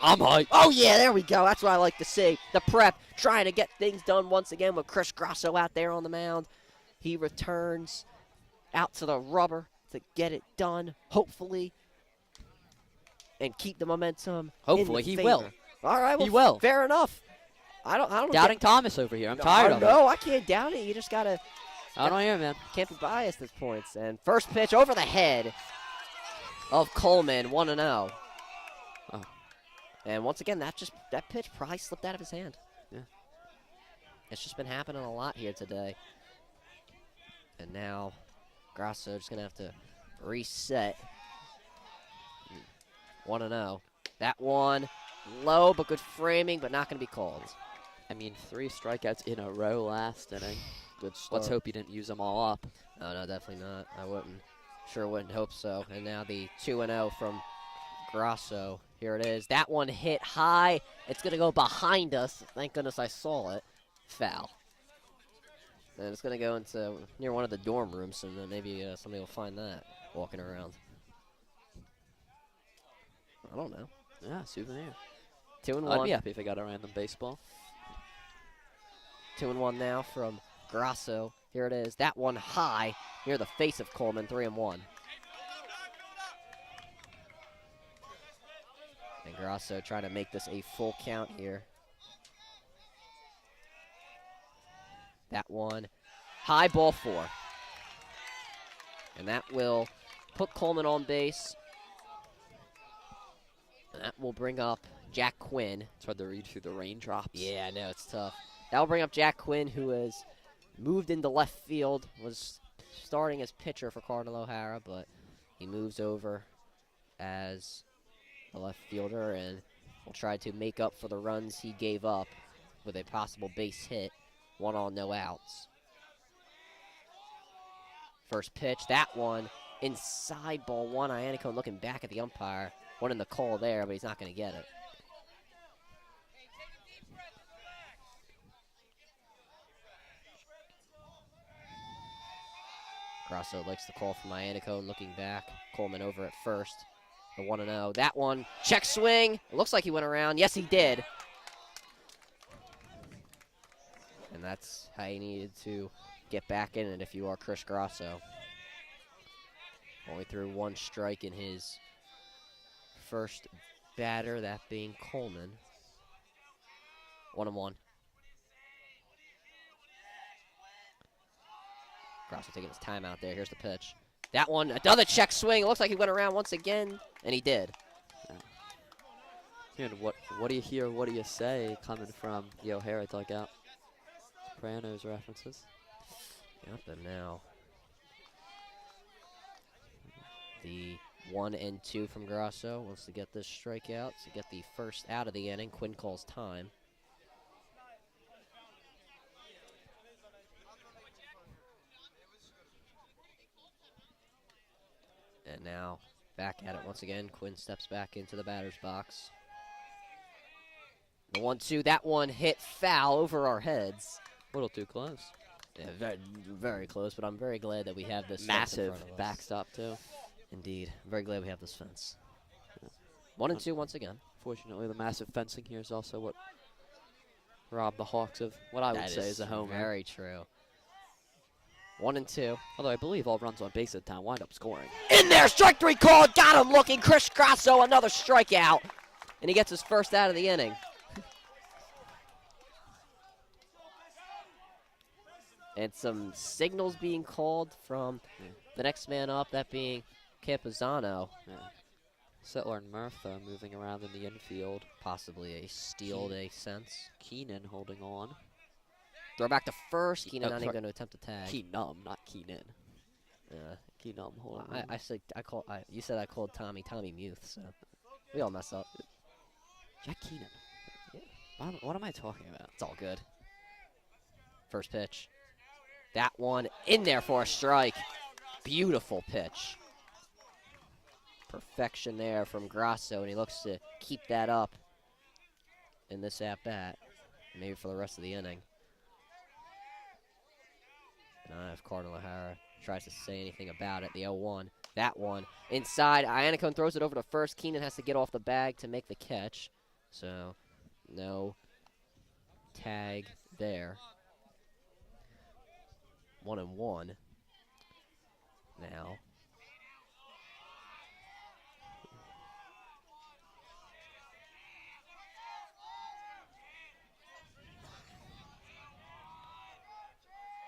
I'm hype. Oh, yeah, there we go. That's what I like to see. The Prep trying to get things done once again with Chris Grasso out there on the mound. He returns out to the rubber to get it done, hopefully, and keep the momentum. Hopefully, he will. All right, well, He will. Fair enough. I don't Doubting Thomas over here. I'm tired of it. No, I can't doubt it. You just got to. I don't hear, man. Can't be biased at points. And first pitch over the head of Coleman, 1-0. Oh. And once again, that pitch probably slipped out of his hand. Yeah. It's just been happening a lot here today. And now Grasso just going to have to reset. 1-0. That one low, but good framing, but not going to be called. I mean, 3 strikeouts in a row last inning. Good start. Let's hope he didn't use them all up. Oh, no, definitely not. I wouldn't hope so. And now the 2-0 from Grasso. Here it is. That one hit high. It's going to go behind us. Thank goodness I saw it. Foul. And it's going to go into near one of the dorm rooms, and then maybe somebody will find that walking around. I don't know. Yeah, souvenir. 2-1. I'd be happy if I got a random baseball. 2-1 now from Grasso. Here it is. That one high near the face of Coleman. 3-1. And Grasso trying to make this a full count here. That one high, ball 4. And that will put Coleman on base. And that will bring up Jack Quinn. It's hard to read through the raindrops. Yeah, I know, it's tough. That will bring up Jack Quinn, who has moved into left field, was starting as pitcher for Cardinal O'Hara, but he moves over as a left fielder and will try to make up for the runs he gave up with a possible base hit. 1 on, no outs. First pitch, that one inside, ball 1. Iannacone looking back at the umpire. One in the call there, but he's not going to get it. Grasso likes the call from Iannicone, looking back. Coleman over at first. The 1-0. That one, check swing. It looks like he went around. Yes, he did. And that's how you needed to get back in it if you are Chris Grasso. Only threw one strike in his first batter, that being Coleman. 1-1. Grasso taking his time out there. Here's the pitch. That one, another check swing. It looks like he went around once again, and he did. And what do you hear, what do you say coming from the O'Hara dugout? Sopranos references. Yep, and now the 1-2 from Grasso wants to get this strikeout to get the first out of the inning. Quinn calls time. And now back at it once again. Quinn steps back into the batter's box. The 1-2, that one hit foul over our heads. A little too close. Yeah, very, very close, but I'm very glad that we have this Massive fence in front of us. backstop, too. Indeed. I'm very glad we have this fence. 1-2 once again. Fortunately, the massive fencing here is also what robbed the Hawks of what I would say is a homer. Very true. 1-2. Although I believe all runs on base at the time wind up scoring. In there, strike three called. Got him looking. Chris Grasso, another strikeout. And he gets his first out of the inning. And some signals being called from the next man up, that being Campuzano. Yeah. Settler and Murtha moving around in the infield. Possibly a steal, they sense. Keenan holding on. Throw back to first. Keenan not even going to attempt to tag. Keenum, not Keenan. Yeah. Keenum holding on. You said I called Tommy Muth, so we all mess up. Jack Keenan. Yeah. What am I talking about? It's all good. First pitch. That one in there for a strike. Beautiful pitch. Perfection there from Grasso, and he looks to keep that up in this at-bat, maybe for the rest of the inning. And if Cardinal O'Hara tries to say anything about it, the 0-1. That one inside. Iannicone throws it over to first. Keenan has to get off the bag to make the catch. So, no tag there. 1-1 now.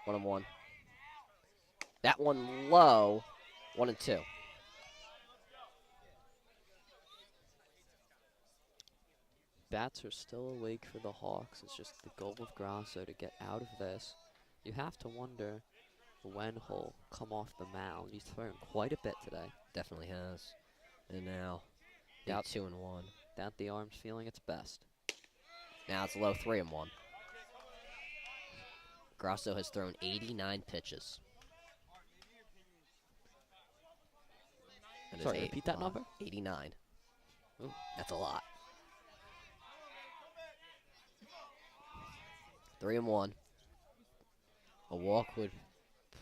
One one. That one low. 1-2. Bats are still awake for the Hawks. It's just the goal of Grasso to get out of this. You have to wonder when he'll come off the mound. He's thrown quite a bit today. Definitely has. And now, Doubt 2-1. Doubt the arm's feeling its best. Now it's low 3-1. Grasso has thrown 89 pitches. That Sorry, repeat that number? 89. Ooh. That's a lot. 3-1. A walk would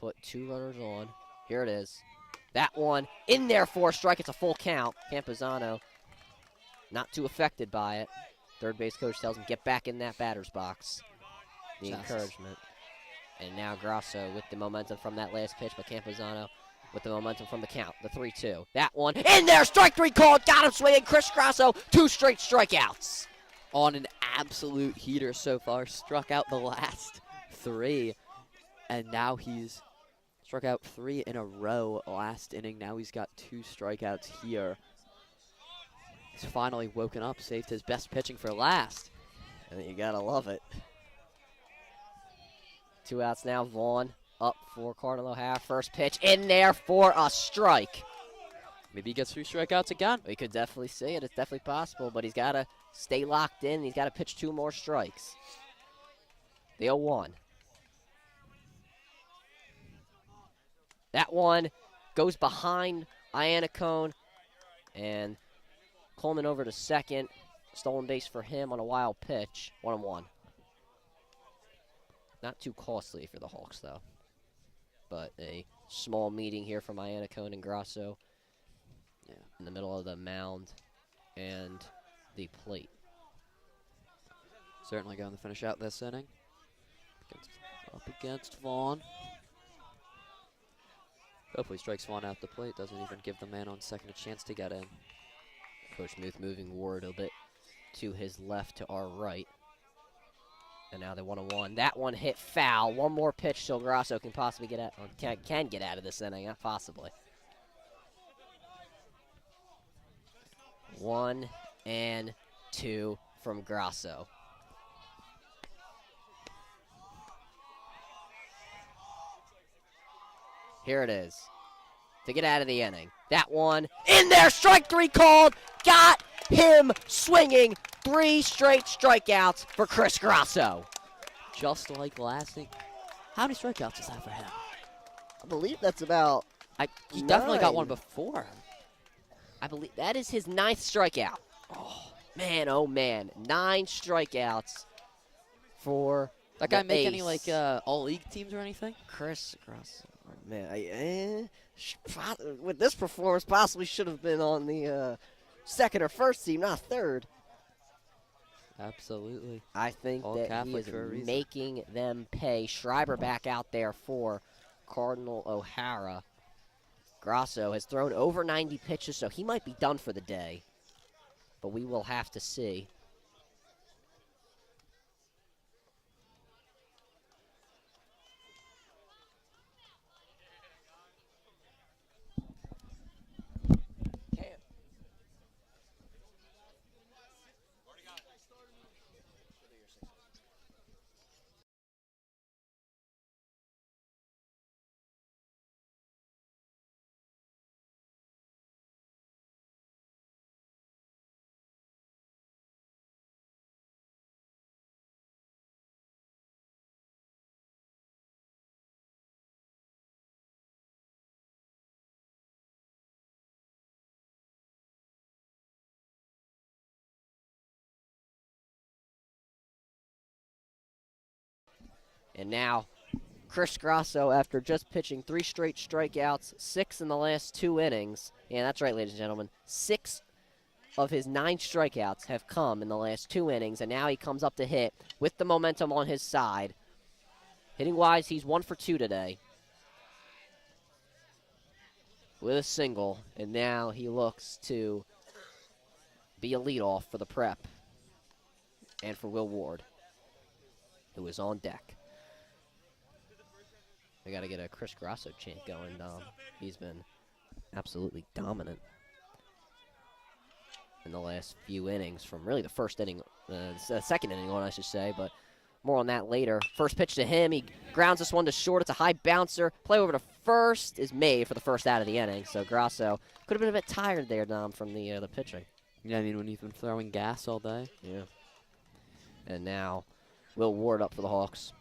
put 2 runners on. Here it is. That one in there for a strike. It's a full count. Campuzano not too affected by it. Third base coach tells him, get back in that batter's box. The encouragement. And now Grasso with the momentum from that last pitch, but Campuzano with the momentum from the count, the 3-2. That one in there, strike three called, got him swinging. Chris Grasso, 2 straight strikeouts. On an absolute heater so far, struck out the last 3, and now he's struck out 3 in a row last inning. Now he's got 2 strikeouts here. He's finally woken up, saved his best pitching for last. And you gotta love it. 2 outs now, Vaughn up for Cardinal O'Hara. First pitch in there for a strike. Maybe he gets 3 strikeouts again. We could definitely see it. It's definitely possible, but he's got to stay locked in. He's got to pitch 2 more strikes. The 0-1. That one goes behind Iannicone, and Coleman over to second. Stolen base for him on a wild pitch. 1-1. Not too costly for the Hawks, though, but a small meeting here from Iannacone and Grasso. Yeah. In the middle of the mound and the plate. Certainly going to finish out this inning. Up against Vaughn. Hopefully strikes Vaughn out the plate. Doesn't even give the man on second a chance to get in. Coach Muth moving Ward a bit to his left to our right. And now they 1-1. That one hit foul. One more pitch so Grasso can possibly get out, or can get out of this inning, not possibly. 1-2 from Grasso. Here it is to get out of the inning. That one in there, strike 3 called. Got him swinging. 3 straight strikeouts for Chris Grasso. Just like last inning. How many strikeouts is that for him? I believe that's about He definitely got 9. one before. I believe that is his 9th strikeout. Oh man, 9 strikeouts for That guy the make any ace. like all-league teams or anything? Chris Grasso. Oh, man, with this performance, possibly should have been on the second or first team, not third. Absolutely. I think All that he Catholic is for a reason. making them pay. Schreiber back out there for Cardinal O'Hara. Grasso has thrown over 90 pitches, so he might be done for the day. But we will have to see. And now, Chris Grasso, after just pitching 3 straight strikeouts, 6 in the last 2 innings. Yeah, that's right, ladies and gentlemen. 6 of his 9 strikeouts have come in the last 2 innings, and now he comes up to hit with the momentum on his side. Hitting-wise, he's 1 for 2 today with a single, and now he looks to be a leadoff for the Prep and for Will Ward, who is on deck. We got to get a Chris Grasso chant going, Dom. He's been absolutely dominant in the last few innings, from really the first inning, the second inning on, I should say, but more on that later. First pitch to him. He grounds this one to short. It's a high bouncer. Play over to first is made for the first out of the inning. So Grasso could have been a bit tired there, Dom, from the pitching. Yeah, I mean, when you've been throwing gas all day. Yeah. And now Will Ward up for the Hawks.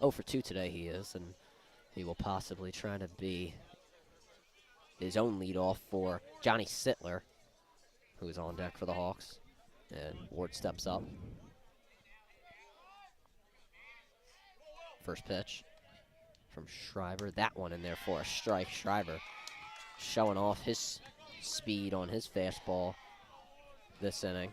0 for 2 today he is, and he will possibly try to be his own leadoff for Johnny Sittler, who is on deck for the Hawks. And Ward steps up. First pitch from Schreiber. That one in there for a strike. Schreiber showing off his speed on his fastball this inning.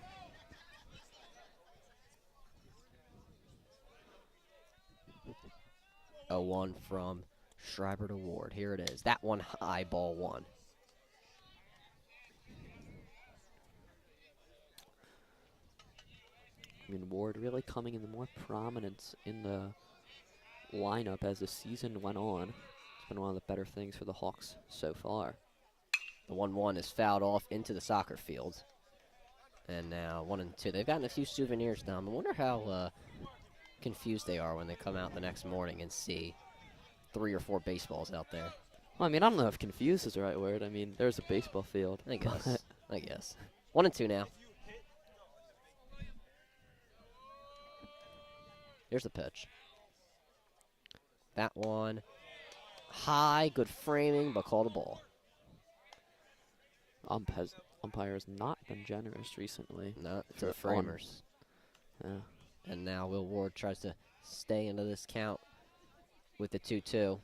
0-1 from Schreiber to Ward. Here it is. That one high, ball 1. I mean, Ward really coming into more prominence in the lineup as the season went on. It's been one of the better things for the Hawks so far. The 1-1 is fouled off into the soccer field. And now 1-2. They've gotten a few souvenirs down. I wonder how confused they are when they come out the next morning and see 3 or 4 baseballs out there. Well, I mean, I don't know if confused is the right word. I mean, there's a baseball field. I guess. I guess. 1-2 now. Here's the pitch. That one high, good framing, but called a ball. Umpire has not been generous recently. Not to the framers. Yeah. And now Will Ward tries to stay into this count with the 2-2.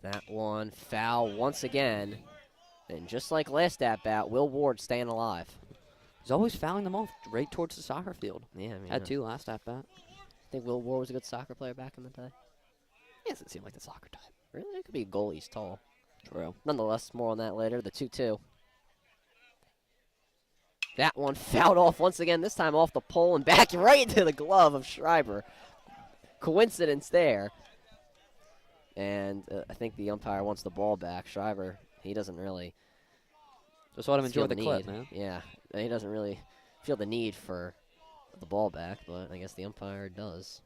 That one foul once again. And just like last at-bat, Will Ward staying alive. He's always fouling them off right towards the soccer field. Yeah, I mean, Had 2 last at-bat. think Will Ward was a good soccer player back in the day. He doesn't seem like the soccer type. Really? It could be a goalie. He's tall. True. Nonetheless, more on that later. The 2-2. That one fouled off once again, this time off the pole and back right into the glove of Schreiber. Coincidence there. And I think the umpire wants the ball back. Schreiber, he doesn't really Just let him enjoy feel the clip, need. man. Yeah, he doesn't really feel the need for the ball back, but I guess the umpire does.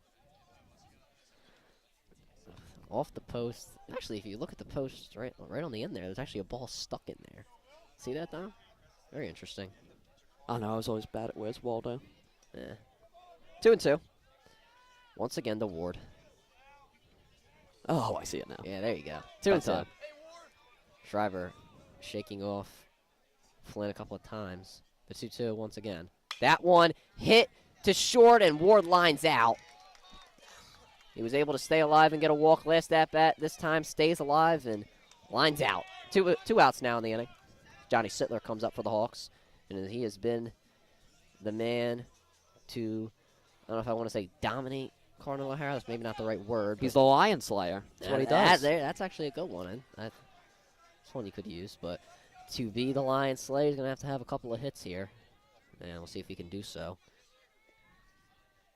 Off the post. Actually, if you look at the post right on the end there, there's actually a ball stuck in there. See that, Dom? Very interesting. I know, I was always bad at Where's Waldo. Yeah. 2-2. Once again, to Ward. Oh, I see it now. Yeah, there you go. That's 2-2. it. Schreiber shaking off Flynn a couple of times. The 2-2 once again. That one hit to short, and Ward lines out. He was able to stay alive and get a walk last at-bat. This time stays alive and lines out. Two outs now in the inning. Johnny Sittler comes up for the Hawks, and he has been the man to, I don't know if I want to say dominate Cardinal O'Hara. That's maybe not the right word. He's the Lion Slayer. That's what he does. That's actually a good one. And that's one you could use. But to be the Lion Slayer, he's going to have a couple of hits here. And we'll see if he can do so.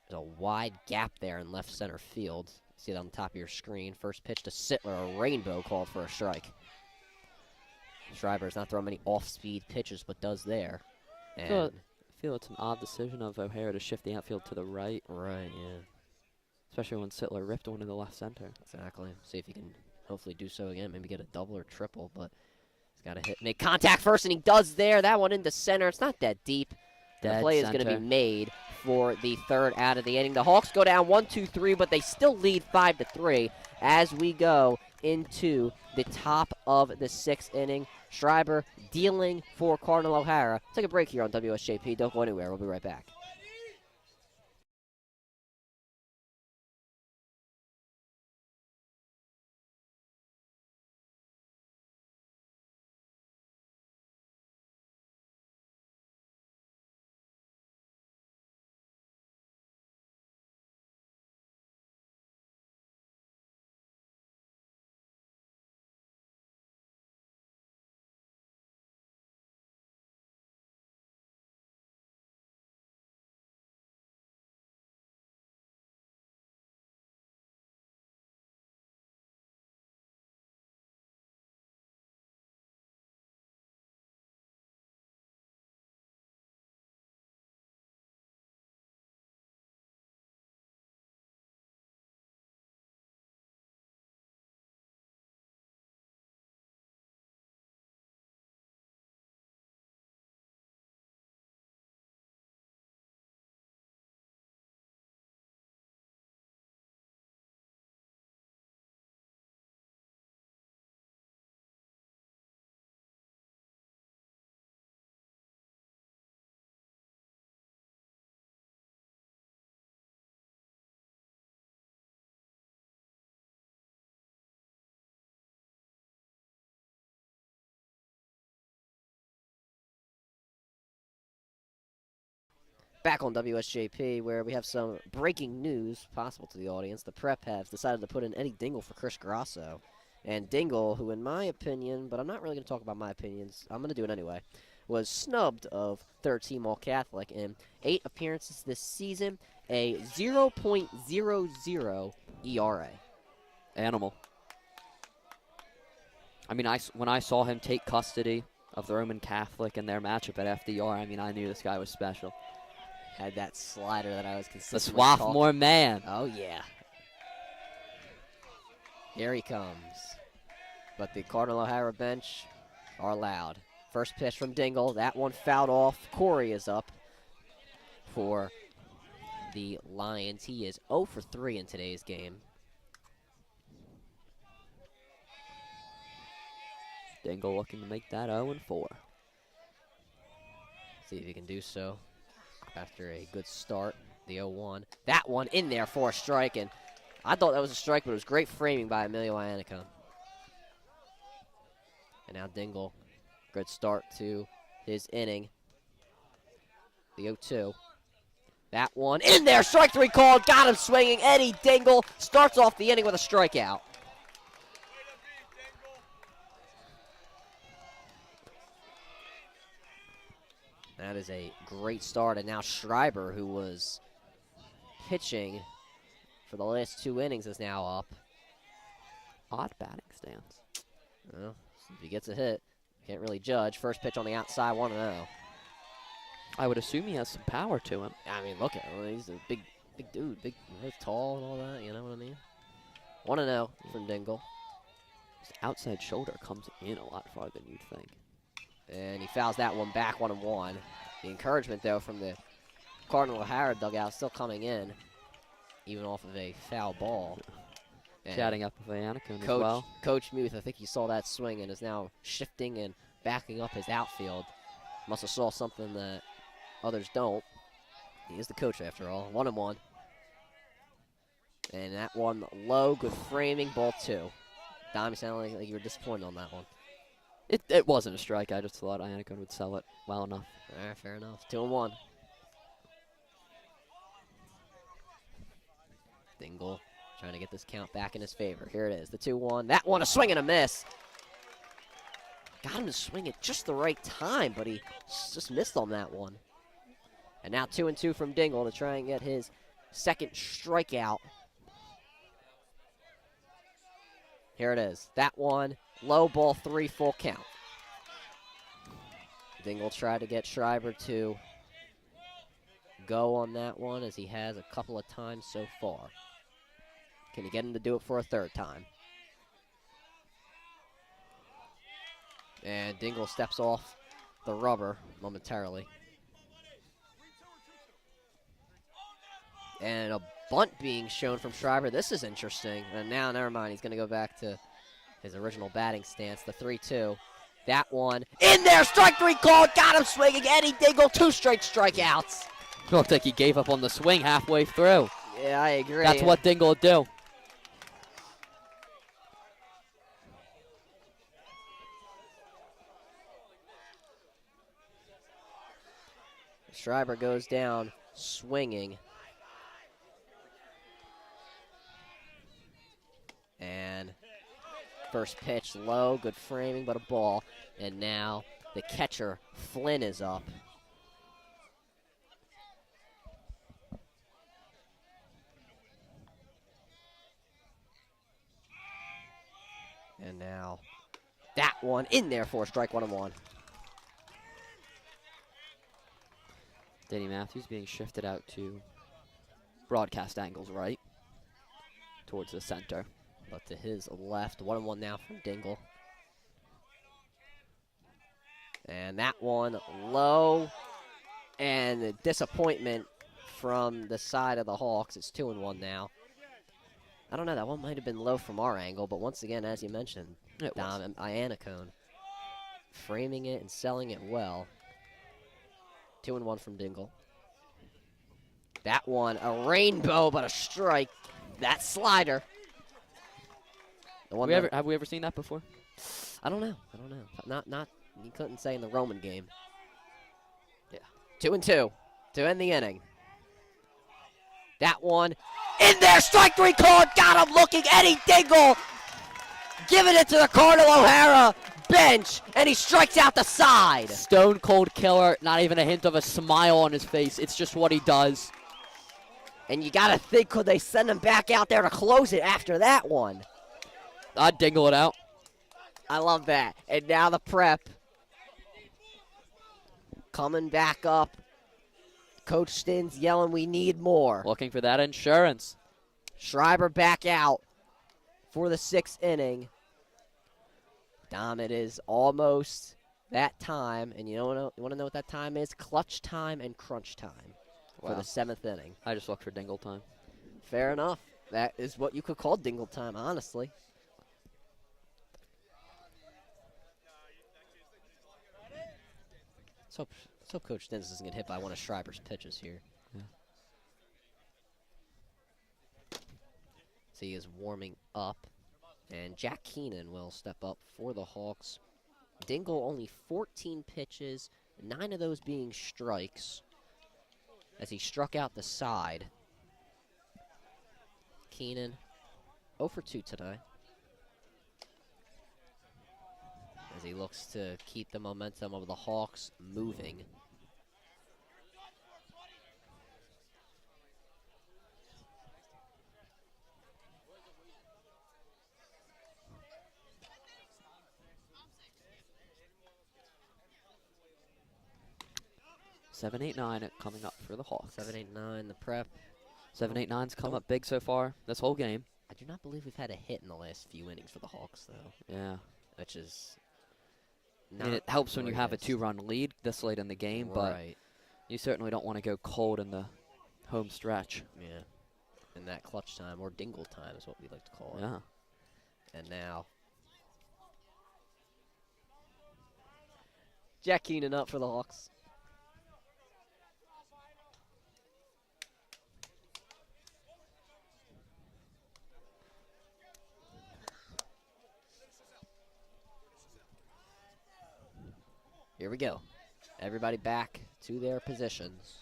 There's a wide gap there in left center field. See that on the top of your screen. First pitch to Sittler, a rainbow called for a strike. Schreiber's not throwing many off-speed pitches, but does there. I And feel it's an odd decision of O'Hara to shift the outfield to the right, right, yeah, especially when Sittler ripped one to the left center. exactly. See if he can hopefully do so again. Maybe get a double or triple, but he's got to make contact first, and he does there. That one into center. It's not that deep. The Dead play is going to center. be made for the third out of the inning. The Hawks go down 1-2-3, but they still lead 5-3 as we go into the top of the sixth inning. Schreiber dealing for Cardinal O'Hara. Take a break here on WSJP. Don't go anywhere. We'll be right back. Back on WSJP, where we have some breaking news possible to the audience. The Prep have decided to put in Eddie Dingle for Chris Grasso. And Dingle, who in my opinion, but I'm not really going to talk about my opinions, I'm going to do it anyway, was snubbed of third team All-Catholic in 8 appearances this season, a 0.00 ERA. Animal. I mean, when I saw him take custody of the Roman Catholic in their matchup at FDR, I mean, I knew this guy was special. Had that slider that I was The consistently sophomore man. Oh, yeah. Here he comes. But the Cardinal O'Hara bench are loud. First pitch from Dingle. That one fouled off. Corey is up for the Lions. He is 0 for 3 in today's game. Dingle looking to make that 0-4. See if he can do so after a good start. The 0-1. That one in there for a strike, and I thought that was a strike, but it was great framing by Emilio Iannicone. And now Dingle, good start to his inning. The 0-2. That one in there, strike 3 called, got him swinging. Eddie Dingle starts off the inning with a strikeout. That is a great start, and now Schreiber, who was pitching for the last 2 innings, is now up. Odd batting stance. Well, if he gets a hit, can't really judge. First pitch on the outside, 1-0. I would assume he has some power to him. I mean, look at him. He's a big dude, he's tall and all that, you know what I mean? 1-0 from Dingle. His outside shoulder comes in a lot farther than you'd think. And he fouls that one back, 1-1. The encouragement, though, from the Cardinal O'Hara dugout still coming in, even off of a foul ball. And Chatting up with Iannicone as well. Coach Muth, I think he saw that swing and is now shifting and backing up his outfield. Must have saw something that others don't. He is the coach after all. 1-1. And that one low, good framing, ball 2. Dom, you sounded like you were disappointed on that one. It wasn't a strike. I just thought Iannicone would sell it well enough. All right, fair enough. 2-1. Dingle trying to get this count back in his favor. Here it is, the 2-1. That one, a swing and a miss. Got him to swing at just the right time, but he just missed on that one. And now 2-2 from Dingle to try and get his second strikeout. Here it is. That one, low, ball 3, full count. Dingle tried to get Schreiber to go on that one, as he has a couple of times so far. Can you get him to do it for a third time? And Dingle steps off the rubber momentarily. And a bunt being shown from Schreiber. This is interesting. And now, never mind, he's going to go back to his original batting stance, the 3-2. That one in there, strike 3 called, got him swinging. Eddie Dingle, 2 straight strikeouts. Looked like he gave up on the swing halfway through. Yeah, I agree. That's what Dingle would do. Schreiber goes down swinging. And first pitch low, good framing, but a ball. And now the catcher, Flynn, is up. And now that one in there for a strike, 1-1. Danny Matthews being shifted out to broadcast angles right towards the center. But to his left, 1-1 now from Dingle. And that one low, and the disappointment from the side of the Hawks. It's 2-1 now. I don't know, that one might have been low from our angle, but once again, as you mentioned, Dom and Iannicone framing it and selling it well. 2-1 from Dingle. That one, a rainbow, but a strike. That slider. The one Have we ever seen that before? I don't know. Not. You couldn't say in the Roman game. Yeah. 2-2 to end the inning. That one in there, strike 3 called, got him looking. Eddie Dingle giving it to the Cardinal O'Hara bench, and he strikes out the side. Stone cold killer, not even a hint of a smile on his face. It's just what he does. And you got to think, could they send him back out there to close it after that one? I'd Dingle it out. I love that. And now the Prep coming back up. Coach Stin's yelling, we need more. Looking for that insurance. Schreiber back out for the 6th inning. Dom, it is almost that time. And you want to know what that time is? Clutch time and crunch time for the 7th inning. I just looked for Dingle time. Fair enough. That is what you could call Dingle time, honestly. Let's hope Coach Stins doesn't get hit by one of Schreiber's pitches here. Yeah. he is warming up. And Jack Keenan will step up for the Hawks. Dingle only 14 pitches, 9 of those being strikes, as he struck out the side. Keenan 0 for 2 today, as he looks to keep the momentum of the Hawks moving. Seven, 8, 9 coming up for the Hawks. 7-8-9, the Prep. 7-8-9's come up big so far this whole game. I do not believe we've had a hit in the last few innings for the Hawks, though. Yeah. Which is I mean, it helps when you have a greatest. 2-run lead this late in the game, but Right. you certainly don't want to go cold in the home stretch. Yeah. In that clutch time, or dingle time is what we like to call it. Yeah. And now Jack Keenan up for the Hawks. Here we go. Everybody back to their positions.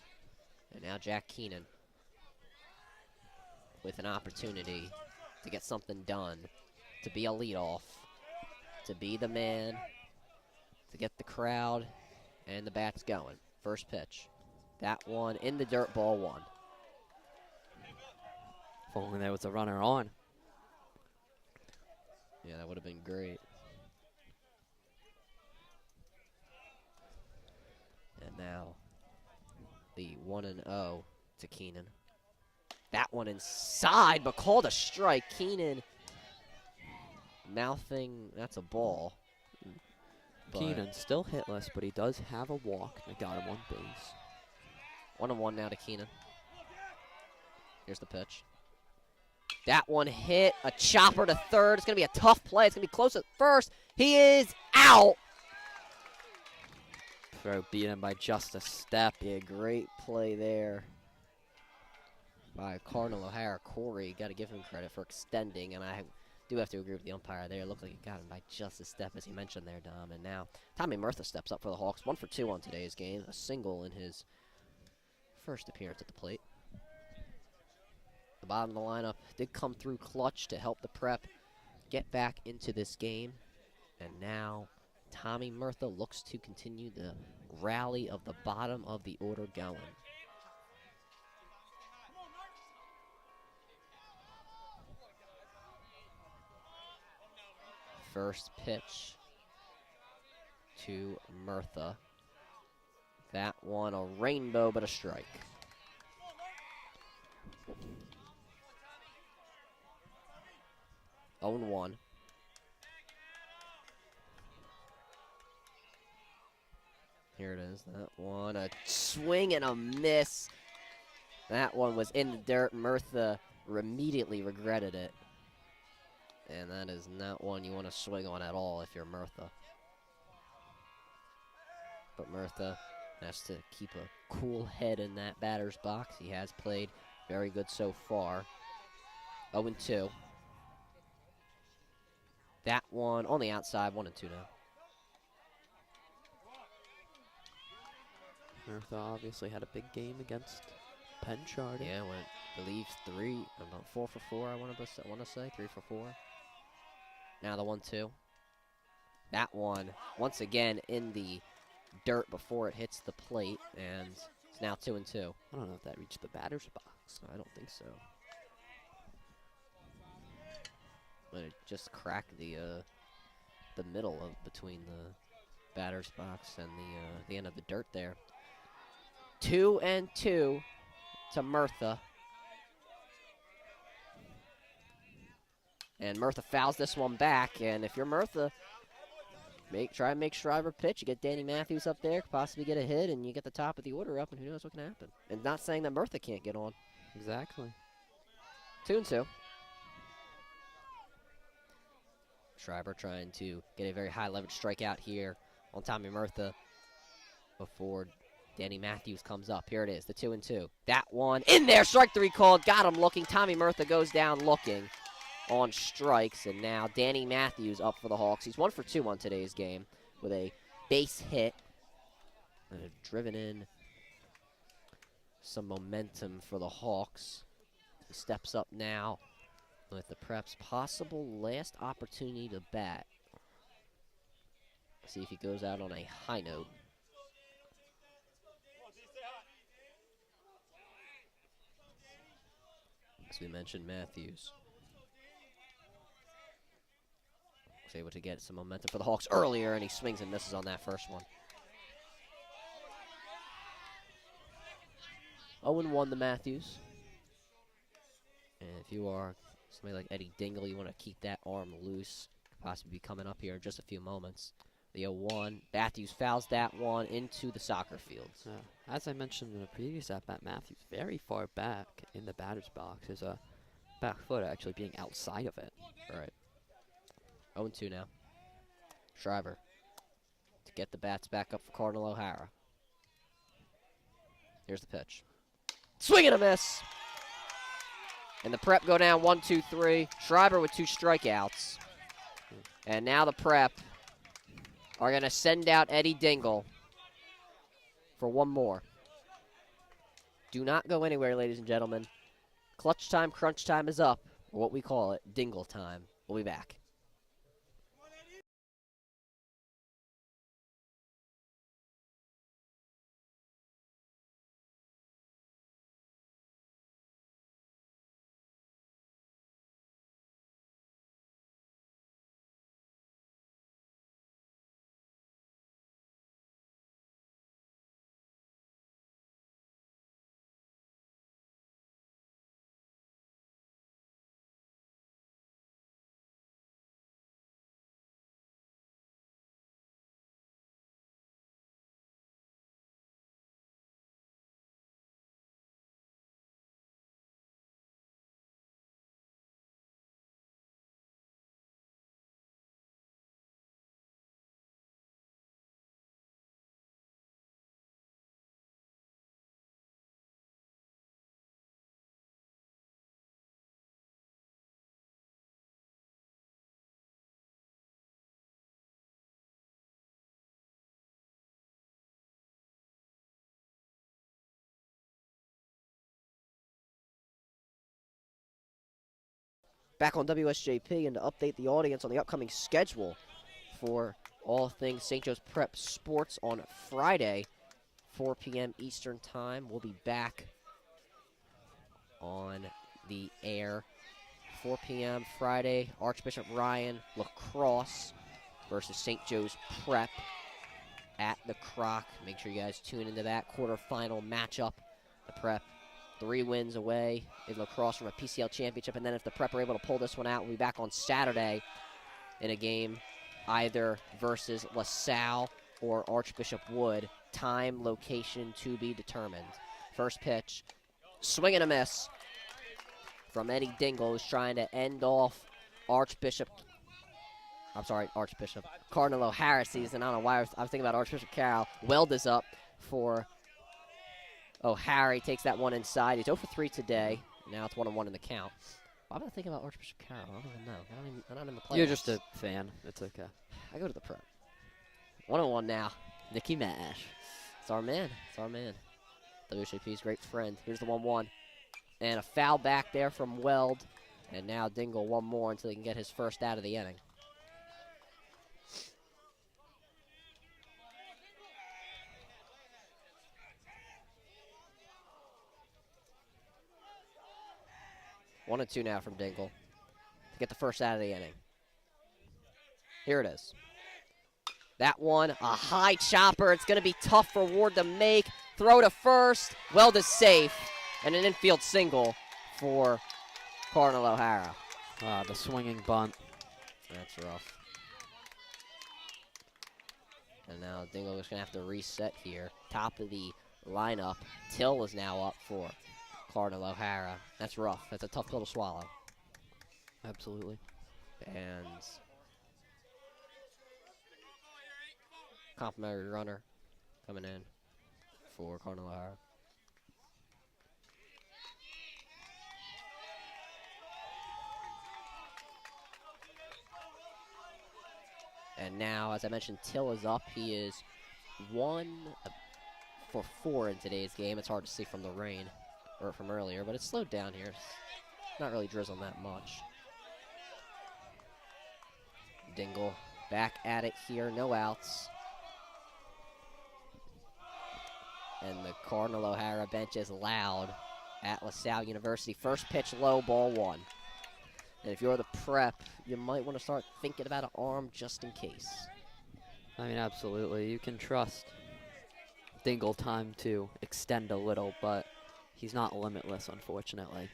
And now Jack Keenan with an opportunity to get something done, to be a leadoff, to be the man, to get the crowd and the bats going. First pitch. That one in the dirt, ball 1. If only there was a runner on. Yeah, that would have been great. And now the 1-0 to Keenan. That one inside, but called a strike. Keenan mouthing, that's a ball. But Keenan still hitless, but he does have a walk. They got him on base. 1-1 now to Keenan. Here's the pitch. That one hit, a chopper to third. It's going to be a tough play. It's going to be close at first. He is out. Throw beat him by just a step. Yeah, great play there by Cardinal O'Hara. Corey, got to give him credit for extending, and I do have to agree with the umpire there. It looked like he got him by just a step, as he mentioned there, Dom. And now Tommy Murtha steps up for the Hawks. 1 for 2 on today's game. A single in his first appearance at the plate. The bottom of the lineup did come through clutch to help the Prep get back into this game. And now Tommy Murtha looks to continue the rally of the bottom of the order going. First pitch to Murtha. That one a rainbow, but a strike. Own 1. Here it is. That one, a swing and a miss. That one was in the dirt. Murtha immediately regretted it. And that is not one you want to swing on at all if you're Murtha. But Murtha has to keep a cool head in that batter's box. He has played very good so far. 0-2. That one on the outside, 1-2 now. Murtha obviously had a big game against Penchard. Yeah, went, I believe, about 4 for 4, I want to say, 3 for 4. Now the 1-2. That one, once again, in the dirt before it hits the plate, and it's now 2-2. I don't know if that reached the batter's box. I don't think so. But it just cracked the middle of between the batter's box and the end of the dirt there. 2-2 to Murtha. And Murtha fouls this one back, and if you're Murtha, try and make Shriver pitch. You get Danny Matthews up there, could possibly get a hit, and you get the top of the order up, and who knows what can happen. And not saying that Murtha can't get on. Exactly. 2-2. Shriver trying to get a very high leverage strikeout here on Tommy Murtha before Danny Matthews comes up. Here it is, the 2-2. That one in there, strike 3 called, got him looking. Tommy Murtha goes down looking. on strikes, and now Danny Matthews up for the Hawks. He's 1 for 2 on today's game with a base hit. Driven in some momentum for the Hawks. He steps up now with the Prep's possible last opportunity to bat. See if he goes out on a high note. As we mentioned, Matthews was able to get some momentum for the Hawks earlier, and he swings and misses on that first one. 0-1 to Matthews. And if you are somebody like Eddie Dingle, you want to keep that arm loose. Could possibly be coming up here in just a few moments. The 0-1. Matthews fouls that one into the soccer field. As I mentioned in a previous at-bat, Matthews very far back in the batter's box. His back foot actually being outside of it. Right. 0-2 now. Schreiber to get the bats back up for Cardinal O'Hara. Here's the pitch. Swing and a miss. And the Prep go down 1-2-3. Schreiber with 2 strikeouts. And now the Prep are going to send out Eddie Dingle for one more. Do not go anywhere, ladies and gentlemen. Clutch time, crunch time is up, or what we call it, Dingle time. We'll be back. Back on WSJP, and to update the audience on the upcoming schedule for all things St. Joe's Prep Sports on Friday, 4 p.m. Eastern Time. We'll be back on the air. 4 p.m. Friday, Archbishop Ryan Lacrosse versus St. Joe's Prep at the Croc. Make sure you guys tune into that quarterfinal matchup. The Prep 3 wins away in lacrosse from a PCL championship, and then if the Prep are able to pull this one out, we'll be back on Saturday in a game either versus LaSalle or Archbishop Wood. Time, location to be determined. First pitch, swing and a miss from Eddie Dingle, who's trying to end off Cardinal O'Hara season. I don't know why I was thinking about Archbishop Carroll. Weld is up for O'Hara. He takes that one inside. He's 0 for 3 today. Now it's 1-1 in the count. Why am I thinking about Archbishop Carroll? I don't even know. I'm not in the playoffs. You're just a fan. It's okay. I go to the Prep. 1-1 now. Nicky Mash. It's our man. It's our man. WSJP's great friend. Here's the 1-1. And a foul back there from Weld. And now Dingle one more until he can get his first out of the inning. One and two now from Dingle to get the first out of the inning. Here it is. That one, a high chopper. It's going to be tough for Ward to make. Throw to first. Weld is safe. And an infield single for Cardinal O'Hara. The swinging bunt. That's rough. And now Dingle is going to have to reset here. Top of the lineup. Till is now up for Cardinal O'Hara. That's rough. That's a tough pill to swallow. Absolutely. And complimentary runner coming in for Cardinal O'Hara. And now, as I mentioned, Till is up. He is 1 for 4 in today's game. It's hard to see from the rain, or from earlier, but it's slowed down here. It's not really drizzling that much. Dingle back at it here, no outs. And the Cardinal O'Hara bench is loud at LaSalle University. First pitch low, ball 1. And if you're the Prep, you might want to start thinking about an arm just in case. I mean, absolutely. You can trust Dingle time to extend a little, but he's not limitless, unfortunately.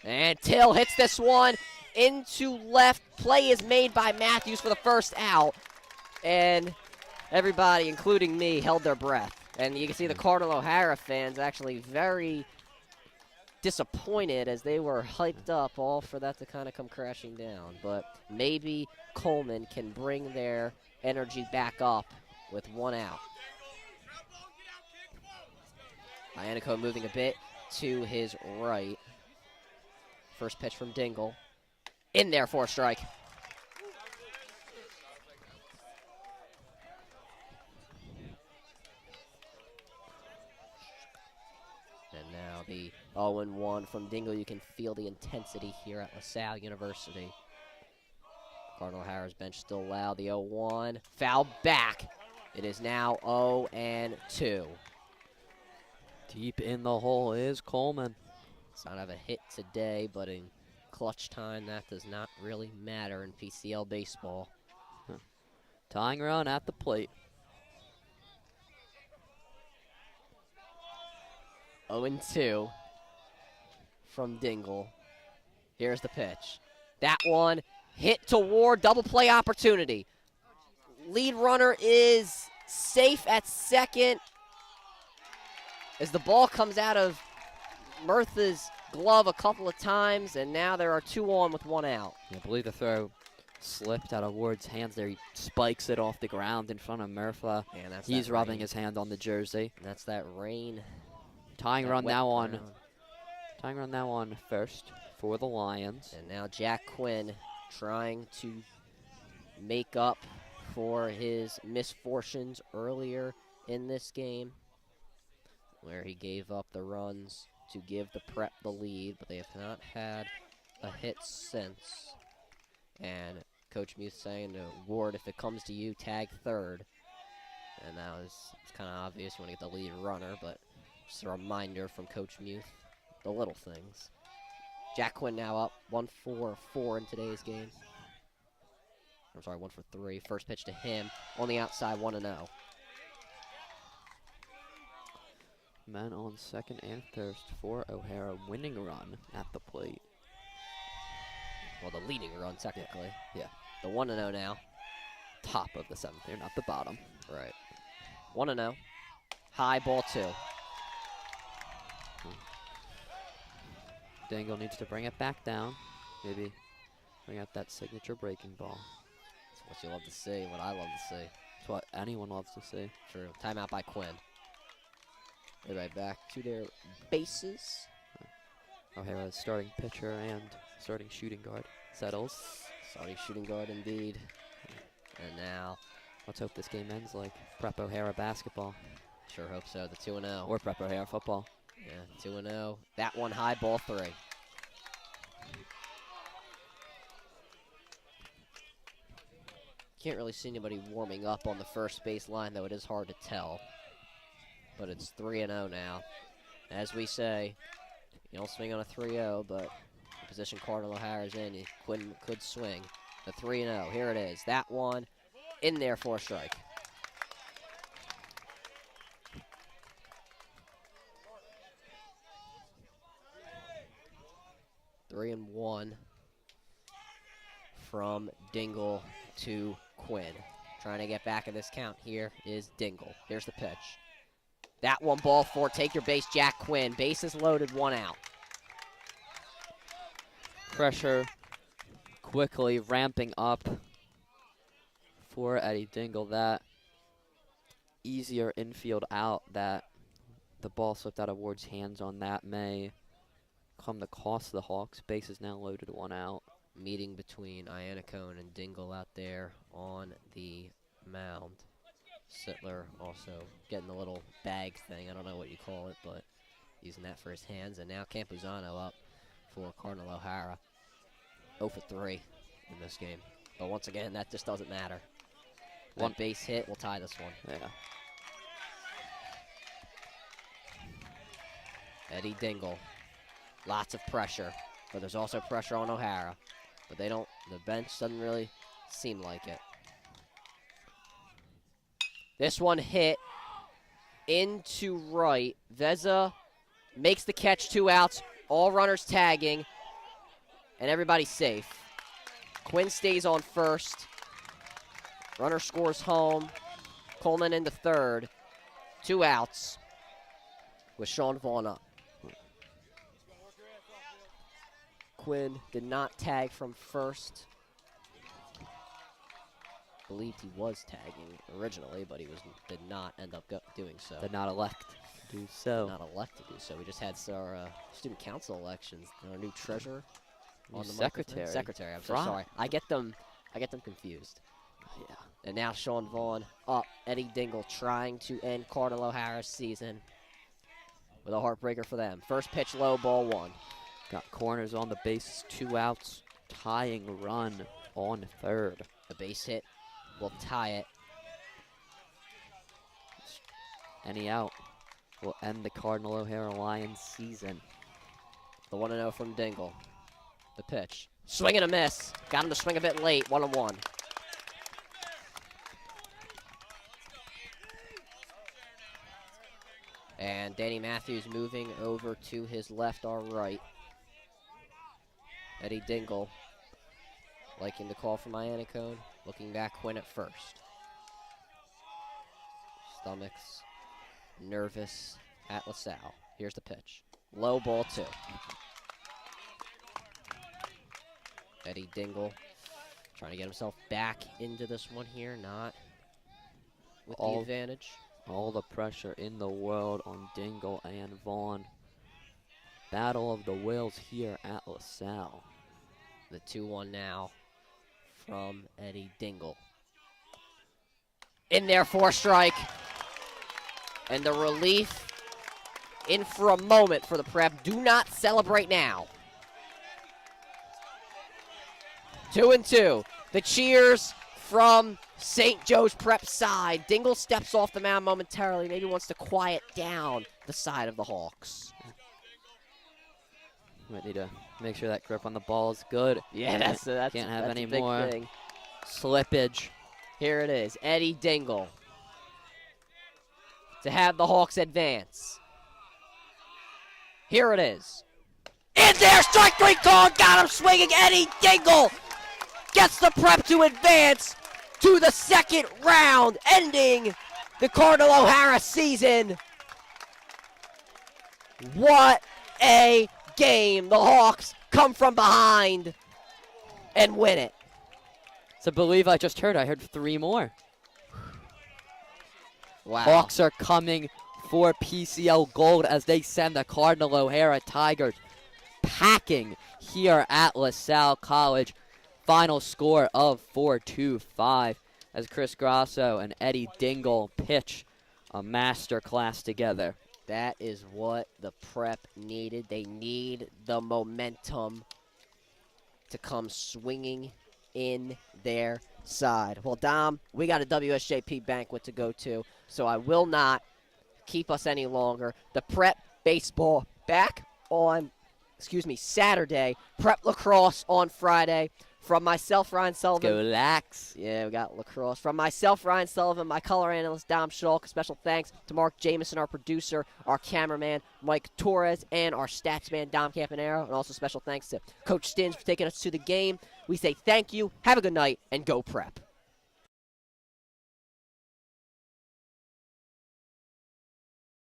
And Till hits this one into left. Play is made by Matthews for the first out. And everybody, including me, held their breath. And you can see the Cardinal O'Hara fans actually very disappointed as they were hyped up all for that to kind of come crashing down. But maybe Coleman can bring their energy back up with 1 out. Iannico moving a bit to his right. First pitch from Dingle. In there for a strike. And now the 0-1 from Dingle. You can feel the intensity here at LaSalle University. Cardinal O'Hara's bench still loud. The 0-1. Foul back. It is now 0-2. Deep in the hole is Coleman. Does not have a hit today, but in clutch time, that does not really matter in PCL baseball. Tying run at the plate. 0-2 from Dingle. Here's the pitch. That one hit toward double play opportunity. Lead runner is safe at second as the ball comes out of Murtha's glove a couple of times, and now there are 2 on with 1 out. I believe the throw slipped out of Ward's hands there. He spikes it off the ground in front of Murpha. And that's He's rubbing his hand on the jersey. And that's that rain. Tying run now on first for the Lions. And now Jack Quinn trying to make up for his misfortunes earlier in this game, where he gave up the runs to give the Prep the lead, but they have not had a hit since. And Coach Muth saying to Ward, if it comes to you, tag third. And now it's kind of obvious you want to get the lead runner, but just a reminder from Coach Muth, the little things. Jack Quinn now up 1 for 4 in today's game. I'm sorry, 1 for 3. First pitch to him on the outside, 1-0. Men on second and thirst for O'Hara, winning run at the plate. Well, the leading run, technically. Yeah. The 1-0 now. Top of the 7th here, not the bottom. Right. 1-0. High, ball 2. Dingle needs to bring it back down. Maybe bring out that signature breaking ball. That's what you love to see, what I love to see. It's what anyone loves to see. True. Timeout by Quinn. They're right back to their bases. O'Hara's starting pitcher and starting shooting guard settles. Starting shooting guard indeed. And now, let's hope this game ends like Prep O'Hara basketball. Sure hope so. The 2-0. Or Prep O'Hara football. Yeah, 2-0. That one high, ball 3. Can't really see anybody warming up on the first base line, though it is hard to tell. But it's 3-0 now. As we say, you don't swing on a 3-0, but the position Cardinal O'Hara's in, Quinn could swing. The 3-0, here it is. That one in there for a strike. Three and 1 from Dingle to Quinn. Trying to get back in this count here is Dingle. Here's the pitch. That one, ball 4. Take your base, Jack Quinn. Bases loaded, 1 out. Pressure quickly ramping up for Eddie Dingle. That easier infield out that the ball slipped out of Ward's hands on that may come to cost the Hawks. Bases now loaded, 1 out. meeting between Iannacone and Dingle out there on the mound. Sittler also getting the little bag thing. I don't know what you call it, but using that for his hands. And now Campuzano up for Cardinal O'Hara. 0 for 3 in this game. But once again, that just doesn't matter. One base hit will tie this one. Yeah. Eddie Dingle. Lots of pressure. But there's also pressure on O'Hara. But the bench doesn't really seem like it. This one hit into right. Veza makes the catch, 2 outs. All runners tagging. And everybody's safe. Quinn stays on first. Runner scores home. Coleman into third. 2 outs with Sean Vaughn up. Quinn did not tag from first. Believed he was tagging originally, but he did not end up doing so. Did not elect to do so. Did not elect to do so. We just had our student council elections. Our new treasurer on the secretary. Secretary. I'm so sorry. I get them confused. Yeah. And now Sean Vaughn up. Eddie Dingle trying to end Cardinal O'Hara's season with a heartbreaker for them. First pitch low, ball 1. Got corners on the bases, 2 outs, tying run on third. The base hit will tie it. Any out will end the Cardinal O'Hara Lions season. The 1-0 from Dingle. The pitch. Swing and a miss. Got him to swing a bit late. 1-1. And Danny Matthews moving over to his left or right. Eddie Dingle liking the call from Iannacone. Looking back, Quinn at first. Stomachs nervous at LaSalle. Here's the pitch. Low, ball 2. Eddie Dingle trying to get himself back into this one here. Not with the advantage. All the pressure in the world on Dingle and Vaughn. Battle of the wills here at LaSalle. The 2-1 now from Eddie Dingle. In there for a strike. And the relief in for a moment for the Prep. Do not celebrate now. 2-2. The cheers from St. Joe's Prep side. Dingle steps off the mound momentarily. Maybe wants to quiet down the side of the Hawks. Might need to make sure that grip on the ball is good. Yeah, that's can't have any a big more thing. slippage. Here it is, Eddie Dingle to have the Hawks advance. Here it is. In there, strike 3 call, got him swinging. Eddie Dingle gets the Prep to advance to the second round, ending the Cardinal O'Hara season. What a game. The Hawks come from behind and win it. To believe I just heard. I heard 3 more. Wow. Hawks are coming for PCL gold as they send the Cardinal O'Hara Tigers packing here at LaSalle College. Final score of 4-5 as Chris Grasso and Eddie Dingle pitch a master class together. That is what the Prep needed. They need the momentum to come swinging in their side. Well, Dom, we got a WSJP banquet to go to, so I will not keep us any longer. The Prep baseball back on, Saturday. Prep lacrosse on Friday. From myself, Ryan Sullivan. Go Lax. Yeah, we got lacrosse. From myself, Ryan Sullivan, my color analyst, Dom Schalk. Special thanks to Mark Jamison, our producer, our cameraman, Mike Torres, and our statsman, Dom Campanero. And also special thanks to Coach Stins for taking us to the game. We say thank you, have a good night, and go Prep.